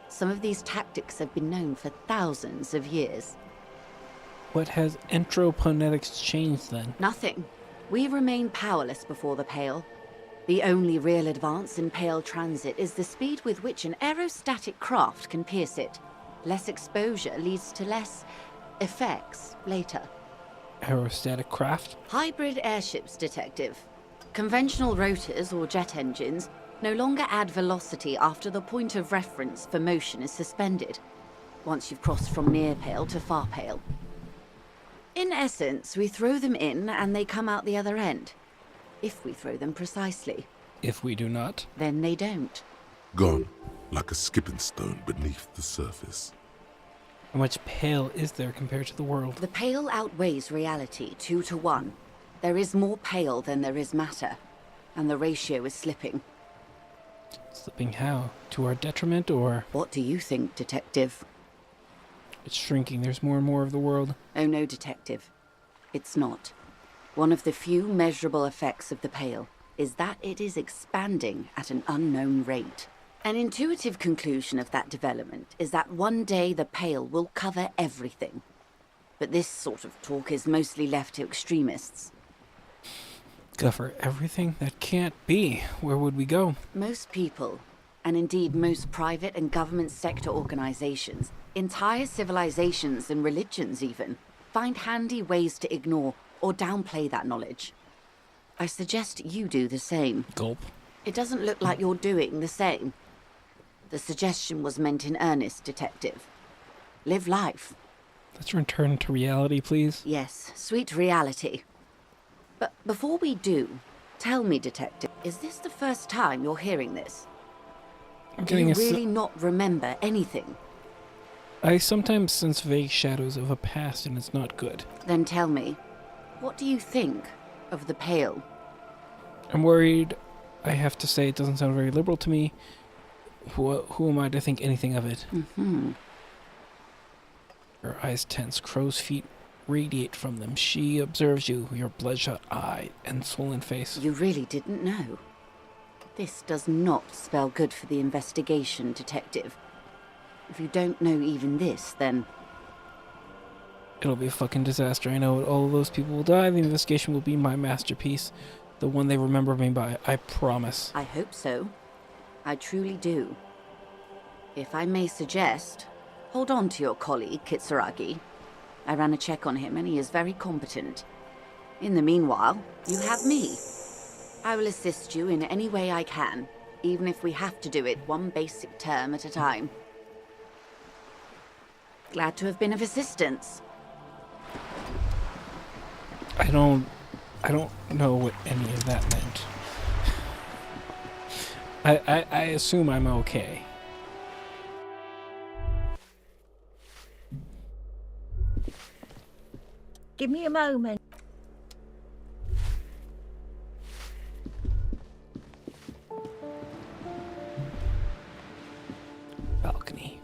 Some of these tactics have been known for thousands of years. What has entroponetics changed then? Nothing. We remain powerless before the Pale. The only real advance in Pale transit is the speed with which an aerostatic craft can pierce it. Less exposure leads to less effects later. Aerostatic craft? Hybrid airships, detective. Conventional rotors or jet engines no longer add velocity after the point of reference for motion is suspended, once you've crossed from near Pale to far Pale. In essence, we throw them in and they come out the other end. If we throw them precisely. If we do not? Then they don't. Gone, like a skipping stone beneath the surface. How much Pale is there compared to the world? The Pale outweighs reality 2 to 1. There is more Pale than there is matter, and the ratio is slipping. Slipping how? To our detriment, or...? What do you think, Detective? It's shrinking. There's more and more of the world. Oh no, Detective. It's not. One of the few measurable effects of the Pale is that it is expanding at an unknown rate. An intuitive conclusion of that development is that one day the Pale will cover everything. But this sort of talk is mostly left to extremists. Cover everything? That can't be. Where would we go? Most people, and indeed most private and government sector organizations, entire civilizations and religions even, find handy ways to ignore or downplay that knowledge. I suggest you do the same. Gulp. It doesn't look like you're doing the same. The suggestion was meant in earnest, Detective. Live life. Let's return to reality, please. Yes, sweet reality. But before we do, tell me, Detective, is this the first time you're hearing this? Do you really not remember anything? I sometimes sense vague shadows of a past, and it's not good. Then tell me, what do you think of the Pale? I'm worried. I have to say it doesn't sound very liberal to me. Who am I to think anything of it? Mm-hmm. Her eyes tense, crow's feet radiate from them. She observes you, your bloodshot eye and swollen face. You really didn't know. This does not spell good for the investigation, Detective. If you don't know even this, then... It'll be a fucking disaster. I know it. All of those people will die. The investigation will be my masterpiece. The one they remember me by. I promise. I hope so. I truly do. If I may suggest, hold on to your colleague, Kitsuragi. I ran a check on him and he is very competent. In the meanwhile, you have me. I will assist you in any way I can, even if we have to do it one basic term at a time. Glad to have been of assistance. I don't know what any of that meant. I assume I'm okay. Give me a moment. Balcony.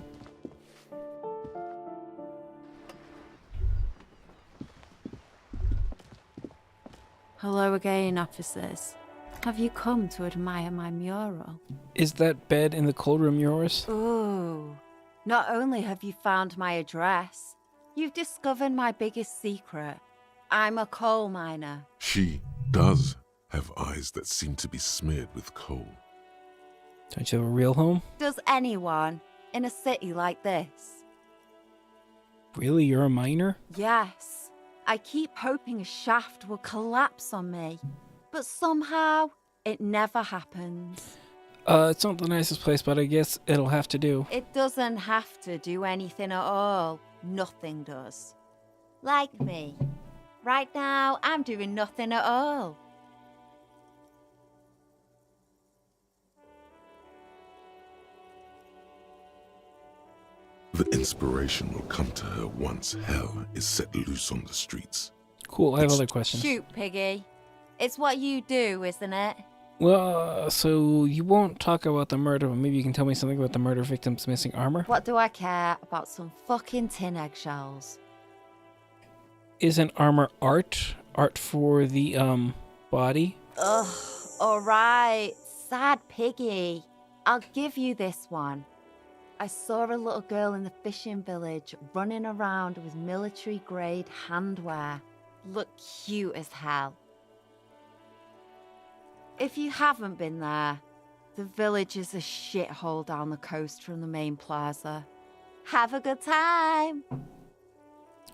Hello again, officers. Have you come to admire my mural? Is that bed in the cold room yours? Ooh. Not only have you found my address, you've discovered my biggest secret. I'm a coal miner. She does have eyes that seem to be smeared with coal. Don't you have a real home? Does anyone in a city like this? Really? You're a miner? Yes. I keep hoping a shaft will collapse on me, but somehow it never happens. It's not the nicest place, but I guess it'll have to do. It doesn't have to do anything at all. Nothing does. Like me. Right now, I'm doing nothing at all. The inspiration will come to her once hell is set loose on the streets. Cool, I have other questions. Shoot, Piggy. It's what you do, isn't it? Well, so you won't talk about the murder, but maybe you can tell me something about the murder victim's missing armor? What do I care about some fucking tin eggshells? Isn't armor art? Art for the, body? Ugh, alright. Sad Piggy. I'll give you this one. I saw a little girl in the fishing village running around with military-grade handwear. Looked cute as hell. If you haven't been there, the village is a shithole down the coast from the main plaza. Have a good time!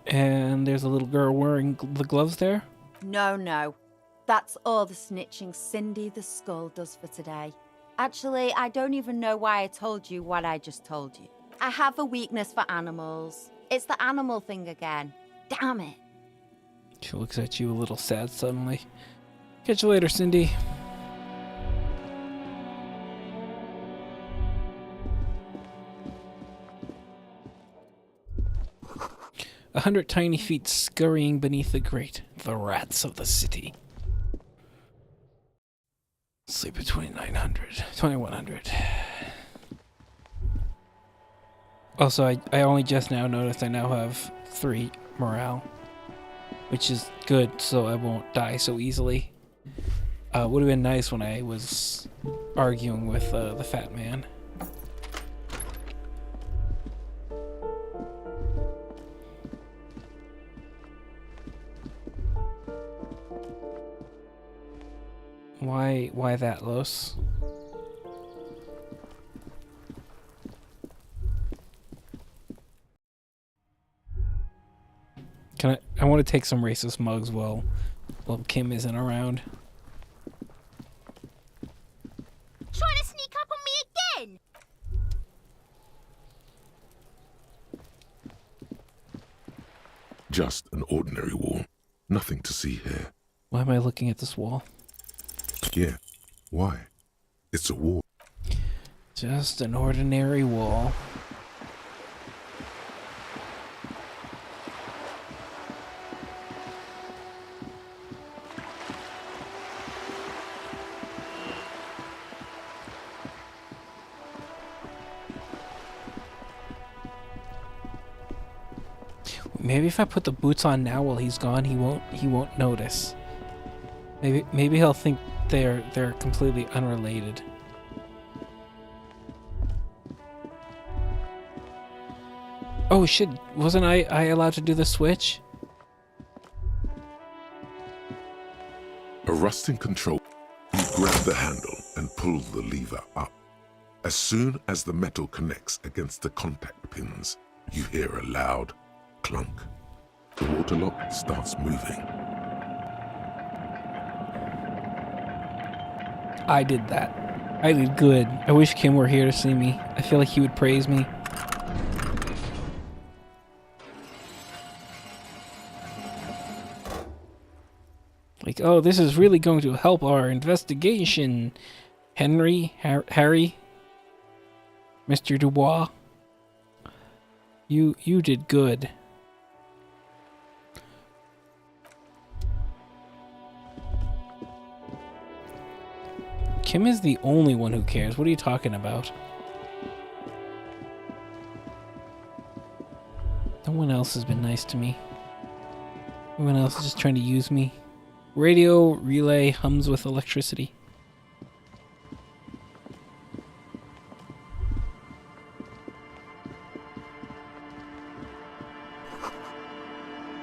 And there's a little girl wearing the gloves there? No. That's all the snitching Cindy the Skull does for today. Actually, I don't even know why I told you what I just told you. I have a weakness for animals. It's the animal thing again. Damn it. She looks at you a little sad suddenly. Catch you later, Cindy. A 100 tiny feet scurrying beneath the grate. The rats of the city. Sleep at 2100. Also, I only just now noticed I now have 3 morale, which is good, so I won't die so easily. Would have been nice when I was arguing with the fat man. Why that, Los? I want to take some racist mugs while Kim isn't around. Trying to sneak up on me again? Just an ordinary wall. Nothing to see here. Why am I looking at this wall? Yeah. Why? It's a wall. Just an ordinary wall. Maybe if I put the boots on now while he's gone, he won't notice. Maybe he'll think they're completely unrelated. Oh shit, wasn't I allowed to do the switch? A rusting control. You grab the handle and pull the lever up. As soon as the metal connects against the contact pins, you hear a loud clunk. The water lock starts moving. I did that. I did good. I wish Kim were here to see me. I feel like he would praise me. Like, oh, this is really going to help our investigation. Harry, Mr. Dubois. You did good. Kim is the only one who cares. What are you talking about? No one else has been nice to me. Everyone else is just trying to use me. Radio relay hums with electricity.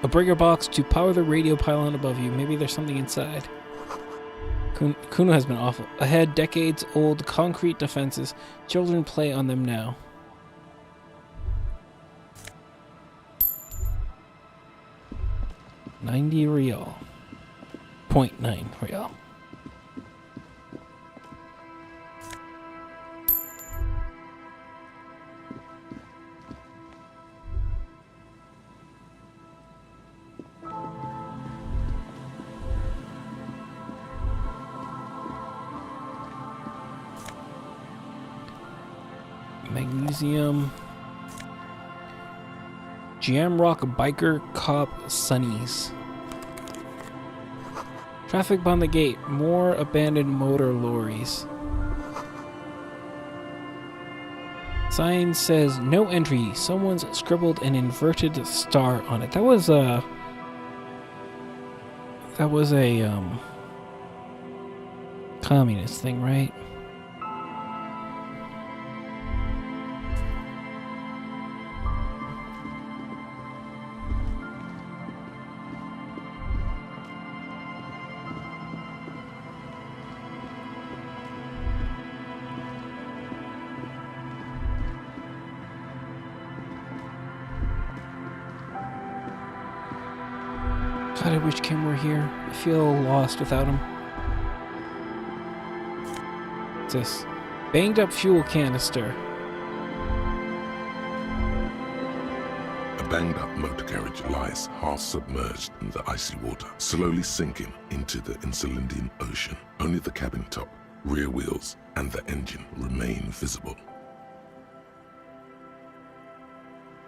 A breaker box to power the radio pylon above you. Maybe there's something inside. Kuno has been awful. Ahead, decades-old concrete defenses. Children play on them now. $90 real. 0.9 real. Magnesium. Jamrock Biker Cop Sunnies. Traffic on the gate. More abandoned motor lorries. Sign says no entry. Someone's scribbled an inverted star on it. That was a communist thing, right? God, I wish Kim were here. I feel lost without him. What's this? Banged up fuel canister. A banged up motor carriage lies half submerged in the icy water, slowly sinking into the Insulindian Ocean. Only the cabin top, rear wheels, and the engine remain visible.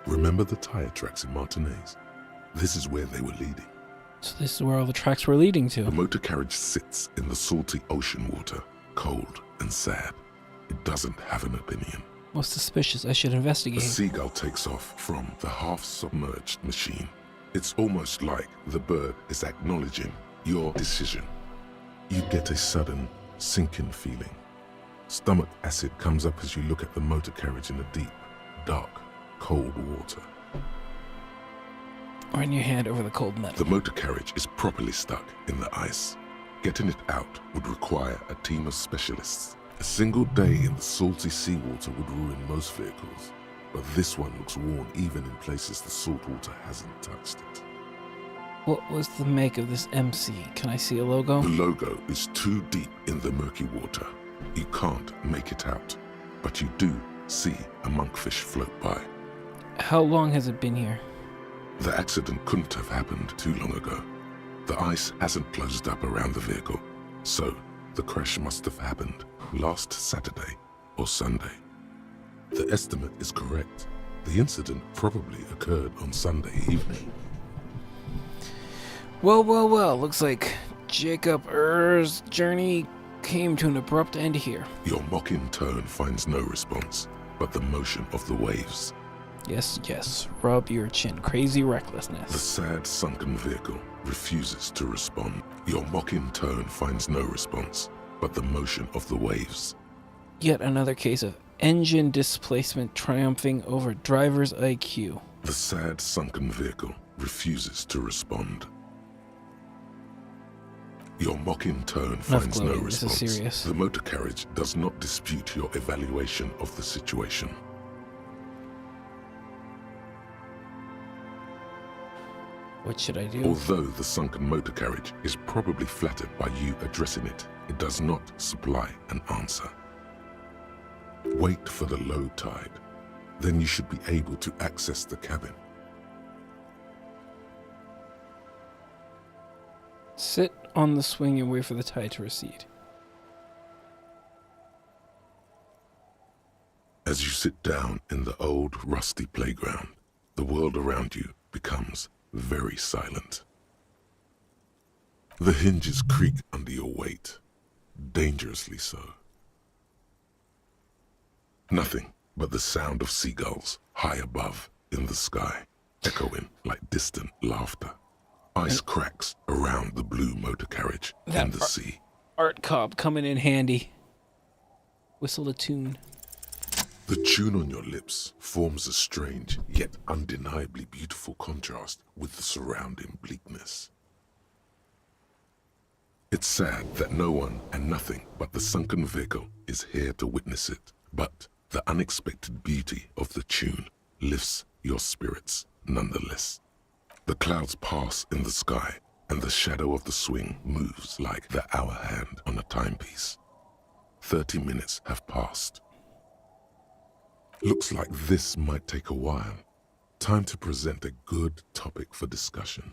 Remember the tire tracks in Martinez? This is where they were leading. So this is where all the tracks were leading to. The motor carriage sits in the salty ocean water, cold and sad. It doesn't have an opinion. Most suspicious. I should investigate. The seagull takes off from the half-submerged machine. It's almost like the bird is acknowledging your decision. You get a sudden sinking feeling. Stomach acid comes up as you look at the motor carriage in the deep, dark, cold water. Run your hand over the cold metal. The motor carriage is properly stuck in the ice. Getting it out would require a team of specialists. A single day in the salty seawater would ruin most vehicles, but this one looks worn even in places the salt water hasn't touched it. What was the make of this MC? Can I see a logo? The logo is too deep in the murky water. You can't make it out, but you do see a monkfish float by. How long has it been here? The accident couldn't have happened too long ago. The ice hasn't closed up around the vehicle, so the crash must have happened last Saturday or Sunday. The estimate is correct. The incident probably occurred on Sunday evening. Well, looks like Jacob Er's journey came to an abrupt end here. Your mocking tone finds no response, but the motion of the waves. Yes, rub your chin. Crazy recklessness. The sad, sunken vehicle refuses to respond. Your mocking tone finds no response, but the motion of the waves. Yet another case of engine displacement triumphing over driver's IQ. The sad, sunken vehicle refuses to respond. Your mocking tone finds no response. This is serious. The motor carriage does not dispute your evaluation of the situation. What should I do? Although the sunken motor carriage is probably flattered by you addressing it, it does not supply an answer. Wait for the low tide. Then you should be able to access the cabin. Sit on the swing and wait for the tide to recede. As you sit down in the old, rusty playground, the world around you becomes very silent. The hinges creak under your weight, dangerously so. Nothing but the sound of seagulls high above in the sky, echoing like distant laughter. Ice cracks around the blue motor carriage in the sea. Art cop coming in handy. Whistle a tune. The tune on your lips forms a strange yet undeniably beautiful contrast with the surrounding bleakness. It's sad that no one and nothing but the sunken vehicle is here to witness it, but the unexpected beauty of the tune lifts your spirits nonetheless. The clouds pass in the sky, and the shadow of the swing moves like the hour hand on a timepiece. 30 minutes have passed. Looks like this might take a while. Time to present a good topic for discussion.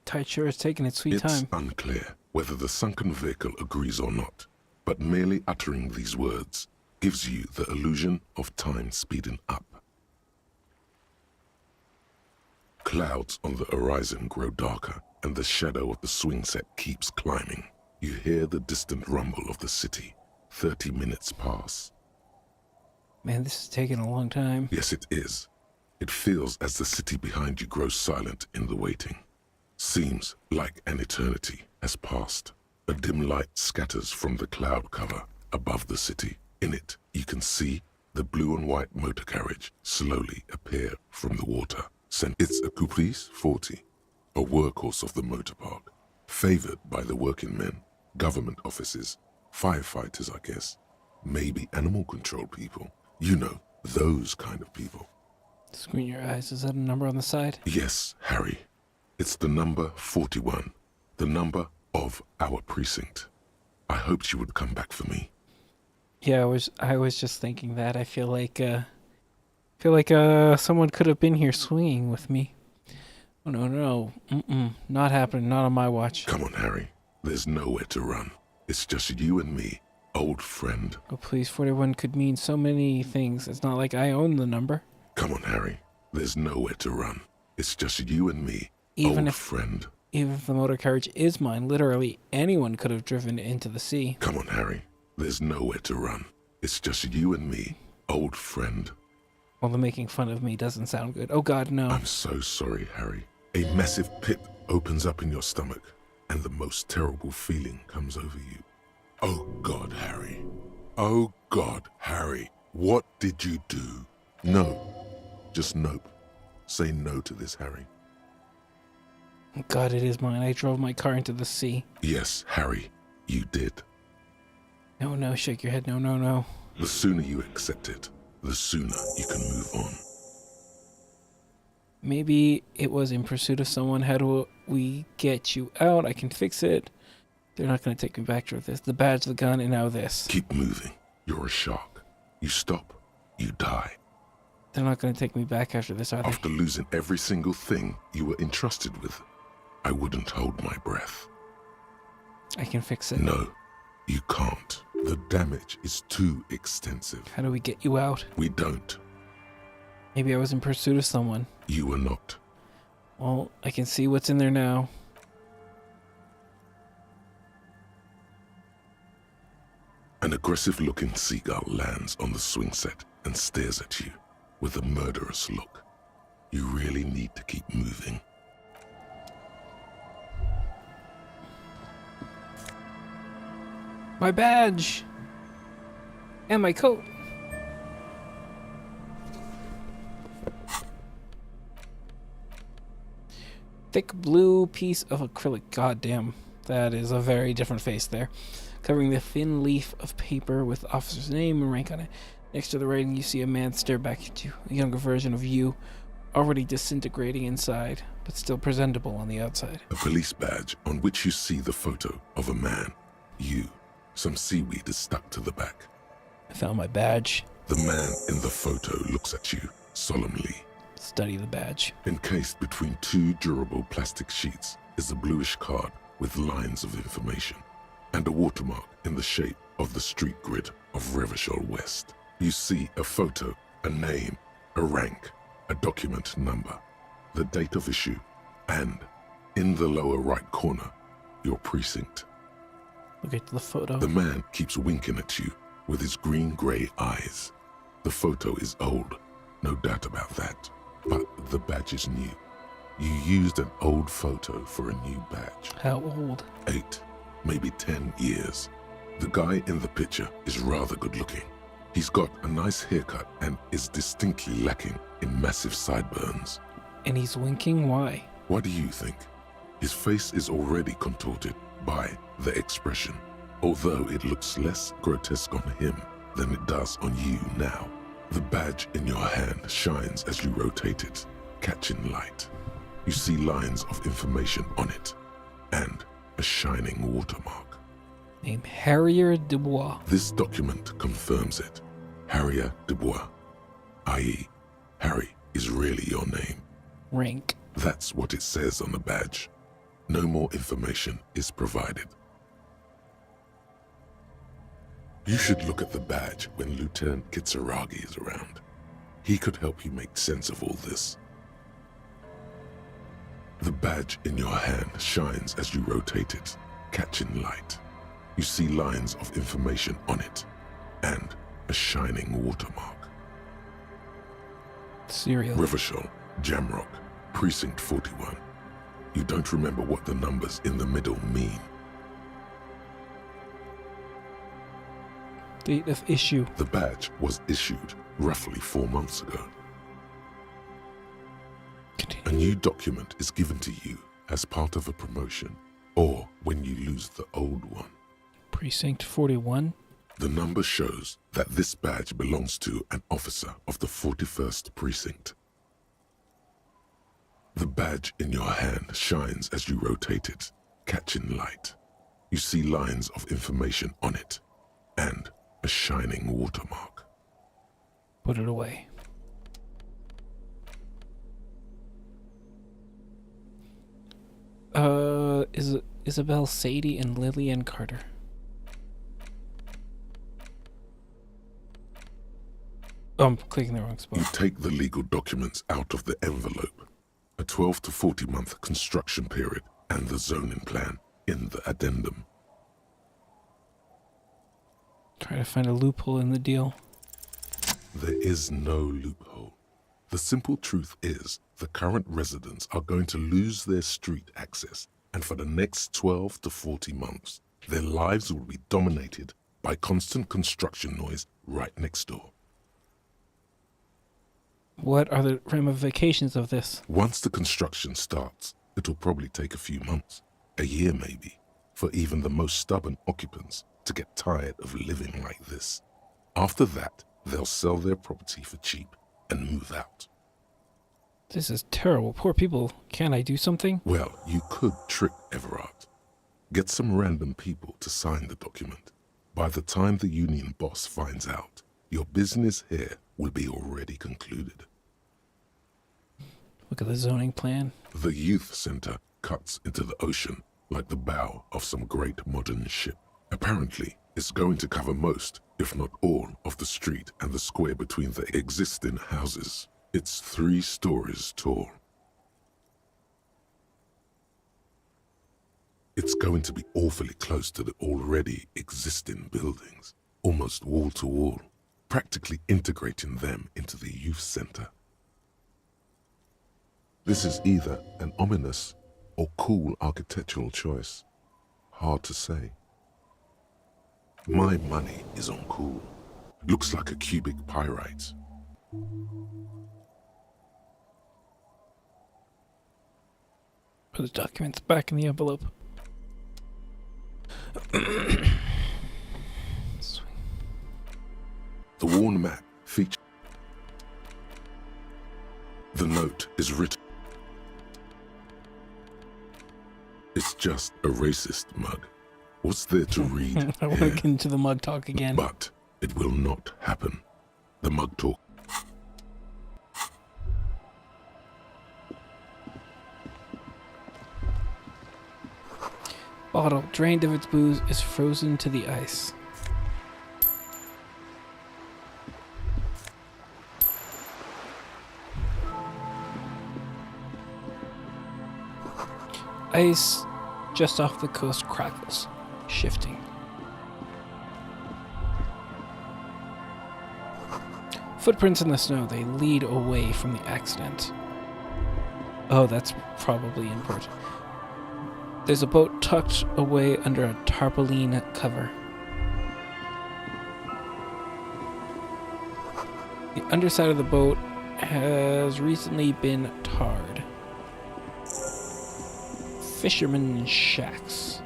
Tide sure is taking its sweet time. It's unclear whether the sunken vehicle agrees or not, but merely uttering these words gives you the illusion of time speeding up. Clouds on the horizon grow darker, and the shadow of the swing set keeps climbing. You hear the distant rumble of the city. 30 minutes pass. Man, this is taking a long time. Yes, it is. It feels as the city behind you grows silent in the waiting. Seems like an eternity has passed. A dim light scatters from the cloud cover above the city. In it, you can see the blue and white motor carriage slowly appear from the water. It's a Caprice 40, a workhorse of the motor park, favored by the working men, government offices, firefighters, I guess, maybe animal control people. You know, those kind of people. Screen your eyes. Is that a number on the side? Yes, Harry. It's the number 41, the number of our precinct. I hoped you would come back for me. Yeah, I was just thinking that. I feel like someone could have been here swinging with me. Oh, no. Not happening. Not on my watch. Come on, Harry. There's nowhere to run. It's just you and me, old friend. Oh, please, 41 could mean so many things. It's not like I own the number. Come on, Harry. There's nowhere to run. It's just you and me, Even old if, friend. Even if the motor carriage is mine, literally anyone could have driven it into the sea. Come on, Harry. There's nowhere to run. It's just you and me, old friend. Well, the making fun of me doesn't sound good. Oh God, no. I'm so sorry, Harry. A massive pit opens up in your stomach, and the most terrible feeling comes over you. Oh God, Harry. Oh God, Harry. What did you do? No. Just nope. Say no to this, Harry. God, it is mine. I drove my car into the sea. Yes, Harry, you did. No, no, shake your head. No, no, no. The sooner you accept it, the sooner you can move on. Maybe it was in pursuit of someone. How do we get you out? I can fix it. They're not going to take me back to this. The badge, the gun, and now this. Keep moving. You're a shark. You stop, you die. They're not going to take me back after this, are they? After losing every single thing you were entrusted with, I wouldn't hold my breath. I can fix it. No, you can't. The damage is too extensive. How do we get you out? We don't. Maybe I was in pursuit of someone. You were not. Well, I can see what's in there now. An aggressive-looking seagull lands on the swing set and stares at you with a murderous look. You really need to keep moving. My badge! And my coat! Thick blue piece of acrylic. Goddamn, that is a very different face there. Covering the thin leaf of paper with the officer's name and rank on it. Next to the writing, you see a man stare back at you, a younger version of you, already disintegrating inside, but still presentable on the outside. A police badge on which you see the photo of a man. You. Some seaweed is stuck to the back. I found my badge. The man in the photo looks at you solemnly. Study the badge. Encased between two durable plastic sheets is a bluish card with lines of information and a watermark in the shape of the street grid of Revachol West. You see a photo, a name, a rank, a document number, the date of issue, and, in the lower right corner, your precinct. Look at the photo. The man keeps winking at you with his green-grey eyes. The photo is old, no doubt about that, but the badge is new. You used an old photo for a new badge. How old? 8, maybe 10 years. The guy in the picture is rather good-looking. He's got a nice haircut and is distinctly lacking in massive sideburns. And he's winking? Why? What do you think? His face is already contorted by the expression, although it looks less grotesque on him than it does on you now. The badge in your hand shines as you rotate it, catching light. You see lines of information on it, and a shining watermark. Name Harrier Dubois. This document confirms it. Harrier Dubois, i.e., Harry is really your name. Rank. That's what it says on the badge. No more information is provided. You should look at the badge when Lieutenant Kitsuragi is around. He could help you make sense of all this. The badge in your hand shines as you rotate it, catching light. You see lines of information on it, and a shining watermark. Serial. Revachol, Jamrock, Precinct 41. You don't remember what the numbers in the middle mean. Date of issue. The badge was issued roughly 4 months ago. A new document is given to you as part of a promotion, or when you lose the old one. Precinct 41? The number shows that this badge belongs to an officer of the 41st Precinct. The badge in your hand shines as you rotate it, catching light. You see lines of information on it, and a shining watermark. Put it away. Isabel Sadie and Lillian Carter. Oh, I'm clicking the wrong spot. You take the legal documents out of the envelope. A 12 to 40 month construction period and the zoning plan in the addendum. Try to find a loophole in the deal. There is no loophole. The simple truth is the current residents are going to lose their street access, and for the next 12 to 40 months, their lives will be dominated by constant construction noise right next door. What are the ramifications of this? Once the construction starts, it'll probably take a few months, a year maybe, for even the most stubborn occupants to get tired of living like this. After that, they'll sell their property for cheap and move out. This is terrible. Poor people. Can I do something? Well, you could trick Everard. Get some random people to sign the document. By the time the union boss finds out, your business here will be already concluded. Look at the zoning plan. The youth center cuts into the ocean like the bow of some great modern ship. Apparently, it's going to cover most, if not all, of the street and the square between the existing houses. It's 3 stories tall. It's going to be awfully close to the already existing buildings, almost wall to wall, practically integrating them into the youth center. This is either an ominous or cool architectural choice. Hard to say. My money is on cool. Looks like a cubic pyrite. Put the documents back in the envelope. The worn map features. The note is written. It's just a racist mug. What's there to read? I want to get into the mug talk again. But it will not happen. The mug talk. Bottle, drained of its booze, is frozen to the ice. Ice just off the coast crackles, shifting. Footprints in the snow, they lead away from the accident. Oh, that's probably important. There's a boat tucked away under a tarpaulin cover. The underside of the boat has recently been tarred. Fishermen shacks.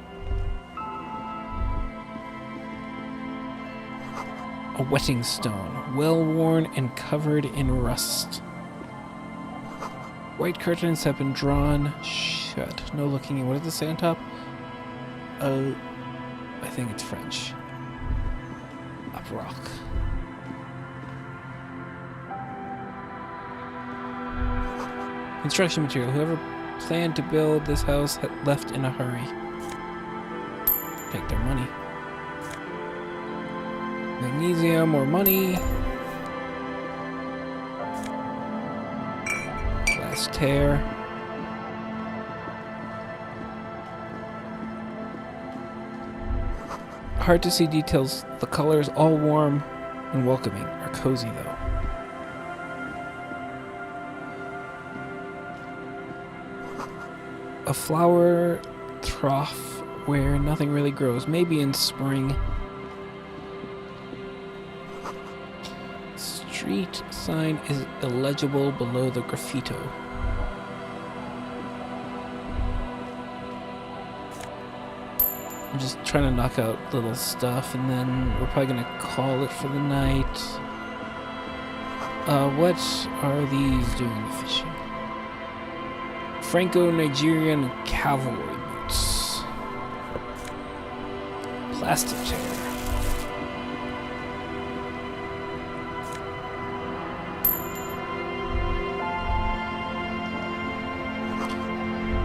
A wetting stone, well-worn and covered in rust. White curtains have been drawn shut. No looking in. What does it say on top? I think it's French. Up rock. Construction material. Whoever planned to build this house had left in a hurry. Take their money. Magnesium or money. Glass tear. Hard to see details. The colors, all warm and welcoming, are cozy though. A flower trough where nothing really grows, maybe in spring. Street sign is illegible below the graffito. I'm just trying to knock out little stuff, and then we're probably gonna call it for the night. What are these doing fishing? Franco-Nigerian cavalry boots. Plastic chair.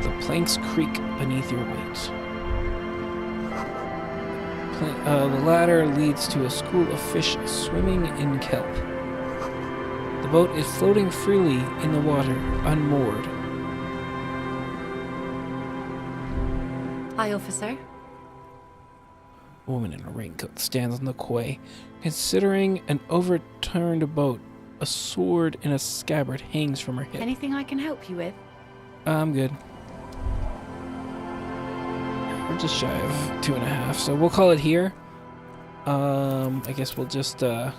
The planks creak beneath your weight. The ladder leads to a school of fish swimming in kelp. The boat is floating freely in the water, unmoored. Aye, officer. A woman in a raincoat stands on the quay, considering an overturned boat. A sword in a scabbard hangs from her hip. Anything I can help you with? I'm good. We're just shy of 2.5, so we'll call it here. I guess we'll just kind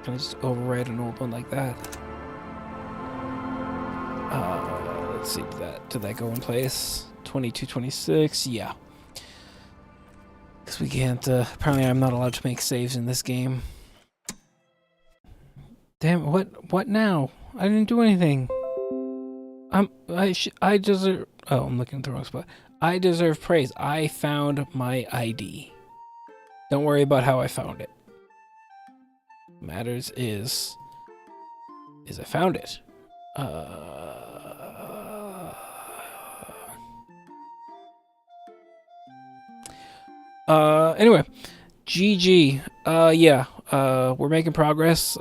of just override an old one like that. Let's see, did that go in place? 22-26, yeah. Because we can't, apparently I'm not allowed to make saves in this game. Damn, what now? I didn't do anything. I deserve, oh, I'm looking at the wrong spot. I deserve praise. I found my ID. Don't worry about how I found it. Matters is I found it. Anyway, GG. Yeah, we're making progress.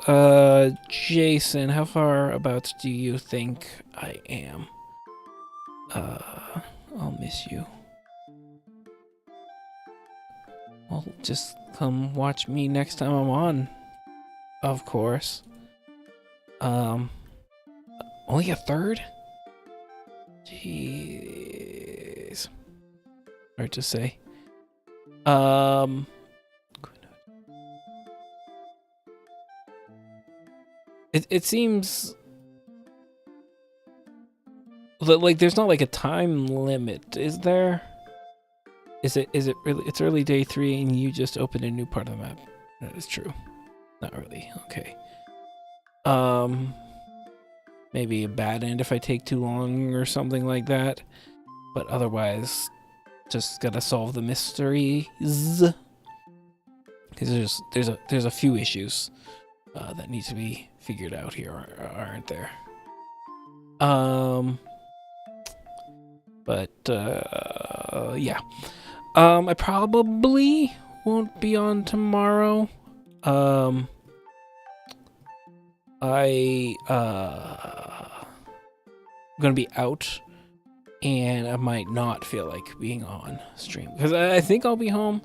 Jason, how far about do you think I am? I'll miss you. Well, just come watch me next time I'm on. Of course. Only a third? Jeez. Hard to say. It seems like there's not like a time limit, is there? Is it really? It's early day 3 and you just opened a new part of the map. That is true. Not really. Okay. Maybe a bad end if I take too long or something like that. But otherwise, just gotta solve the mysteries. Because there's a few issues that need to be figured out here, aren't there? But yeah. I probably won't be on tomorrow. I'm gonna be out, and I might not feel like being on stream because I think I'll be home.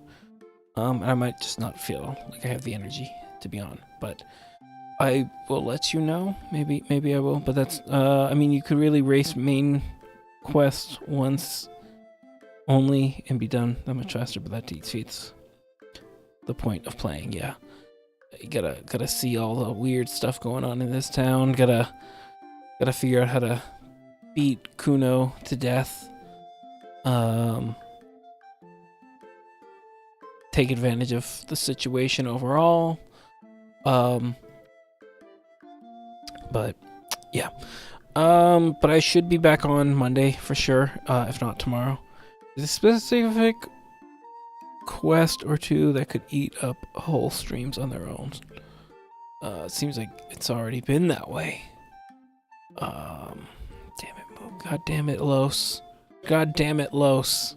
And I might just not feel like I have the energy to be on, but I will let you know. Maybe I will, but that's I mean, you could really race main quest once only and be done that much faster, but that defeats the point of playing. Yeah, you gotta see all the weird stuff going on in this town. Gotta figure out how to beat Kuno to death. Take advantage of the situation overall. But yeah. But I should be back on Monday for sure, if not tomorrow. Is a specific quest or two that could eat up whole streams on their own? It seems like it's already been that way. Damn it, God damn it, Los. God damn it, Los.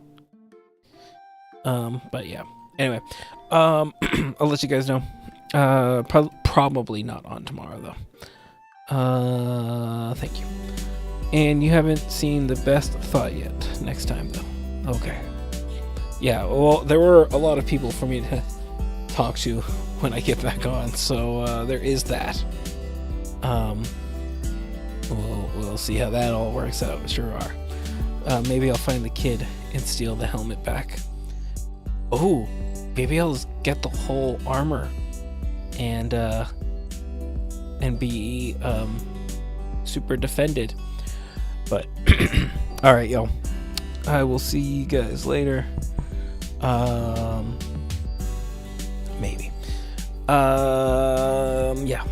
But yeah. Anyway, I'll let you guys know. Probably not on tomorrow though. Thank you. And you haven't seen the best thought yet. Next time though. Okay. Yeah, well, there were a lot of people for me to talk to when I get back on, so there is that. We'll see how that all works out. Sure are. Maybe I'll find the kid and steal the helmet back. Oh, maybe I'll just get the whole armor and be super defended. But all right, yo. I will see you guys later. Maybe. Yeah.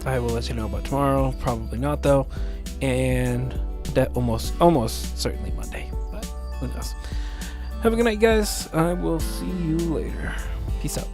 I will let you know about tomorrow. Probably not though. And that almost certainly Monday. But who knows? Have a good night, guys. I will see you later. Peace out.